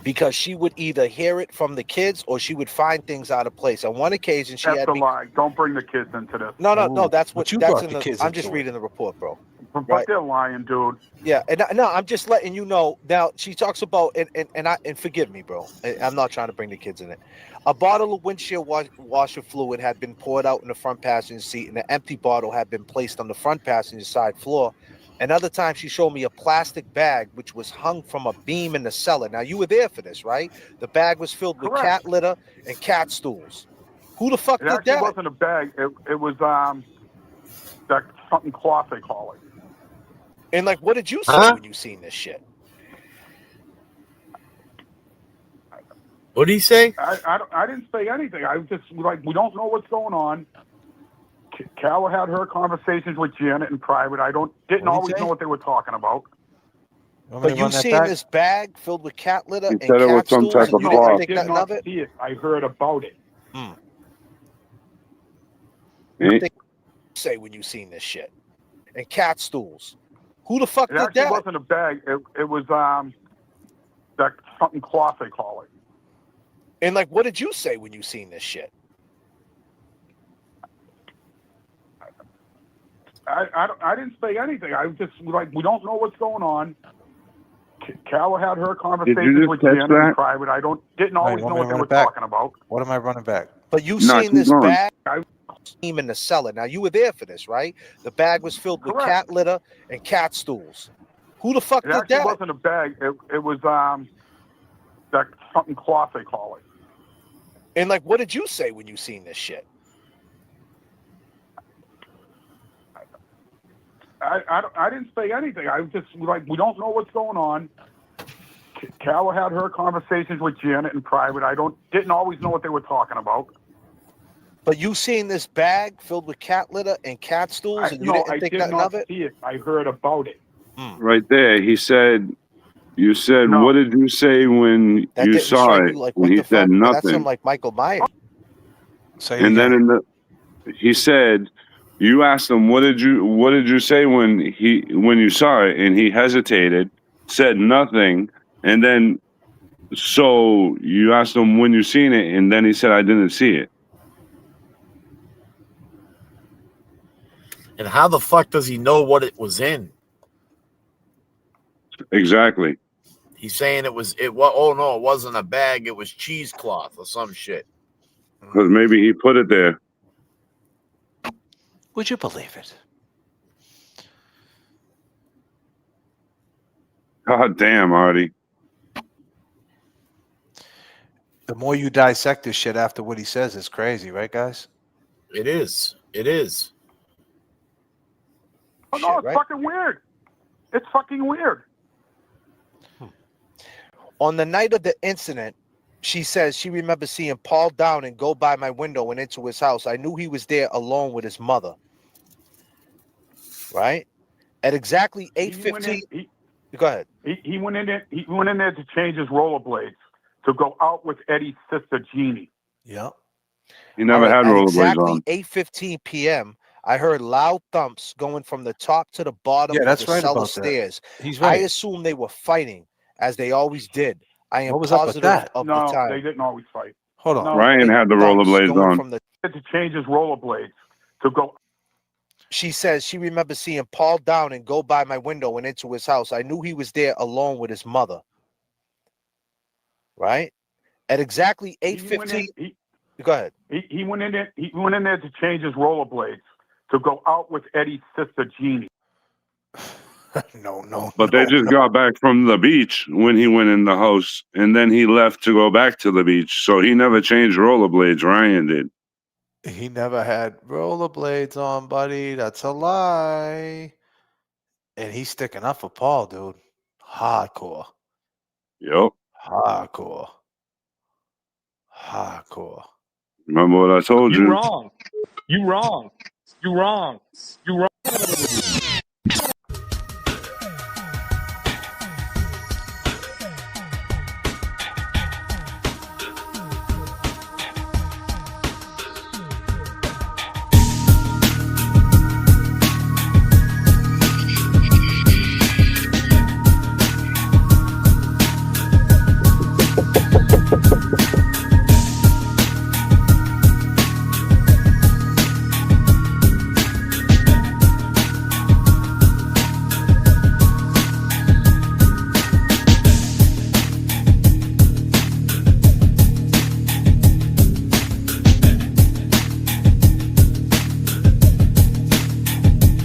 because she would either hear it from the kids or she would find things out of place. On one occasion, she That's had a lie. Don't bring the kids into this. no. That's what you that's brought in the the. kids. I'm just reading the report, bro. But they're lying, dude. Yeah, and no, I'm just letting you know. Now she talks about and forgive me, bro. I'm not trying to bring the kids in it. A bottle of windshield washer fluid had been poured out in the front passenger seat, and an empty bottle had been placed on the front passenger side floor. Another time, she showed me a plastic bag which was hung from a beam in the cellar. Now you were there for this, right? The bag was filled with cat litter and cat stools. Who the fuck did that? It actually wasn't a bag. It was that something cloth they call it. And like, what did you say when you seen this shit? What did he say? I didn't say anything. I was just like, we don't know what's going on. Cal had her conversations with Janet in private. I didn't always know what they were talking about. But you seen this bag filled with cat litter and said it was cat some stools, type and of you didn't cloth. think I did nothing not of it? see it. I heard about it. What did you say when you seen this shit? And cat stools. Who the fuck It did actually that? wasn't a bag. It was that something cloth they call it. And like, what did you say when you seen this shit? I didn't say anything. I was just like, we don't know what's going on. Cal had her conversations with Janet in private. I didn't always know what they were talking about. What am I running back? But you seen this bag in the cellar. Now you were there for this, right? The bag was filled with cat litter and cat stools. Who the fuck It did actually that? wasn't a bag. It was that something cloth they call it. And like, what did you say when you seen this shit? I didn't say anything. I was just like, we don't know what's going on. Cal had her conversations with Janet in private. I didn't always know what they were talking about. But you seen this bag filled with cat litter and cat stools, and you didn't think nothing of it? See it. I heard about it. Right there, he said. You said, "What did you say when you saw it?" And he said nothing. That's him, like Michael Myers. And then he said, "You asked him, what did you say when you saw it?" And he hesitated, said nothing, and then so you asked him when you seen it, and then he said, "I didn't see it." And how the fuck does he know what it was in? Exactly. He's saying oh no, it wasn't a bag, it was cheesecloth or some shit. Because maybe he put it there. Would you believe it? God damn, Artie. The more you dissect this shit after what he says, it's crazy, right, guys? It is. It is. Oh, no, it's fucking weird. It's fucking weird. On the night of the incident, she says she remembers seeing Paul Downing go by my window and into his house. I knew he was there alone with his mother. Right? At exactly 8:15. Go ahead. He went in there. He went in there to change his rollerblades to go out with Eddie's sister Jeannie. Yeah. He never had rollerblades exactly on. 8:15 p.m. I heard loud thumps going from the top to the bottom of the cellar stairs. He's right. I assume they were fighting, as they always did. I am What was up with positive that? of the No, time. they didn't always fight. Hold on. No, Ryan had the rollerblades on. From the to change his rollerblades to go. She says she remembers seeing Paul Downing go by my window and into his house. I knew he was there alone with his mother. right? At exactly He went in. 8:15. Go ahead. He went in there. He went in there to change his rollerblades to go out with Eddie's sister Jeannie. No. But they just got back from the beach when he went in the house, and then he left to go back to the beach. So he never changed rollerblades. Ryan did. He never had rollerblades on, buddy. That's a lie. And he's sticking up for Paul, dude. Hardcore. Yep. Hardcore. Remember what I told you? You wrong. You wrong. You wrong. You wrong.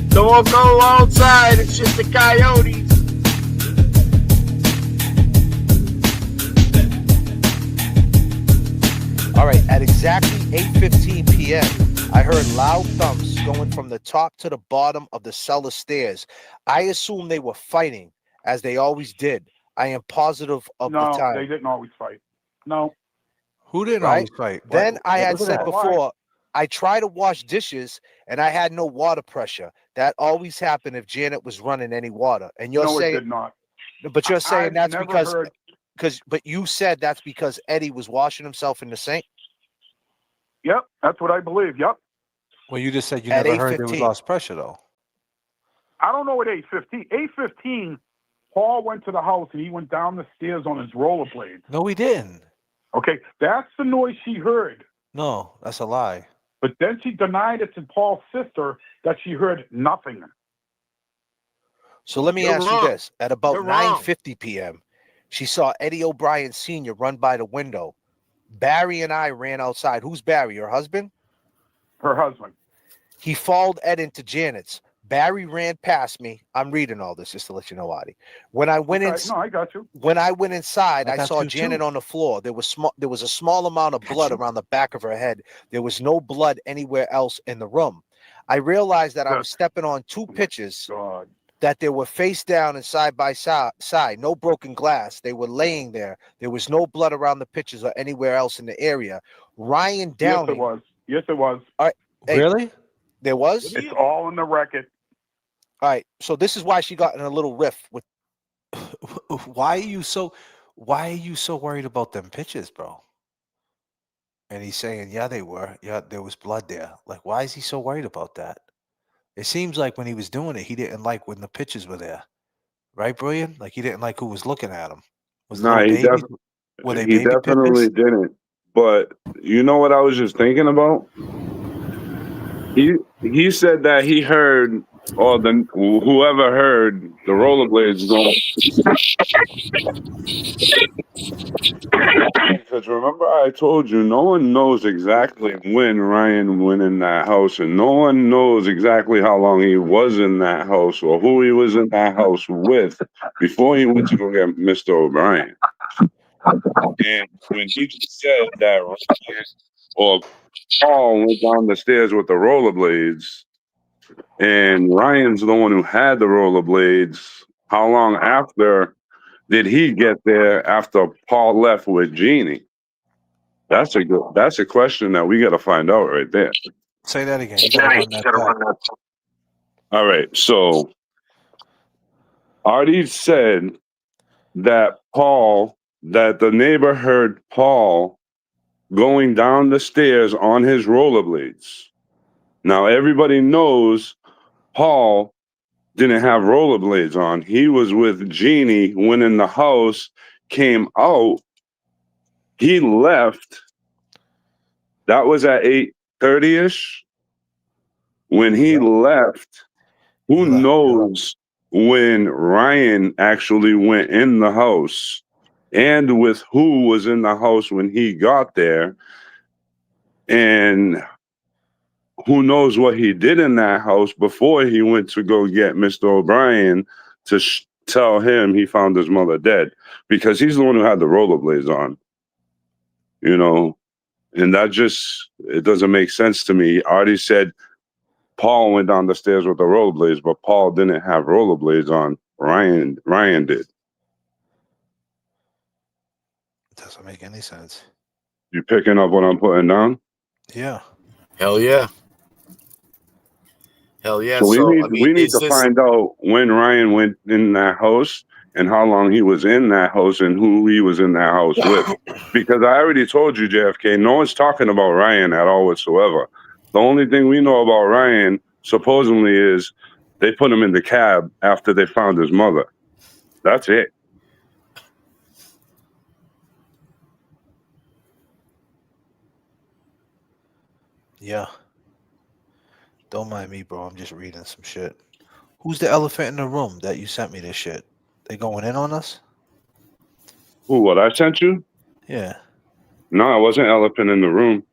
Don't go outside. It's just the coyotes. All right, at exactly 8:15 p.m., I heard loud thumps going from the top to the bottom of the cellar stairs. I assume they were fighting, as they always did. I am positive of the No, time. they didn't always fight. No. Who didn't always fight? Then I had said before, I try to wash dishes and I had no water pressure. That always happened if Janet was running any water. And you're No, saying, it did not. but you're saying I've that's never because, heard- but you said that's because Eddie was washing himself in the sink. Yep, that's what I believe. Yep. Well, you just said you At never heard there was 8:15. lost pressure, though. I don't know at 8:15. 8:15, Paul went to the house and he went down the stairs on his rollerblades. No, he didn't. Okay, that's the noise she heard. No, that's a lie. But then she denied it to Paul's sister that she heard nothing. So let me You're ask wrong. you this. At about You're wrong. 9:50 p.m., she saw Eddie O'Brien Sr. run by the window. Barry and I ran outside. Who's Barry? Your husband? Her husband. He followed Ed into Janet's. Barry ran past me. I'm reading all this just to let you know, Adi. When I went in, No, I got you. when I went inside, I I got saw you, Janet too. on the floor. There was a small amount of blood around the back of her head. There was no blood anywhere else in the room. I realized that I was stepping on two pitches that they were face down and side by side. No broken glass. They were laying there. There was no blood around the pitches or anywhere else in the area. Ryan Downing. Yes, it was. Yes, it was. All right. Hey, Really? There was? It's all in the record. All right. So this is why she got in a little riff with why are you so worried about them pitches, bro? And he's saying, yeah, they were. Yeah, there was blood there. Like, why is he so worried about that? It seems like when he was doing it, he didn't like when the pitches were there. Right, Brilliant? Like he didn't like who was looking at him. Was Nah, little he, babies? Were they he baby definitely pitches? didn't. But you know what I was just thinking about? He said that he heard, or whoever heard the rollerblades going. Because remember, I told you, no one knows exactly when Ryan went in that house, and no one knows exactly how long he was in that house or who he was in that house with before he went to go get Mr. O'Brien. And when he just said that Ryan or Paul went down the stairs with the rollerblades, and Ryan's the one who had the rollerblades, how long after did he get there after Paul left with Jeannie? That's a question that we got to find out right there. Say that again. You gotta run that back. All right. So Artie said that the neighbor heard Paul going down the stairs on his rollerblades. Now everybody knows Paul didn't have rollerblades on. He was with Jeannie, went in the house, came out. He left. That was at 8:30-ish. When he left, who knows when Ryan actually went in the house and with who was in the house when he got there, and who knows what he did in that house before he went to go get Mr. O'Brien to tell him he found his mother dead, because he's the one who had the rollerblades on, you know, and that just, it doesn't make sense to me. Artie said Paul went down the stairs with the rollerblades, but Paul didn't have rollerblades on. Ryan did. It doesn't make any sense. You picking up what I'm putting down? Yeah. Hell yeah. Hell yeah. So So, we need to find out when Ryan went in that house and how long he was in that house and who he was in that house with. Because I already told you, JFK, no one's talking about Ryan at all whatsoever. The only thing we know about Ryan, supposedly, is they put him in the cab after they found his mother. That's it. Yeah. Don't mind me, bro. I'm just reading some shit. Who's the elephant in the room that you sent me this shit? They going in on us? Who, what I sent you? Yeah. No, it wasn't elephant in the room.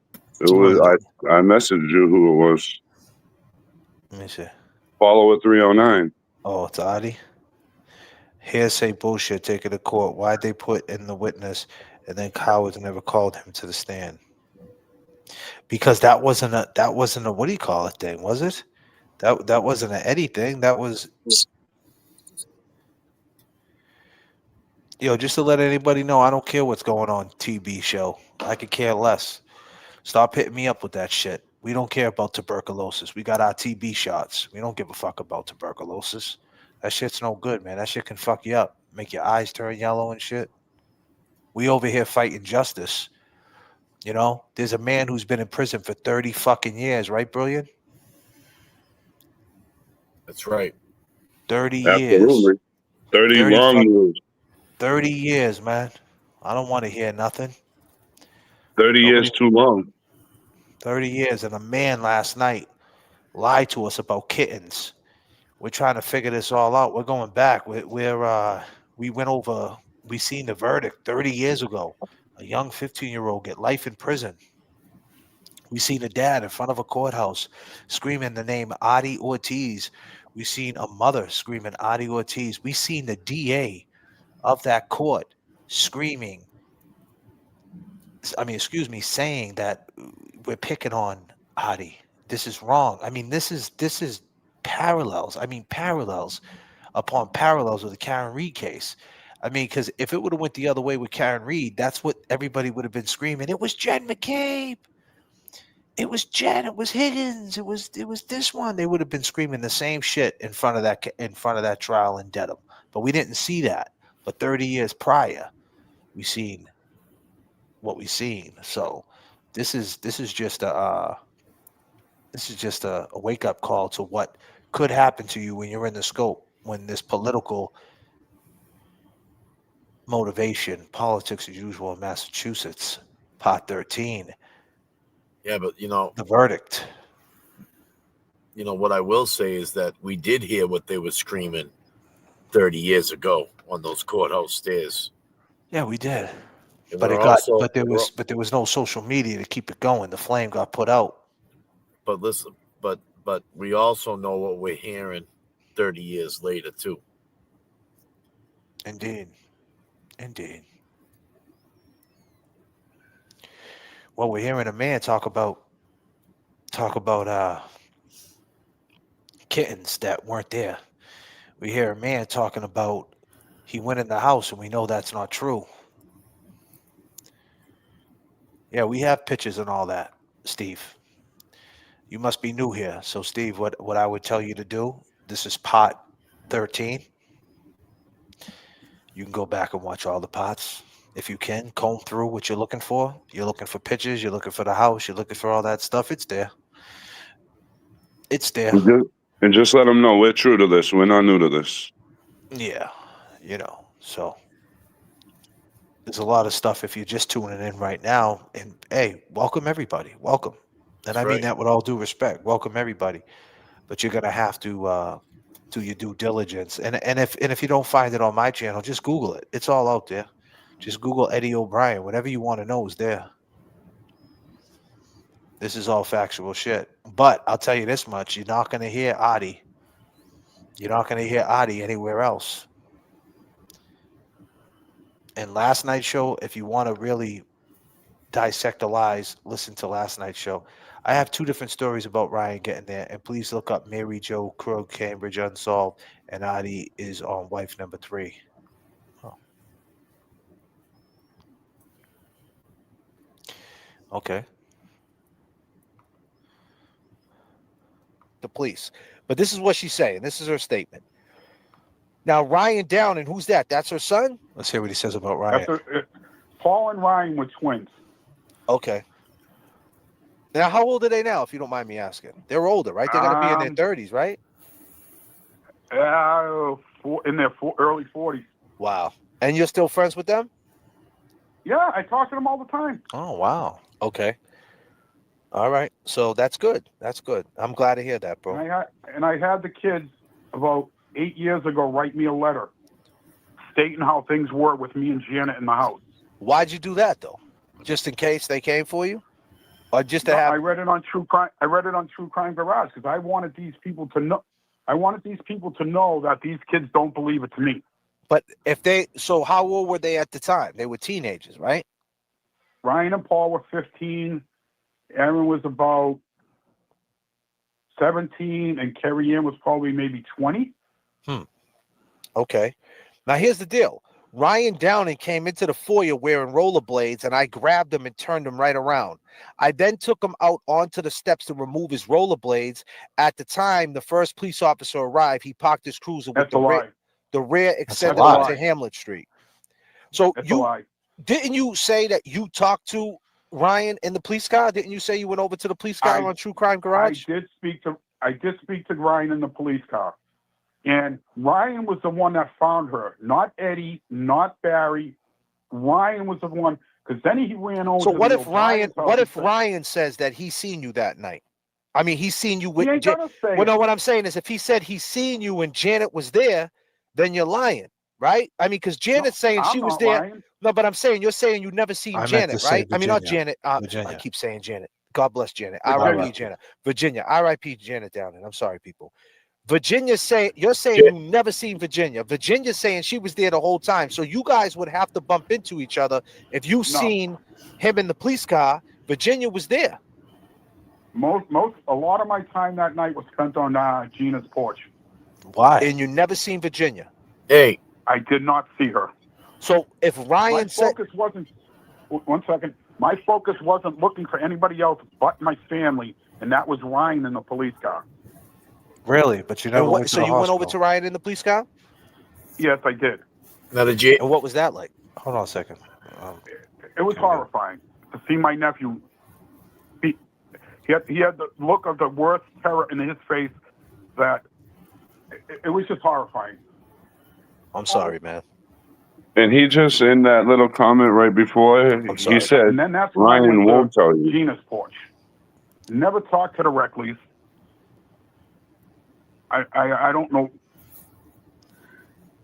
It was I messaged you who it was. Let me see. Follower 309. Oh, it's Adi. Hearsay bullshit. Take it to court. Why'd they put in the witness and then cowards never called him to the stand? Because that wasn't a what do you call it thing, was it? That wasn't an Eddie thing. That was, yo, just to let anybody know, I don't care what's going on TB show. I could care less. Stop hitting me up with that shit. We don't care about tuberculosis. We got our TB shots. We don't give a fuck about tuberculosis. That shit's no good, man. That shit can fuck you up, make your eyes turn yellow and shit. We over here fighting justice. You know, there's a man who's been in prison for 30 fucking years, right, Brilliant? That's right. 30 years. Absolutely. 30 long years. 30 years, man. I don't want to hear nothing. 30 years too long. 30 years. And a man last night lied to us about kittens. We're trying to figure this all out. We're going back. We seen the verdict 30 years ago. A young 15-year-old get life in prison. We seen a dad in front of a courthouse screaming the name Adi Ortiz. We seen a mother screaming Adi Ortiz. We seen the DA of that court screaming, saying that we're picking on Adi. This is wrong. I mean, this is parallels. I mean, parallels upon parallels with the Karen Reed case. I mean, because if it would have went the other way with Karen Reed, that's what everybody would have been screaming. It was Jen McCabe. It was Jen. It was Higgins. It was this one. They would have been screaming the same shit in front of that trial in Dedham. But we didn't see that. But 30 years prior, we seen what we seen. So this is just a wake up call to what could happen to you when you're in the scope, when this political motivation, politics as usual in Massachusetts, Part 13. Yeah, but the verdict. You know what I will say is that we did hear what they were screaming 30 years ago on those courthouse stairs. Yeah, we did. And But there was no social media to keep it going. The flame got put out. But listen, but we also know what we're hearing 30 years later too. Indeed. Well, we're hearing a man talk about kittens that weren't there. We hear a man talking about he went in the house, and we know that's not true. Yeah, we have pictures and all that, Steve. You must be new here. So, Steve, what I would tell you to do, this is Part 13. You can go back and watch all the parts. If you can, comb through what you're looking for. You're looking for pictures. You're looking for the house. You're looking for all that stuff. It's there. It's there. And just let them know we're true to this. We're not new to this. Yeah, so there's a lot of stuff if you're just tuning in right now. And hey, welcome everybody. Welcome. And I mean that with all due respect. Welcome everybody. But you're gonna have to do your due diligence. And if you don't find it on my channel, just Google it. It's all out there. Just Google Eddie O'Brien. Whatever you want to know is there. This is all factual shit. But I'll tell you this much. You're not going to hear Adi. You're not going to hear Adi anywhere else. And last night's show, if you want to really dissect the lies, listen to last night's show. I have 2 different stories about Ryan getting there. And please look up Mary Jo Krug, Cambridge Unsolved. And Adi is on wife number 3. Oh. Okay. The police. But this is what she's saying. This is her statement. Now, Ryan Downing, who's that? That's her son? Let's hear what he says about Ryan. Paul and Ryan were twins. Okay. Now, how old are they now, if you don't mind me asking? They're older, right? They're going to be in their 30s, right? In their early 40s. Wow. And you're still friends with them? Yeah, I talk to them all the time. Oh, wow. Okay. All right. So that's good. That's good. I'm glad to hear that, bro. And I had the kids about 8 years ago write me a letter stating how things were with me and Janet in the house. Why'd you do that, though? Just in case they came for you? Or just to have... I read it on True Crime. I read it on True Crime Garage because I wanted these people to know. I wanted these people to know that these kids don't believe it to me. But if they... So how old were they at the time? They were teenagers, right? Ryan and Paul were 15. Aaron was about 17, and Carrie Ann was probably maybe 20. Okay. Now, here's the deal. Ryan Downing came into the foyer wearing rollerblades, and I grabbed him and turned him right around. I then took him out onto the steps to remove his rollerblades. At the time, the first police officer arrived. He parked his cruiser with the rear extended onto Hamlet Street. So didn't you say that you talked to Ryan in the police car? Didn't you say you went over to the police car on True Crime Garage? I did speak to Ryan in the police car. And Ryan was the one that found her, not Eddie, not Barry. Ryan was the one, because then he ran over. So what if Ryan says that he seen you that night? I mean, he's seen you with. Well, no, what I'm saying is, if he said he's seen you and Janet was there, then you're lying, right? I mean, because Janet's saying she was there. Lying. No, but I'm saying you're saying you never seen Janet, right? I mean, not Janet. I keep saying Janet. God bless Janet. R.I.P. Janet. Virginia. R.I.P. Janet Downing. I'm sorry, people. Virginia's saying you're saying you never seen Virginia. Virginia's saying she was there the whole time. So you guys would have to bump into each other if you seen him in the police car. Virginia was there. A lot of my time that night was spent on Gina's porch. Why? And you never seen Virginia? Hey, I did not see her. So if Ryan said, one second, my focus wasn't looking for anybody else but my family, and that was Ryan in the police car. Really? But you never went to the hospital. Went over to Ryan in the police car? Yes, I did. And what was that like? Hold on a second. It was horrifying to see my nephew. He had the look of the worst terror in his face that it was just horrifying. I'm sorry, man. And he just, in that little comment right before, he said, and then that's Ryan won't tell you. Gina's porch. Never talked to the Reckleys. I don't know.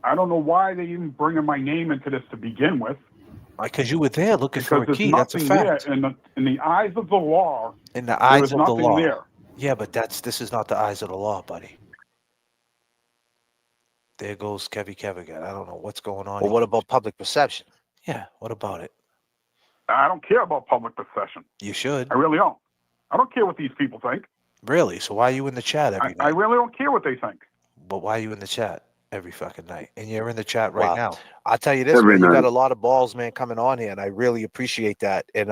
I don't know why they even bringing my name into this to begin with. Because you were there looking for a key. That's a fact. There. In the eyes of the law, in the eyes of the law. There. Yeah, but this is not the eyes of the law, buddy. There goes Kevin again. I don't know what's going on. Well, what about public perception? Yeah, what about it? I don't care about public perception. You should. I really don't. I don't care what these people think. Really? So why are you in the chat every night? I really don't care what they think. But why are you in the chat every fucking night? And you're in the chat right now. I'll tell you this, man, you got a lot of balls, man, coming on here, and I really appreciate that. And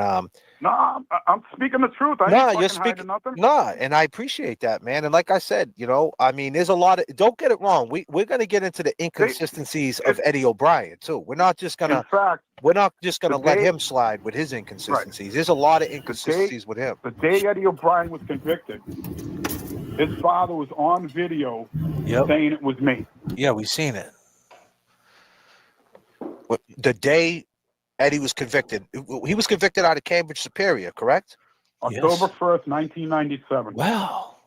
no, I'm speaking the truth. You're speaking nothing. No, and I appreciate that, man. And like I said, I mean, there's a lot of. Don't get it wrong. We're gonna get into the inconsistencies of Eddie O'Brien too. We're not just gonna. In fact, we're not just gonna let him slide with his inconsistencies. Right. There's a lot of inconsistencies with him. The day Eddie O'Brien was convicted, his father was on video saying it was me. Yeah, we've seen it. The day Eddie was convicted, he was convicted out of Cambridge Superior, correct? October 1st, 1997. Well,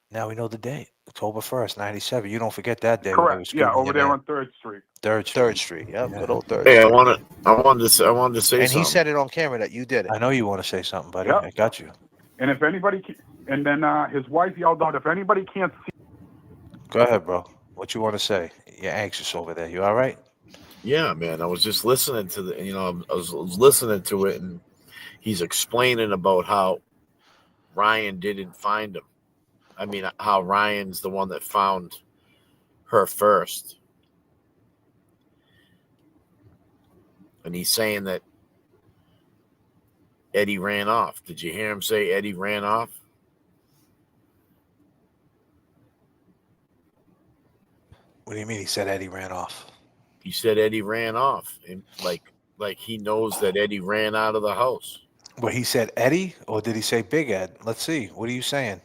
now we know the date. October 1st, 97. You don't forget that day when they were Correct. Yeah, screaming over your there name. on 3rd Street. 3rd Third Street. Street. Yeah, Yeah. good old Third Hey, I Street. wanted to say And he something. said it on camera that you did it. I know you want to say something, buddy. Yep. I got you. And if anybody, and then his wife yelled out, if anybody can't see. Go ahead, bro. What you want to say? You're anxious over there. You all right? Yeah, man. I was just listening to I was listening to it, and he's explaining about how Ryan didn't find him. I mean, how Ryan's the one that found her first. And he's saying that Eddie ran off. Did you hear him say Eddie ran off? What do you mean? He said Eddie ran off. He said Eddie ran off, and like he knows that Eddie ran out of the house. Well, he said Eddie, or did he say Big Ed? Let's see. What are you saying?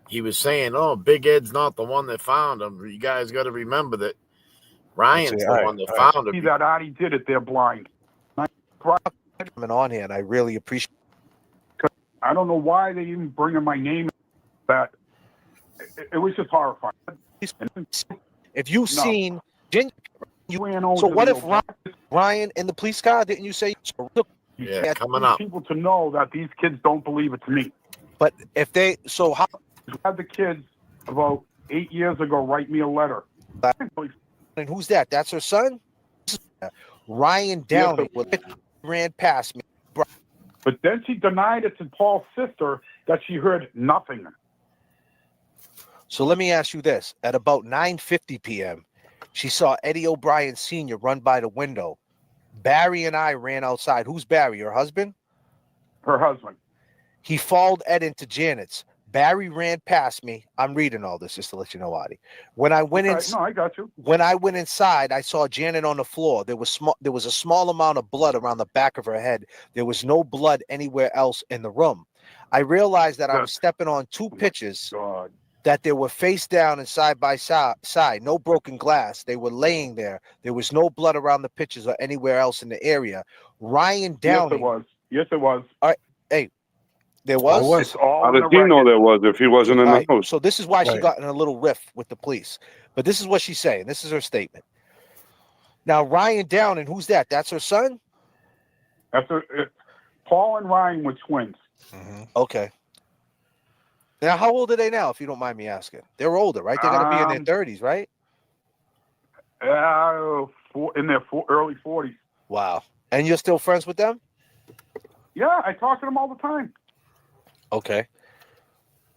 He was saying, "Oh, Big Ed's not the one that found him. You guys got to remember that Ryan's the one that found him." See that Artie did it. They're blind. Coming on here, and I really appreciate. I don't know why they even bring in my name. That it was just horrifying. If you've seen, over so to what the if Ryan in the police car? Didn't you say? Yeah, coming I up. want people to know that these kids don't believe it's me. But if they, so how? Had the kids about 8 years ago write me a letter. And who's that? That's her son. Ryan Downey ran past me. But then she denied it to Paul's sister that she heard nothing. So let me ask you this: at about 9:50 p.m., she saw Eddie O'Brien Sr. run by the window. Barry and I ran outside. Who's Barry? Her husband? Her husband. He followed Ed into Janet's. Barry ran past me. I'm reading all this just to let you know, Adi. When I went in, No, I got you. When I went inside, I saw Janet on the floor. There was a small amount of blood around the back of her head. There was no blood anywhere else in the room. I realized that I was stepping on two pitches that they were face down and side by side. No broken glass. They were laying there. There was no blood around the pitches or anywhere else in the area. Ryan Downey. Yes, it was. Yes, it was. All right. Hey, there was. It's all How in does the he know record. there was if he wasn't in All the right, house? so this is why she got in a little rift with the police. But this is what she's saying. This is her statement. Now, Ryan Downing, who's that? That's her son? Paul and Ryan were twins. Mm-hmm. Okay. Now, how old are they now, if you don't mind me asking? They're older, right? They're going to be in their 30s, right? In their early 40s. Wow. And you're still friends with them? Yeah, I talk to them all the time. Okay.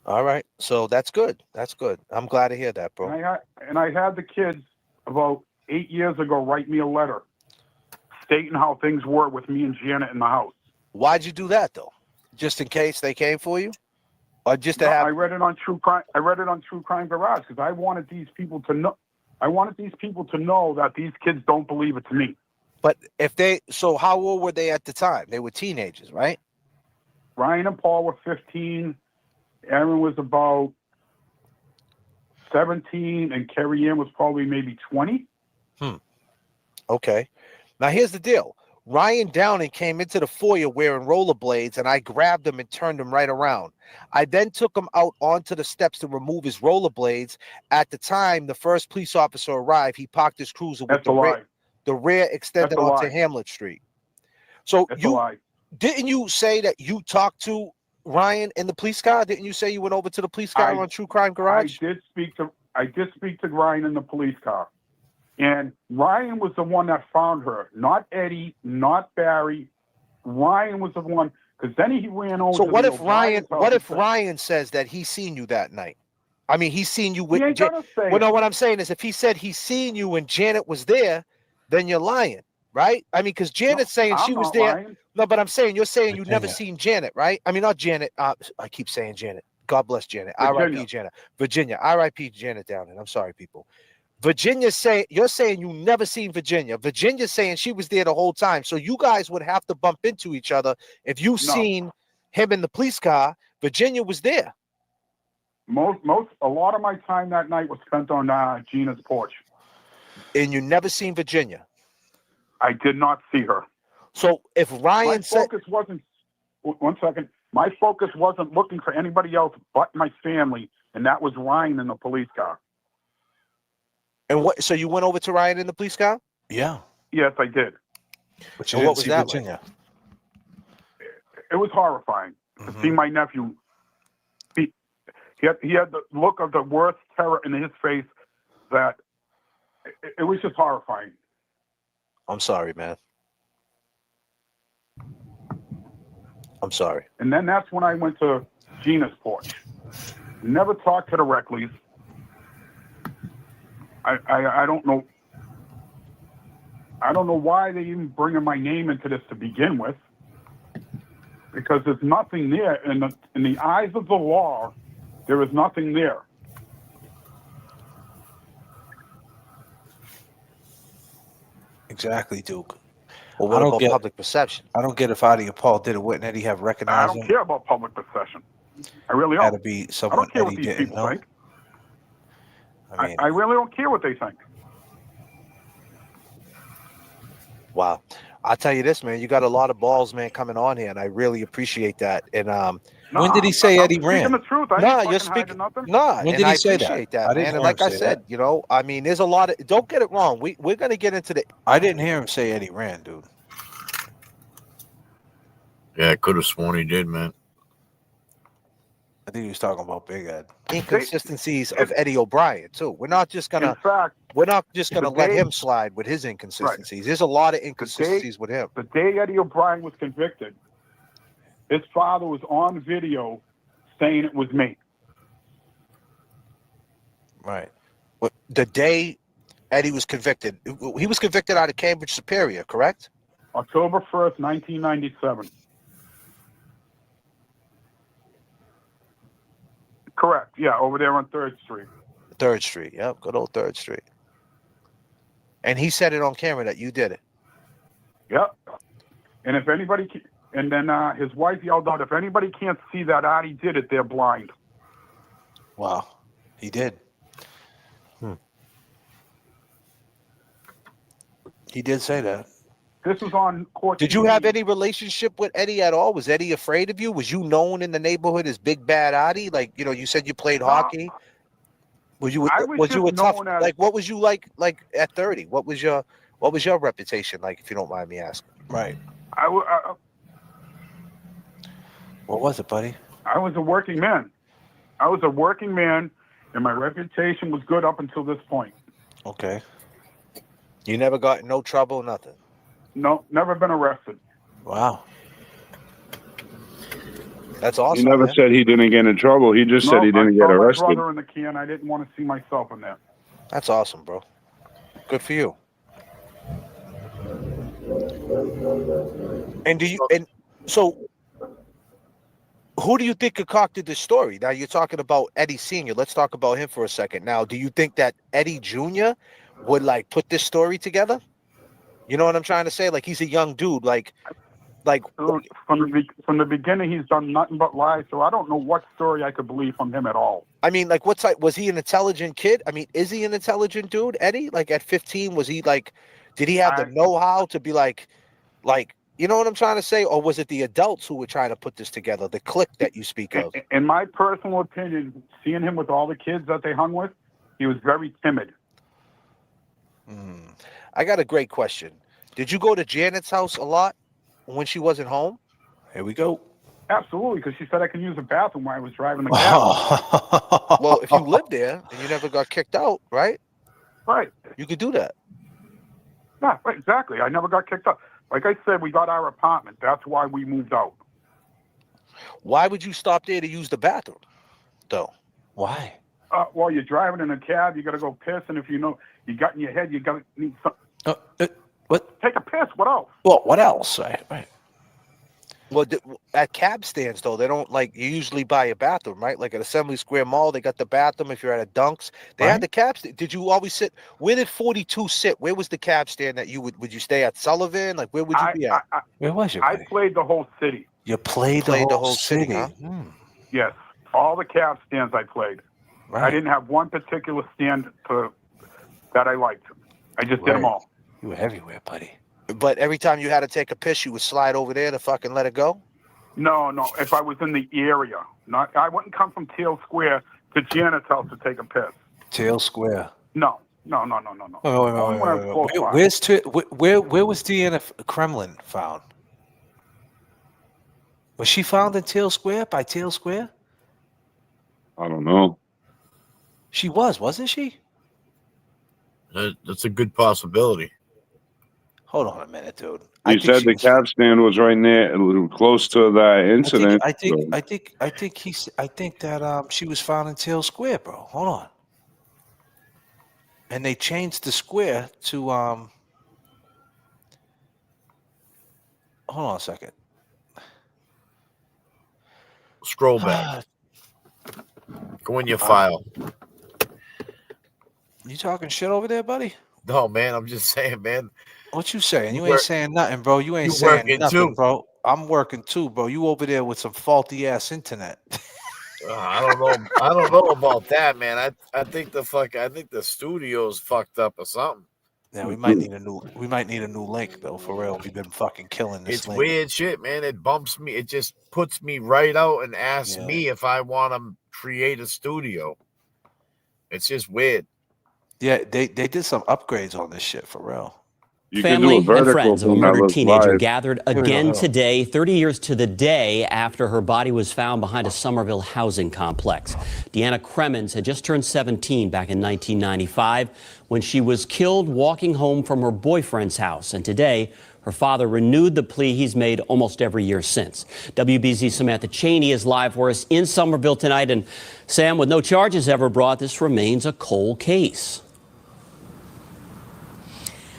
All right. So that's good. That's good. I'm glad to hear that, bro. And I had the kids about 8 years ago write me a letter stating how things were with me and Janet in the house. Why'd you do that, though? Just in case they came for you? Or just to have... I read it on True Crime. I read it on True Crime Garage because I wanted these people to know. I wanted these people to know that these kids don't believe it's me. But if they... So how old were they at the time? They were teenagers, right? Ryan and Paul were 15. Aaron was about 17, and Carrie Ann was probably maybe 20. Okay. Now, here's the deal. Ryan Downing came into the foyer wearing rollerblades, and I grabbed him and turned him right around. I then took him out onto the steps to remove his rollerblades. At the time, the first police officer arrived. He parked his cruiser with the rear extended onto Hamlet Street. So didn't you say that you talked to Ryan in the police car? Didn't you say you went over to the police car on True Crime Garage? I did speak to Ryan in the police car. And Ryan was the one that found her, not Eddie, not Barry. Ryan was the one, because then he ran over. So to what the if Ryan? house What and if said, Ryan says that he seen you that night? I mean, he's seen you with. He ain't gonna say Well, no. it. What I'm saying is, if he said he's seen you and Janet was there, then you're lying, right? I mean, because Janet's saying she I'm was not there. lying. No, but I'm saying you're saying you never Virginia. seen Janet, right? I mean, not Janet. I keep saying Janet. God bless Janet. R.I.P. Janet. Virginia. R.I.P. Janet Downing. I'm sorry, people. Virginia you're saying you never seen Virginia. Virginia's saying she was there the whole time. So you guys would have to bump into each other if you seen him in the police car. Virginia was there. A lot of my time that night was spent on Gina's porch. And you never seen Virginia. I did not see her. So if Ryan My focus wasn't. 1 second. My focus wasn't looking for anybody else but my family and that was Ryan in the police car. And what? So you went over to Ryan in the police car? Yeah. Yes, I did. But you And didn't what was see that Virginia. It was horrifying to see my nephew. He had the look of the worst terror in his face that it was just horrifying. I'm sorry, man. I'm sorry. And then that's when I went to Gina's porch. Never talked to the Reckleys. I don't know. I don't know why they even bringing my name into this to begin with, because there's nothing there in the eyes of the law. There is nothing there. Exactly, Duke. Well, what about public perception? I don't get if Adi or Paul did it. Wouldn't Eddie have I recognized don't him? care about public perception. I really Had don't. to be I someone don't care Eddie what these didn't people know. think. I mean, I really don't care what they think. Wow. I'll tell you this, man. You got a lot of balls, man, coming on here, and I really appreciate that. And when did he say Eddie ran? Speaking the truth, I Nah, ain't you're fucking hiding speaking. nothing. Nah, When and did I he say that? appreciate that, I didn't man. And hear him like I say said, that. you know, I mean, there's a lot of. Don't get it wrong. We're gonna get into the. I didn't hear him say Eddie ran, dude. Yeah, I could have sworn he did, man. I think he was talking about Big Ed. Inconsistencies of Eddie O'Brien too. We're not just gonna. In fact, we're not just gonna the let day- him slide with his inconsistencies. There's a lot of inconsistencies with him. The day Eddie O'Brien was convicted, his father was on video saying it was me. Right. The day Eddie was convicted, he was convicted out of Cambridge Superior, correct? October 1st, 1997. Correct. Yeah, over there on 3rd Street. 3rd Street. Yep, good old 3rd Street. And he said it on camera that you did it. Yep. And if anybody, and then his wife yelled out, if anybody can't see that Adi did it, they're blind. Wow. He did. He did say that. This was on court. Did you have any relationship with Eddie at all? Was Eddie afraid of you? Was you known in the neighborhood as Big Bad Adi? Like, you know, you said you played hockey. Was you I was you a just tough known as- like what was you like at 30? What was your reputation like, if you don't mind me asking? Right. What was it, buddy? I was a working man. I was a working man, and my reputation was good up until this point. Okay. You never got in no trouble, nothing. No, never been arrested. Wow. That's awesome. He never man. said he didn't get in trouble. He just said he didn't get I saw my arrested. brother in the can. I didn't want to see myself in there. That's awesome, bro. Good for you. And so who do you think concocted this story? Now you're talking about Eddie Sr. Let's talk about him for a second. Now, do you think that Eddie Jr. would like put this story together? You know what I'm trying to say? Like, he's a young dude. Like from the beginning, he's done nothing but lies. So I don't know what story I could believe from him at all. I mean, like, what type? Was he an intelligent kid? I mean, is he an intelligent dude, Eddie? Like, at 15, was he like? Did he have the know-how to be like, you know what I'm trying to say? Or was it the adults who were trying to put this together? The clique that you speak of. In my personal opinion, seeing him with all the kids that they hung with, he was very timid. I got a great question. Did you go to Janet's house a lot when she wasn't home? Here we go. Absolutely, because she said I can use the bathroom while I was driving the cab. Well, if you lived there and you never got kicked out, right? Right. You could do that. Yeah, right, exactly. I never got kicked out. Like I said, we got our apartment. That's why we moved out. Why would you stop there to use the bathroom, though? Why? Well, you're driving in a cab. You got to go piss, and if you know you got in your head, you got to need some. What? Take a piss. What else? Well, what else? Right. Well, at cab stands, though, they don't you usually buy a bathroom, right? Like at Assembly Square Mall, they got the bathroom. If you're at a Dunks, they had the cab stand. Did you always sit? Where did 42 sit? Where was the cab stand that you would you stay at Sullivan? Like, where would you be at? Where was you? I played the whole city. You played the whole city. huh? Yes, all the cab stands I played. Right. I didn't have one particular stand that I liked. I just did them all. You were everywhere, buddy. But every time you had to take a piss, you would slide over there to fucking let it go? No. If I was in the area, I wouldn't come from Teal Square to Janet's house to take a piss. Tail Square. No. Wait, Only when I was close by. Where was Deanna Kremlin found? Was she found in Tail Square by Tail Square? I don't know. She wasn't she? That's a good possibility. Hold on a minute, dude. You said the cab stand was right near, close to that incident. I think that she was found in Tail Square, bro. Hold on. And they changed the square to hold on a second. Scroll back. Go in your file. You talking shit over there, buddy? No, man. I'm just saying, man. What you saying? You ain't saying nothing, bro. You ain't saying nothing, bro. I'm working too, bro. You over there with some faulty ass internet. I don't know. I don't know about that, man. I think the studio's fucked up or something. Yeah, we might need a new link though, for real. We've been fucking killing this It's link. weird shit, man. It bumps me. It just puts me right out and asks me if I want to create a studio. It's just weird. Yeah, they did some upgrades on this shit, for real. Family and friends of a murdered teenager gathered again today, 30 years to the day after her body was found behind a Somerville housing complex. Deanna Kremens had just turned 17 back in 1995 when she was killed walking home from her boyfriend's house. And today, her father renewed the plea he's made almost every year since. WBZ's Samantha Cheney is live for us in Somerville tonight. And Sam, with no charges ever brought, this remains a cold case.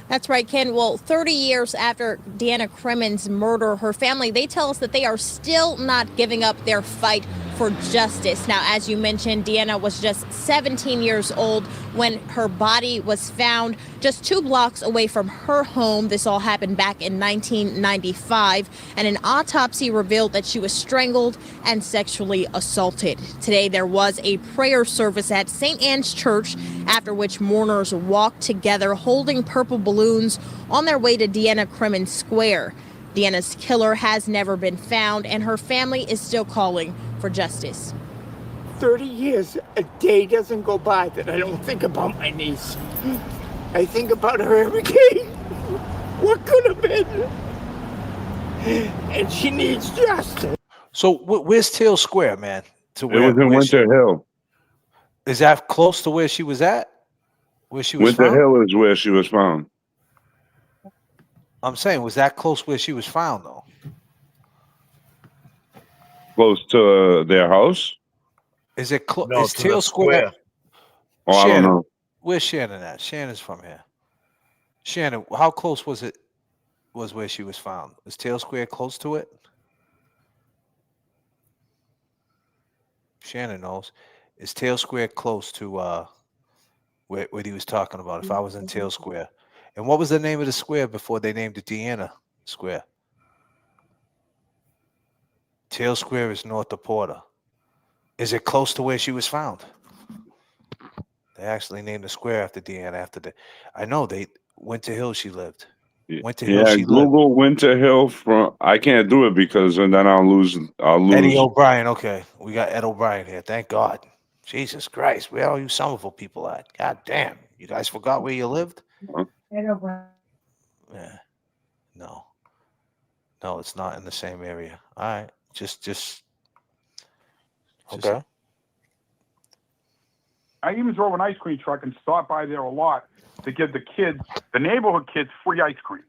That's right, Ken. Well, 30 years after Deanna Kremens' murder, her family, they tell us that they are still not giving up their fight for justice. Now, as you mentioned, Deanna was just 17 years old when her body was found just 2 blocks away from her home. This all happened back in 1995, and an autopsy revealed that she was strangled and sexually assaulted. Today, there was a prayer service at St. Anne's Church, after which mourners walked together holding purple balloons on their way to Deanna Kremens Square. Deanna's killer has never been found, and her family is still calling for justice. 30 years, a day doesn't go by that I don't think about my niece. I think about her every day. What could have been? And she needs justice. So where's Tail Square, man? It was in Winter Hill. Is that close to where she was at? Where she was Winter found? Hill is where she was found. I'm saying, was that close where she was found, though? Close to their house? Is it close? No, Is to Tail the Square? square. Oh, I don't know. Where's Shannon at? Shannon's from here. Shannon, how close was it? Was where she was found? Is Tail Square close to it? Shannon knows. Is Tail Square close to what he was talking about? If I was in Tail Square, and what was the name of the square before they named it Deanna Square? Tail Square is north of Porter. Is it close to where she was found? They actually named the square after Deanna. I know they Winter Hill. She lived. Winter Hill. Yeah, She lived. Google Winter Hill from. I can't do it because then I'll lose. Eddie O'Brien. Okay, we got Ed O'Brien here. Thank God. Jesus Christ, where are you Somerville people at? God damn, you guys forgot where you lived? Yeah. No, it's not in the same area. All right, just okay. I even drove an ice cream truck and stopped by there a lot to give the neighborhood kids, free ice cream.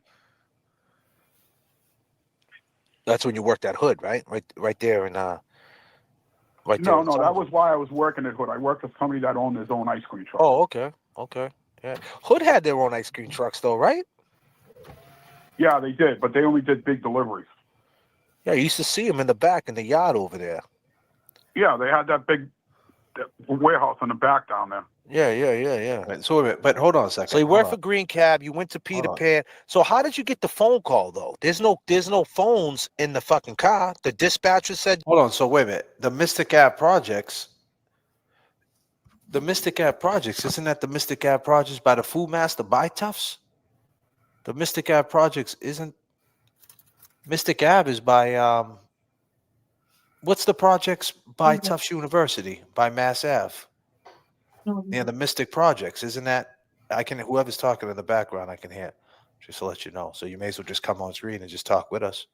That's when you worked at Hood, right? Right there in right there. No, in that Somerville. was why I was working at Hood. I worked for somebody that owned his own ice cream truck. Oh, okay. Yeah, Hood had their own ice cream trucks, though, right? Yeah, they did, but they only did big deliveries. Yeah, you used to see them in the back in the yard over there. Yeah, they had that big warehouse in the back down there. Yeah. So, wait a minute, but hold on a second. So you worked for Green Cab. You went to Peter Pan. So how did you get the phone call though? There's no phones in the fucking car. The dispatcher said. Hold on. So wait a minute. The Mystic Ave Projects. The Mystic Ave Projects, isn't that the Mystic Ave Projects by the Food Master by Tufts? The Mystic Ave Projects isn't. Mystic Ave is by What's the projects by Tufts University, by Mass Ave? Near the Mystic Projects, isn't that? Whoever's talking in the background, I can hear. Just to let you know. So you may as well just come on screen and just talk with us.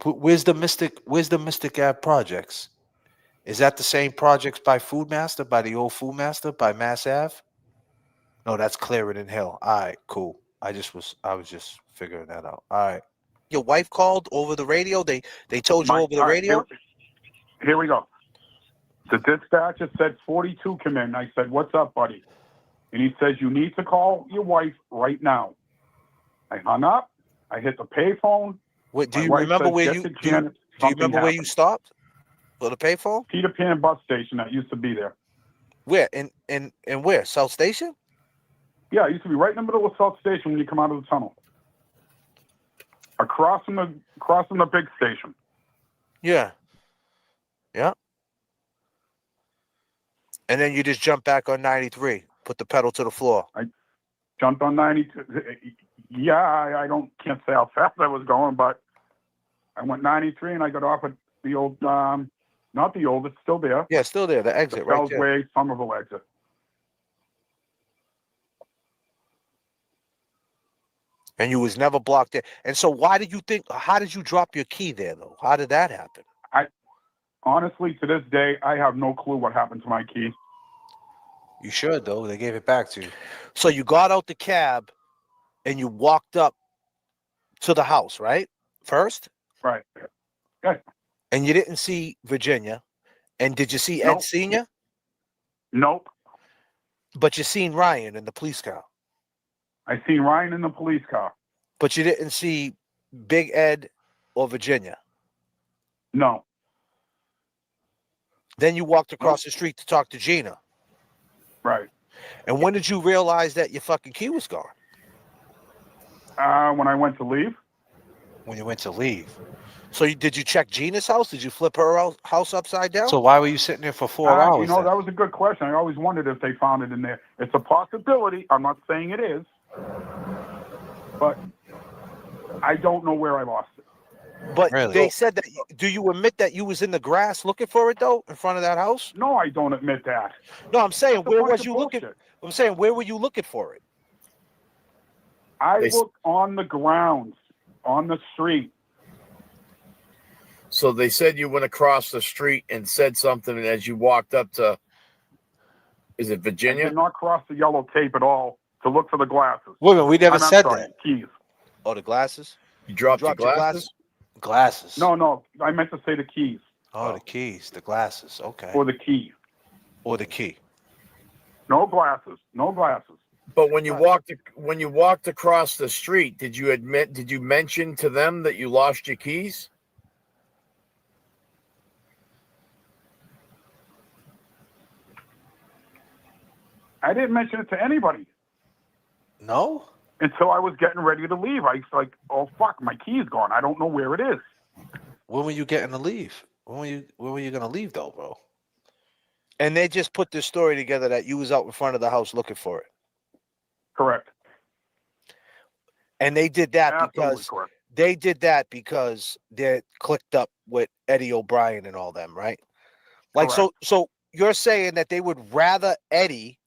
Where's the Mystic Ave Projects? Is that the same projects by Foodmaster, by the old Foodmaster, by Mass Ave? No, that's Clarendon Hill. All right, cool. I was just figuring that out. All right. Your wife called over the radio. They told you over the All right, radio. Here we go. The dispatcher said 42 come in. I said, "What's up, buddy?" And he says, "You need to call your wife right now." I hung up. I hit the payphone. Wait, do My you wife remember said, where "Get you to do you Janet. Something remember where you happened." stopped for the payphone? Peter Pan bus station that used to be there. Where in where? South Station? Yeah, it used to be right in the middle of South Station when you come out of the tunnel. Across from the big station. Yeah. Yeah. And then you just jump back on 93, put the pedal to the floor. I jumped on 92. Yeah, I can't say how fast I was going, but I went 93 and I got off at the old, not the old, it's still there. Yeah, still there, the exit right there. Fellsway, Somerville exit. And you was never blocked there. And so how did you drop your key there, though? How did that happen? Honestly, to this day, I have no clue what happened to my key. You should, though. They gave it back to you. So you got out the cab and you walked up to the house, right? First? Right. Yeah. And you didn't see Virginia. And did you see Ed Sr.? Nope. But you seen Ryan in the police car. I seen Ryan in the police car. But you didn't see Big Ed or Virginia. No. Then you walked across the street to talk to Gina. Right. And when did you realize that your fucking key was gone? When I went to leave. When you went to leave. So did you check Gina's house? Did you flip her house upside down? So why were you sitting there for 4 hours? You know, that was a good question. I always wondered if they found it in there. It's a possibility. I'm not saying it is. But I don't know where I lost it. But they said that. Do you admit that you was in the grass looking for it, though, in front of that house? No, I don't admit that. No, I'm saying, That's where was you looking? I'm saying, where were you looking for it? I looked on the grounds, on the street. So they said you went across the street and said something as you walked up to, is it Virginia? I did not cross the yellow tape at all to look for the glasses. Wait, we never said that. Keys. Oh, the glasses? You dropped your glasses? Glasses. No, I meant to say the keys. Oh, the keys, the glasses. Okay. Or the key. Or the key. No glasses. No glasses. But when you walked across the street, did you mention to them that you lost your keys? I didn't mention it to anybody. No? Until I was getting ready to leave. I was like, oh, fuck, my key's gone. I don't know where it is. When were you getting to leave? When were you going to leave, though, bro? And they just put this story together that you was out in front of the house looking for it. Correct. And they did that because they're clicked up with Eddie O'Brien and all them, right? Like, so you're saying that they would rather Eddie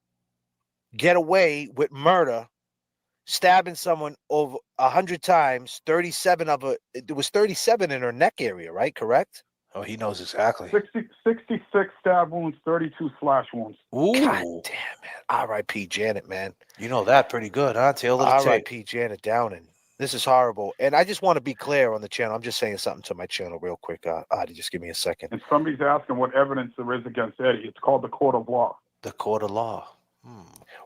get away with murder, stabbing someone over 100 times, 37 of it. There was 37 in her neck area, right? Correct? Oh, he knows exactly. 66 stab wounds, 32 slash wounds. Ooh. God damn, man. R.I.P. Janet, man. You know that pretty good, huh? Tail of the tape. R.I.P. Janet Downing. This is horrible. And I just want to be clear on the channel. I'm just saying something to my channel real quick. Adi, just give me a second. And somebody's asking what evidence there is against Eddie. It's called the court of law. The court of law.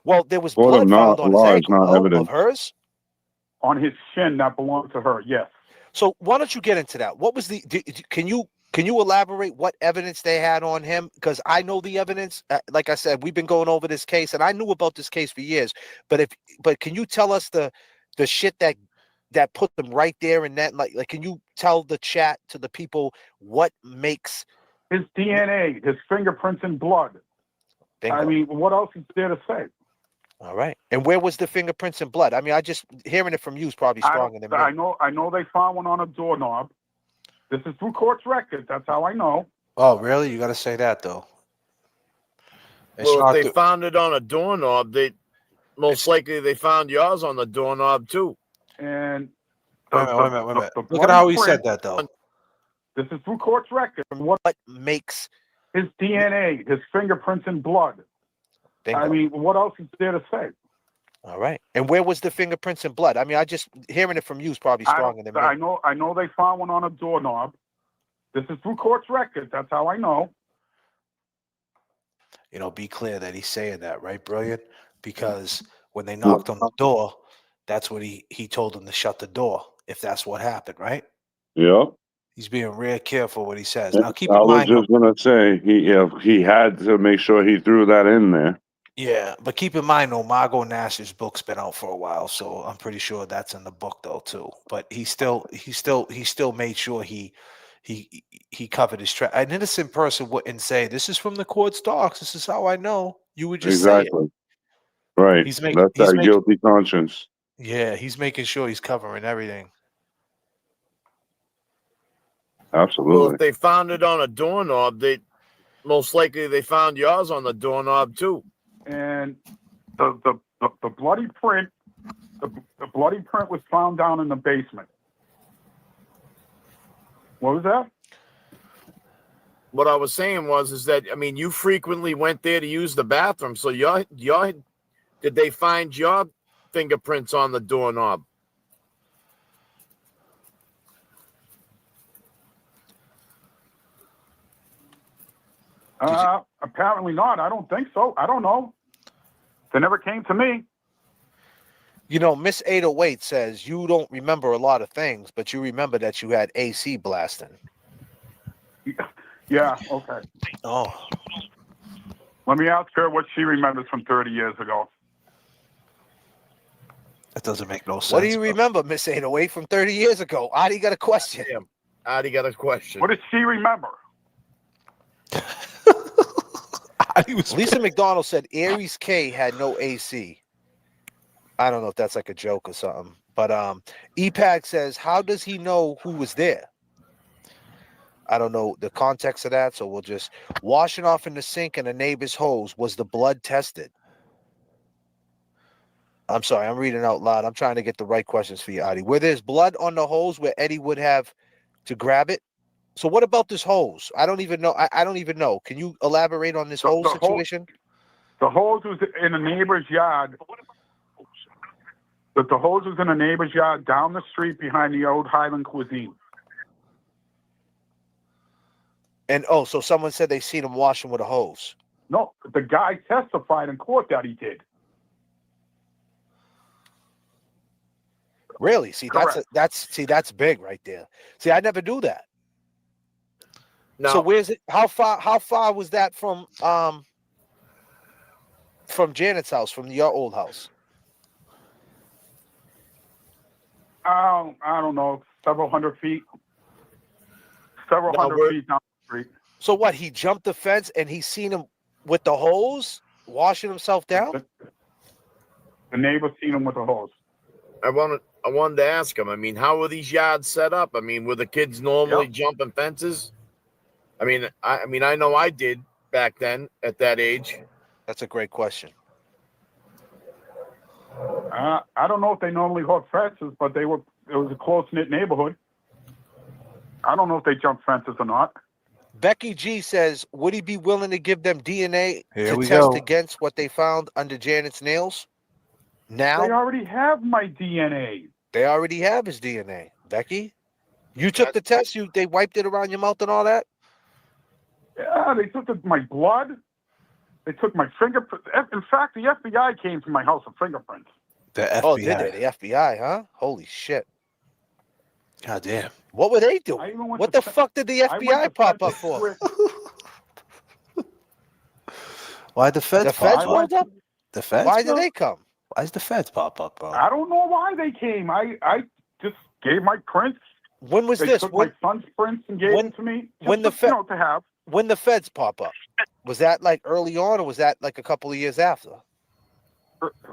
Well, there was blood found on his ankle of hers. On his shin that belonged to her, yes. So why don't you get into that? What was can you elaborate what evidence they had on him? Because I know the evidence. Like I said, we've been going over this case, and I knew about this case for years. But can you tell us the shit that put them right there in that? Like, can you tell the chat, to the people, what makes his DNA, his fingerprints and blood? Bingo. I mean, what else is there to say? All right. And where was the fingerprints and blood? I mean, hearing it from you is probably stronger than me. I know they found one on a doorknob. This is through court's record. That's how I know. Oh, really? You got to say that though. And Well, if Shark, they found it on a doorknob, they most likely they found yours on the doorknob too. And wait a minute. the Look at how he bloody said print- that though. This is through court's record. What makes his DNA, his fingerprints and blood? Bingo. I mean, what else is there to say? All right. And where was the fingerprints and blood? I mean, I just hearing it from you is probably stronger than me. I know they found one on a doorknob. This is through court's record. That's how I know. You know, be clear that he's saying that, right? Brilliant. Because when they knocked on the door, that's what he told them to shut the door, if that's what happened, right? Yeah. He's being real careful what he says. Now keep I in was mind, just gonna say he had to make sure he threw that in there. yeah, but keep in mind, though, Margot Nash's book's been out for a while, so I'm pretty sure that's in the book though too. But he still made sure he covered his track. An innocent person wouldn't say, "This is from the court's docs. This is how I know." You would just say it. Exactly. Right. That's that guilty conscience. Yeah, he's making sure he's covering everything. Absolutely. Well, if they found it on a doorknob, they most likely they found yours on the doorknob too. And the bloody print, the bloody print was found down in the basement. What was that? What I was saying is that I mean you frequently went there to use the bathroom, so your did they find your fingerprints on the doorknob? Apparently not. I don't think so. I don't know. They never came to me. You know, Miss 808 says you don't remember a lot of things, but you remember that you had AC blasting. Yeah, okay. Oh. Let me ask her what she remembers from 30 years ago. That doesn't make no sense. What do you remember, Miss 808, from 30 years ago? Adi got a question. Adi got a question. What does she remember? Lisa McDonald said Aries K had no AC. I don't know if that's like a joke or something. But EPAC says, how does he know who was there? I don't know the context of that, so we'll just washing off in the sink and a neighbor's hose. Was the blood tested? I'm sorry, I'm reading out loud. I'm trying to get the right questions for you, Adi. Where there's blood on the hose where Eddie would have to grab it. So what about this hose? I don't even know. I don't even know. Can you elaborate on this whole situation? The hose was in a neighbor's yard. But the hose was in a neighbor's yard down the street behind the old Highland Cuisine. And so someone said they seen him washing with a hose. No, the guy testified in court that he did. Really? See, Correct. that's big right there. See, I never do that. No. So where's it? How far was that from Janet's house, from your old house? I don't know, several hundred feet. Several hundred feet down the street. So what? He jumped the fence and he seen him with the hose washing himself down. The neighbor seen him with the hose. I wanted to ask him. I mean, how were these yards set up? I mean, were the kids normally jumping fences? I mean, I know I did back then at that age. That's a great question. I don't know if they normally hug fences, but it was a close-knit neighborhood. I don't know if they jump fences or not. Becky G says, would he be willing to give them DNA Here to we test go. against what they found under Janet's nails? Now? They already have my DNA. They already have his DNA. Becky, you took the test? They wiped it around your mouth and all that? Yeah, they took my blood. They took my fingerprints. In fact, the FBI came to my house with fingerprints. The FBI. Oh, did they? The FBI, huh? Holy shit. God damn. What were they doing? What the fuck did the FBI pop up for? Why the feds? The feds rolled up? The feds? Why did bro? they come? Why does the feds pop up, bro? I don't know why they came. I just gave my prints. When was they this? Took When- my son's prints and gave them to me. when the to have. When the feds pop up, was that like early on, or was that like a couple of years after?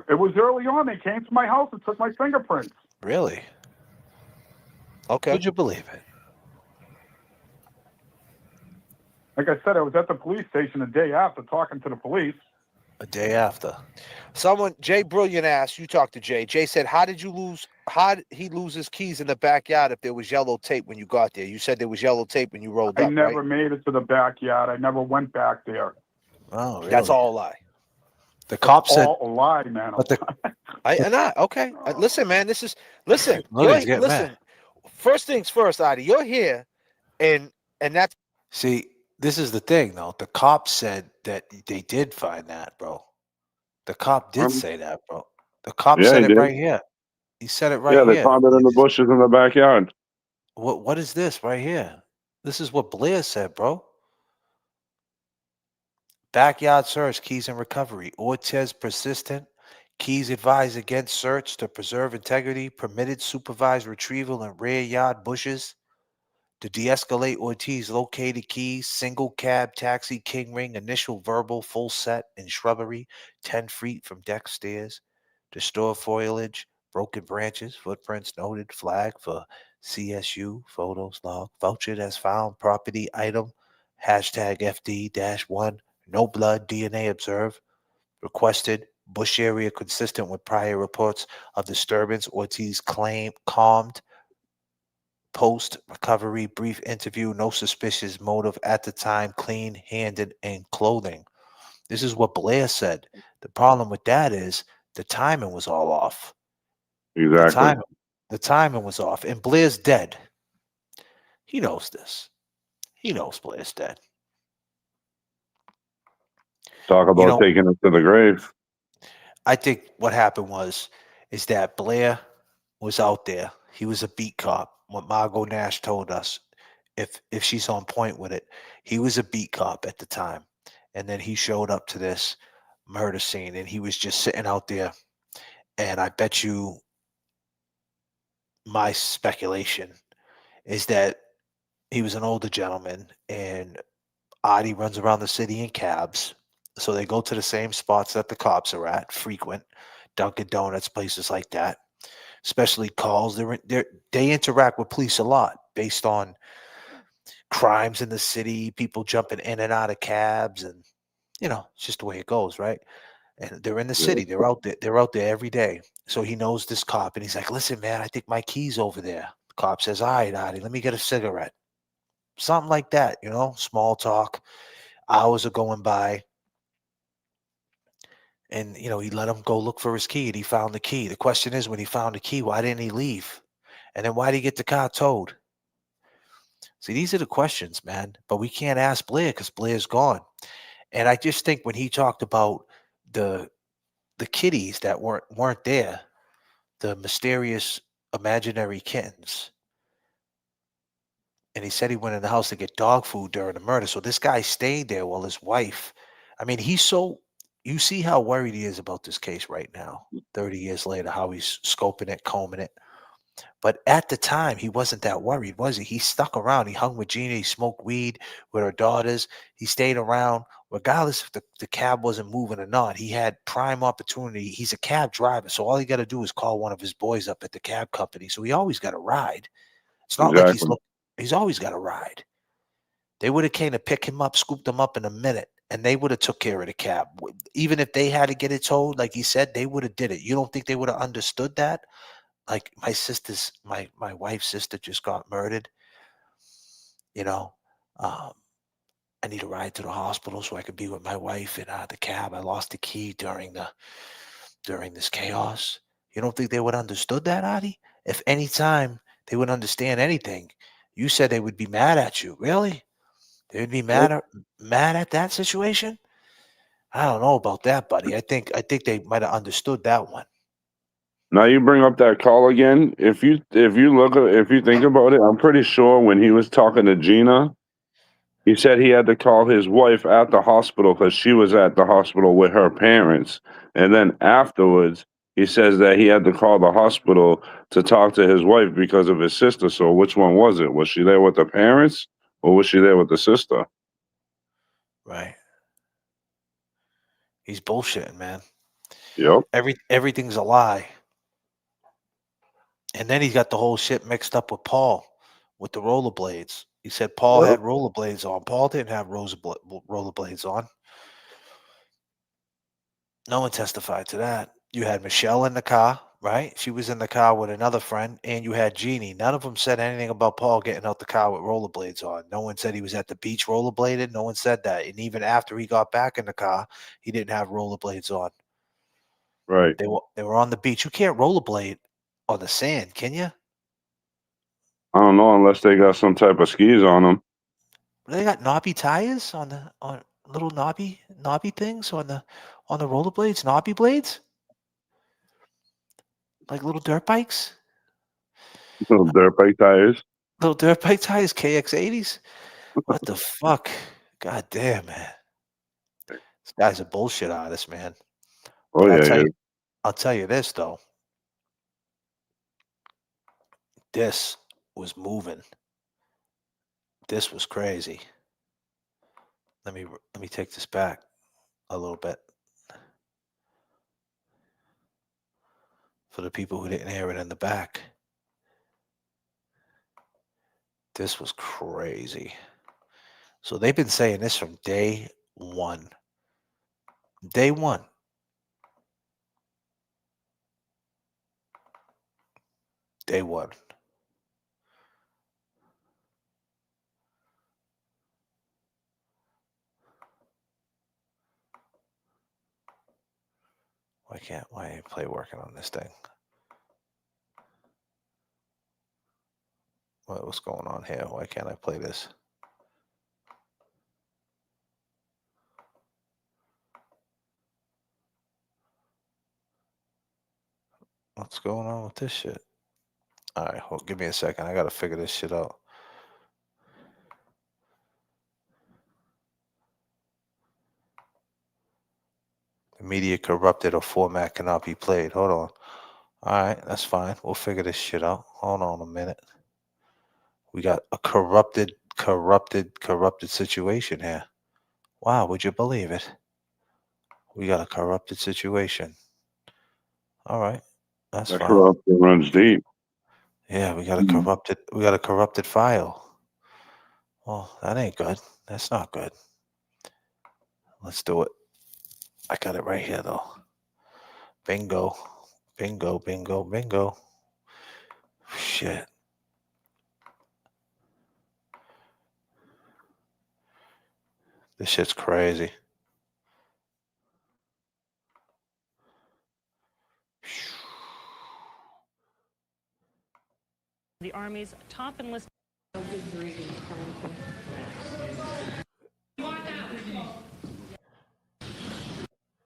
It was early on. They came to my house and took my fingerprints. Really? Okay. Would you believe it? Like I said, I was at the police station a day after talking to the police. A day after. Someone, Jay Brilliant asked, you talked to Jay. Jay said, how did he lose his keys in the backyard if there was yellow tape when you got there? You said there was yellow tape when you rolled I up, never right? made it to the backyard. I never went back there. Oh, really? That's all a lie. The cop said, all a lie, man. but the Okay. Listen, man, listen, Look, he's getting listen. mad. First things first, Adi, you're here, and that's. See, this is the thing, though. The cop said that they did find that, bro. The cop did say that, bro. The cop Yeah, said he it did. right here. He said it Yeah, right they here. found it in the bushes in the backyard. What is this right here? This is what Blair said, bro. Backyard search, keys in recovery. Ortiz persistent. Keys advised against search to preserve integrity. Permitted supervised retrieval in rear yard bushes. To de-escalate, Ortiz located keys, single cab, taxi, king ring, initial verbal, full set in shrubbery, 10 feet from deck stairs. To store foliage, broken branches, footprints noted, flag for CSU, photos log, vouchered as found, property item, hashtag FD-1, no blood, DNA observed, requested, bush area consistent with prior reports of disturbance, Ortiz calmed, post recovery brief interview, no suspicious motive at the time, clean handed and clothing. This is what Blair said. The problem with that is the timing was all off. Exactly. The timing was off, and Blair's dead. He knows this. He knows Blair's dead. Talk about taking it to the grave. I think what happened is that Blair was out there. He was a beat cop. What Margot Nash told us, if she's on point with it, he was a beat cop at the time, and then he showed up to this murder scene, and he was just sitting out there. And I bet you, my speculation is that he was an older gentleman, and Adi runs around the city in cabs, so they go to the same spots that the cops are at, frequent Dunkin' Donuts, places like that. Especially calls. They interact with police a lot based on crimes in the city, people jumping in and out of cabs, and it's just the way it goes, right? And they're in the city. They're out there. They're out there every day. So he knows this cop, and he's like, "Listen, man, I think my key's over there." The cop says, "All right, Adi, let me get a cigarette." Something like that, small talk. Hours are going by. And, he let him go look for his key, and he found the key. The question is, when he found the key, why didn't he leave? And then why did he get the car towed? See, these are the questions, man. But we can't ask Blair because Blair's gone. And I just think when he talked about the kitties that weren't there, the mysterious imaginary kittens, and he said he went in the house to get dog food during the murder. So this guy stayed there while his wife. I mean, you see how worried he is about this case right now, 30 years later, how he's scoping it, combing it. But at the time, he wasn't that worried, was he? He stuck around. He hung with Gina. He smoked weed with her daughters. He stayed around, regardless if the cab wasn't moving or not. He had prime opportunity. He's a cab driver, so all he got to do is call one of his boys up at the cab company. So he always got a ride. It's not like he's always got a ride. They would have came to pick him up, scooped him up in a minute, and they would have took care of the cab. Even if they had to get it towed, like he said, they would have did it. You don't think they would have understood that? Like my wife's sister just got murdered. I need a ride to the hospital so I could be with my wife in the cab. I lost the key during this chaos. You don't think they would understood that, Adi? If any time they would understand anything, you said they would be mad at you. Really? They would be mad at that situation? I don't know about that, buddy. I think they might have understood that one. Now you bring up that call again. If you think about it, I'm pretty sure when he was talking to Gina, he said he had to call his wife at the hospital because she was at the hospital with her parents. And then afterwards, he says that he had to call the hospital to talk to his wife because of his sister. So which one was it? Was she there with the parents or was she there with the sister? Right. He's bullshitting, man. Yep. Everything's a lie. And then he got the whole shit mixed up with Paul. with the rollerblades. He said Paul had rollerblades on. Paul didn't have rollerblades on. No one testified to that. You had Michelle in the car, right? She was in the car with another friend, and you had Jeannie. None of them said anything about Paul getting out the car with rollerblades on. No one said he was at the beach rollerbladed. No one said that. And even after he got back in the car, he didn't have rollerblades on. Right. They were on the beach. You can't rollerblade on the sand, can you? I don't know unless they got some type of skis on them. They got knobby tires on little knobby things on the rollerblades, knobby blades, like little dirt bikes. Little dirt bike tires. Little dirt bike tires, KX80s. What the fuck? God damn, man. This guy's a bullshit artist, man. Oh But yeah, I'll tell you this though. This was moving. This was crazy. Let me take this back a little bit. For the people who didn't hear it in the back. This was crazy. So they've been saying this from day one. Day one. Day one. Why ain't play working on this thing? What's going on here? Why can't I play this? What's going on with this shit? All right, give me a second. I got to figure this shit out. The media corrupted or format cannot be played. Hold on. All right, that's fine. We'll figure this shit out. Hold on a minute. We got a corrupted situation here. Wow, would you believe it? We got a corrupted situation. All right, that's that fine. corruption runs deep. Yeah, we got a corrupted file. Well, that ain't good. That's not good. Let's do it. I got it right here though. Bingo. Bingo, bingo, bingo. Shit. This shit's crazy. The Army's top enlisted.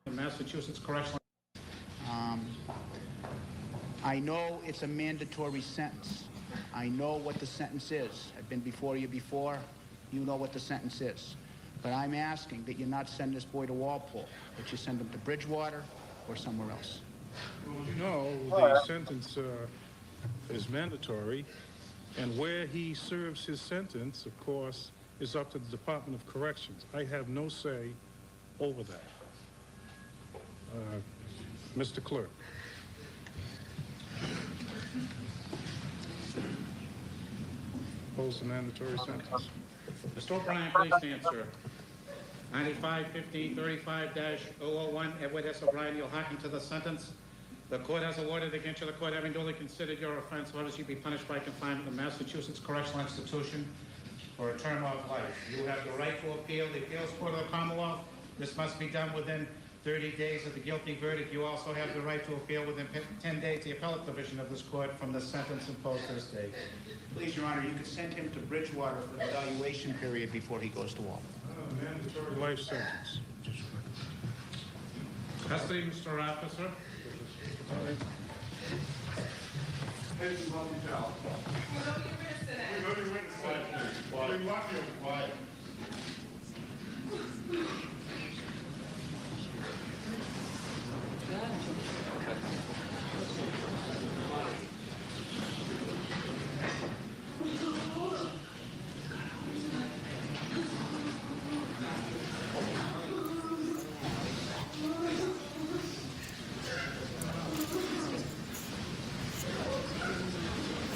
Massachusetts Correctional. I know it's a mandatory sentence. I know what the sentence is. I've been before you before. You know what the sentence is. But I'm asking that you not send this boy to Walpole, that you send him to Bridgewater or somewhere else. No, the sentence is mandatory, and where he serves his sentence, of course, is up to the Department of Corrections. I have no say over that. Mr. Clerk. Pose the mandatory sentence. Mr. O'Brien, please stand, sir. 95-15-35-001, Edward S. O'Brien, you'll hearken to the sentence. The court has awarded against you, the court having duly considered your offense, orders you be punished by confinement in the Massachusetts Correctional Institution for a term of life. You have the right to appeal the appeals court of the Commonwealth. This must be done within 30 days of the guilty verdict. You also have the right to appeal within 10 days the appellate division of this court from the sentence imposed this day. Please, Your Honor, you could send him to Bridgewater for the evaluation period before he goes to Walpole. Mandatory life sentence. Custody, Mr. Officer.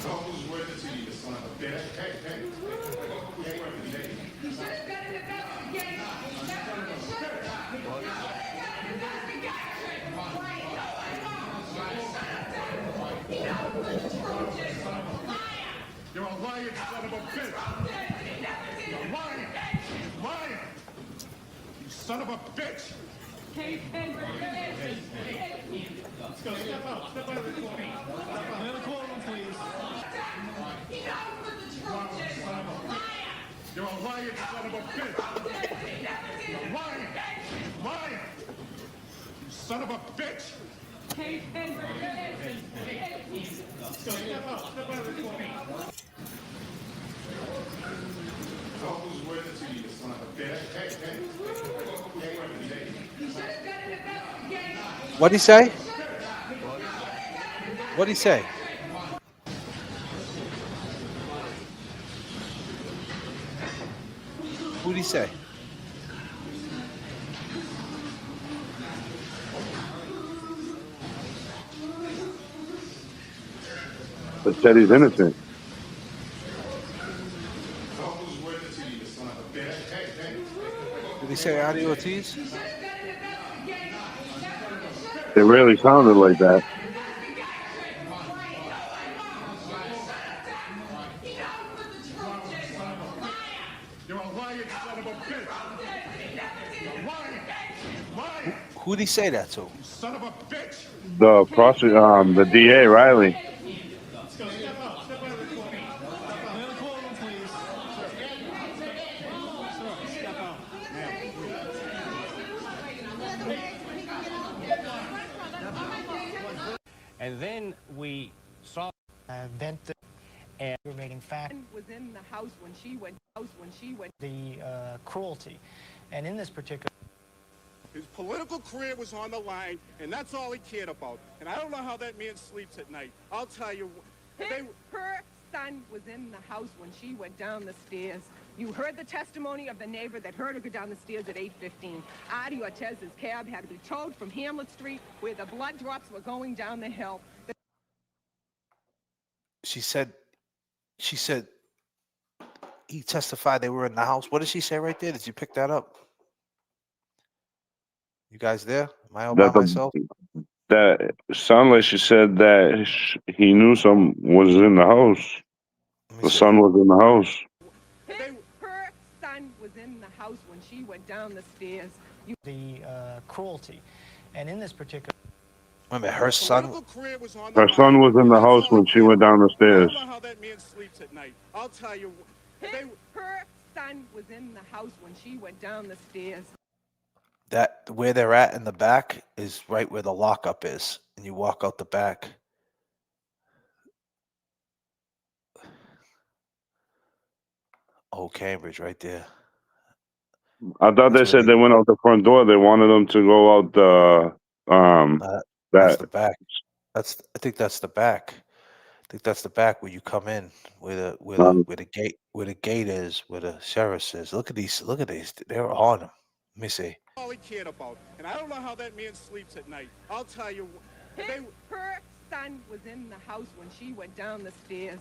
Who's witnessing you, son of a bitch? Hey, son of a bitch! You're lying! You're lying! You son of a bitch! Let's go. Step out. Step out of the courtroom. Step out of the courtroom, please. You're a lying son of a bitch! You're lying! You're lying! You son of a bitch! Let's go. Step out. Step out of the courtroom. Oh, who's witnessing you, son of a bitch? Hey. What'd he say? What'd he say? Who'd he say? But said he's innocent. Did he say Adi Ortiz? It really sounded like that. You're a lying son of a bitch! You're lying! Lying! Who'd he say that to? Son of a bitch! The DA, Riley. Let's go. Step out. Step out of the courtroom. Step out of the courtroom, please. Sir, step out. And then we saw vented and remaining fact was in the house when she went. The cruelty, and in this particular. His political career was on the line, and that's all he cared about. And I don't know how that man sleeps at night. I'll tell you. Her son was in the house when she went down the stairs. You heard the testimony of the neighbor that heard her go down the stairs at 8:15. Adi Ortiz's cab had to be towed from Hamlet Street, where the blood drops were going down the hill. She said he testified they were in the house. What did she say right there? Did you pick that up? You guys there? Am I all by myself? That sounded like she said that he knew some was in the house. The son was in the house. Her son was in the house when she went down the stairs. The cruelty, and in this particular. Wait a minute, her son was in the house when she went down the stairs. I don't know how that man sleeps at night. I'll tell you. Her son was in the house when she went down the stairs. That where they're at in the back is right where the lockup is, and you walk out the back. Oh, Cambridge, right there. I thought they said they went out the front door. They wanted them to go out the That's the back. I think that's the back. I think that's the back where you come in, where the gate is, where the sheriff is. Look at these. They're on them. Let me see. All he cared about, and I don't know how that man sleeps at night. I'll tell you. Her son was in the house when she went down the stairs.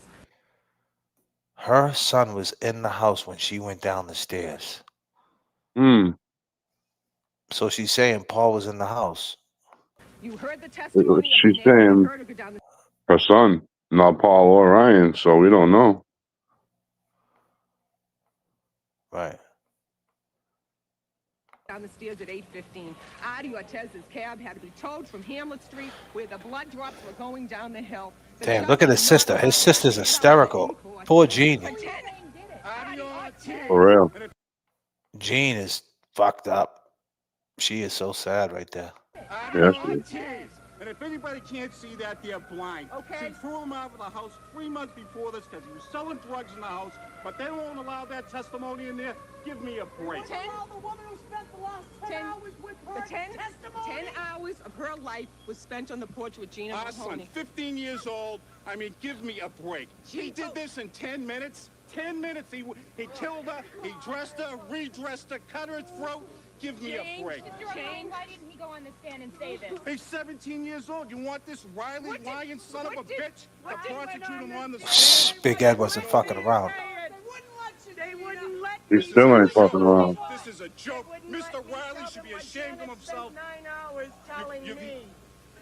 Her son was in the house when she went down the stairs. So she's saying Paul was in the house. You heard the testimony. She's saying her son, not Paul or Ryan, so we don't know. Right. Down the stairs at 8:15. Adi Ortiz's cab had to be towed from Hamlet Street, where the blood drops were going down the hill. Damn, look at his sister. His sister's hysterical. Poor Jean. For real. Jean is fucked up. She is so sad right there. Yes. And if anybody can't see that, they're blind. Okay. She threw him out of the house 3 months before this because he was selling drugs in the house, but they won't allow that testimony in there. Give me a break. 10 hours of her life was spent on the porch with Gina Our son, Mahoney. 15 years old. I mean, give me a break. He did this in 10 minutes. 10 minutes. He killed her. He dressed her, redressed her, cut her throat. Give me a break. Why didn't he go on the stand and say this? He's 17 years old. You want this Riley lying son of a bitch to prosecute him on the stand? Big Ed wasn't fucking around. He still ain't fucking around. This is a joke. Mr. Riley should be ashamed of himself. 9 hours telling me.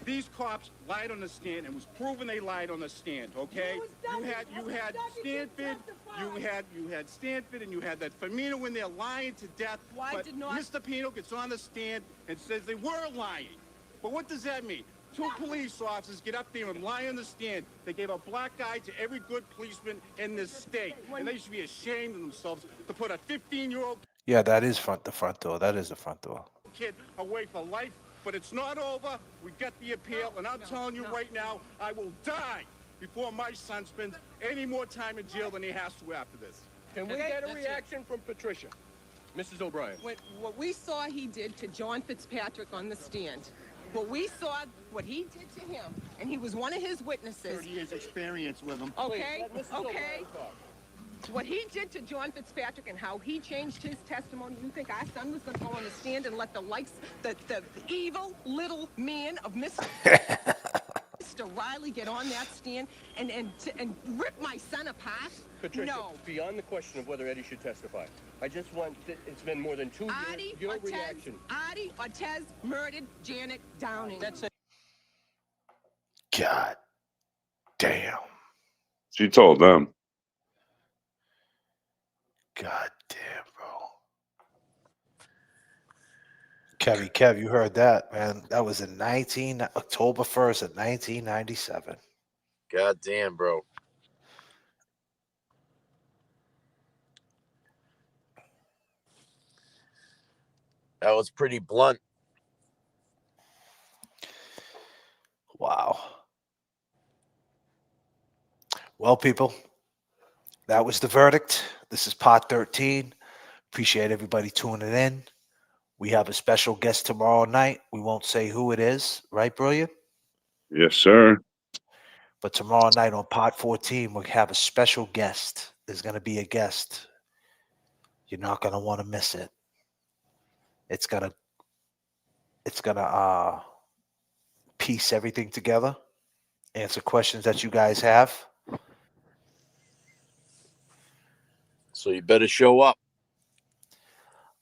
These cops lied on the stand and was proven they lied on the stand, okay? You had Stanford, you had Stanford, and you had that Firmino in there lying to death. But Mr. Pino gets on the stand and says they were lying. But what does that mean? Two police officers get up there and lie on the stand. They gave a black eye to every good policeman in this state. And they should be ashamed of themselves to put a 15-year-old Yeah, that is the front door. That is the front door. kid away for life. But it's not over. We got the appeal. And I'm telling you right now, I will die before my son spends any more time in jail than he has to after this. Can we get a reaction from Patricia? Mrs. O'Brien. What we saw he did to John Fitzpatrick on the stand, what we saw, what he did to him, and he was one of his witnesses. 30 years experience with him. Okay, okay. What he did to John Fitzpatrick and how he changed his testimony, you think our son was going to go on the stand and let the evil little man of Mr. Riley get on that stand and rip my son apart? Patricia, no. Beyond the question of whether Eddie should testify, I just want, it's been more than 2 years, your reaction. Adi Ortez murdered Janet Downing. That's it. God damn. She told them. God damn, bro. Kev, you heard that, man. That was in October 1st of 1997. God damn, bro. That was pretty blunt. Wow. Well, people, that was the verdict. This is part 13. Appreciate everybody tuning in. We have a special guest tomorrow night. We won't say who it is, right, Brilliant? Yes, sir. But tomorrow night on part 14, we'll have a special guest. There's going to be a guest. You're not going to want to miss it. It's gonna piece everything together, answer questions that you guys have. So you better show up.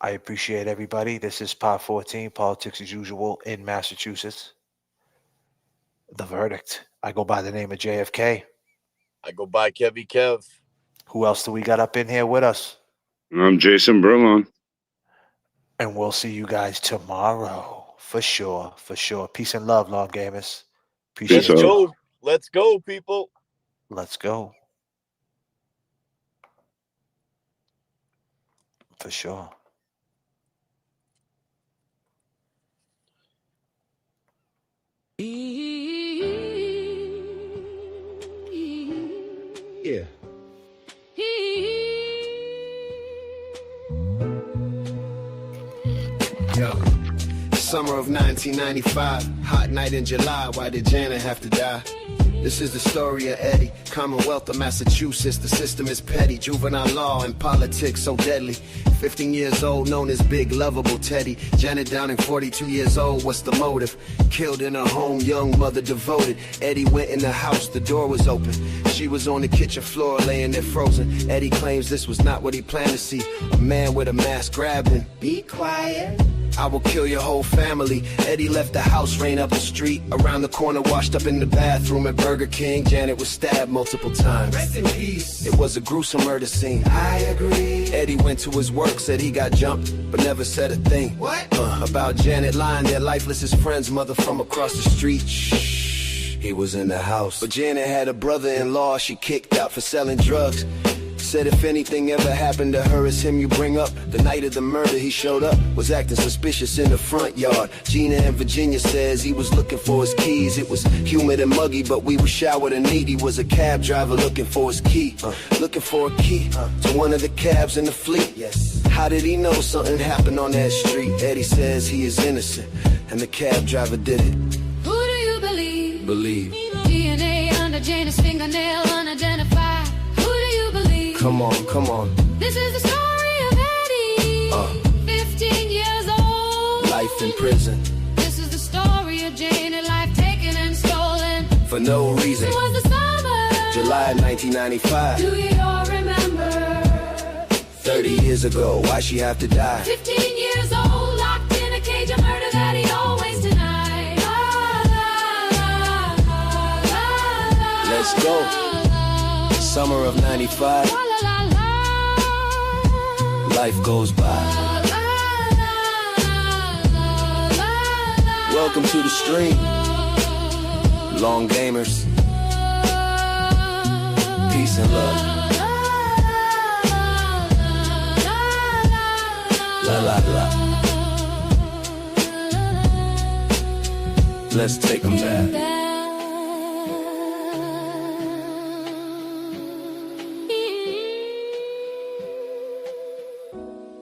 I appreciate everybody. This is part 14, Politics as Usual in Massachusetts. The verdict. I go by the name of J.F.K. I go by Kevy Kev. Who else do we got up in here with us? I'm Jason Burlon. And we'll see you guys tomorrow. For sure. For sure. Peace and love, Long Gamers. Appreciate Let's you. go. Let's go, people. Let's go. For sure. Yeah. Yo. Summer of 1995, hot night in July. Why did Janet have to die? This is the story of Eddie, Commonwealth of Massachusetts. The system is petty, juvenile law and politics so deadly. 15 years old, known as Big Lovable Teddy. Janet Downing, 42 years old, what's the motive? Killed in her home, young mother devoted. Eddie went in the house, the door was open. She was on the kitchen floor, laying there frozen. Eddie claims this was not what he planned to see. A man with a mask grabbed him. Be quiet. I will kill your whole family. Eddie left the house, ran up the street. Around the corner, washed up in the bathroom at Burger King. Janet was stabbed multiple times. Rest in peace. It was a gruesome murder scene. I agree. Eddie went to his work, said he got jumped, but never said a thing. What? About Janet lying there lifeless, his friend's mother from across the street. Shh. He was in the house. But Janet had a brother-in-law she kicked out for selling drugs. Said if anything ever happened to her, it's him you bring up. The night of the murder, he showed up, was acting suspicious in the front yard. Gina in Virginia says he was looking for his keys. It was humid and muggy, but we were showered and neat. He was a cab driver looking for his key. Looking for a key to one of the cabs in the fleet. Yes. How did he know something happened on that street? Eddie says he is innocent, and the cab driver did it. Who do you believe? Believe. DNA under Janet's fingernail unidentified. Who do you believe? Come on, come on. This is the story of Eddie. 15 years old. Life in prison. This is the story of Janet, life taken and stolen. For no reason. It was the summer. July 1995. Do you all remember? 30 years ago, why she have to die? 15 years old, locked in a cage, a murder that he always denied. Let's go. Summer of 95. Life goes by. Welcome to the stream. Long gamers. Peace and love. La la la. Let's take them back.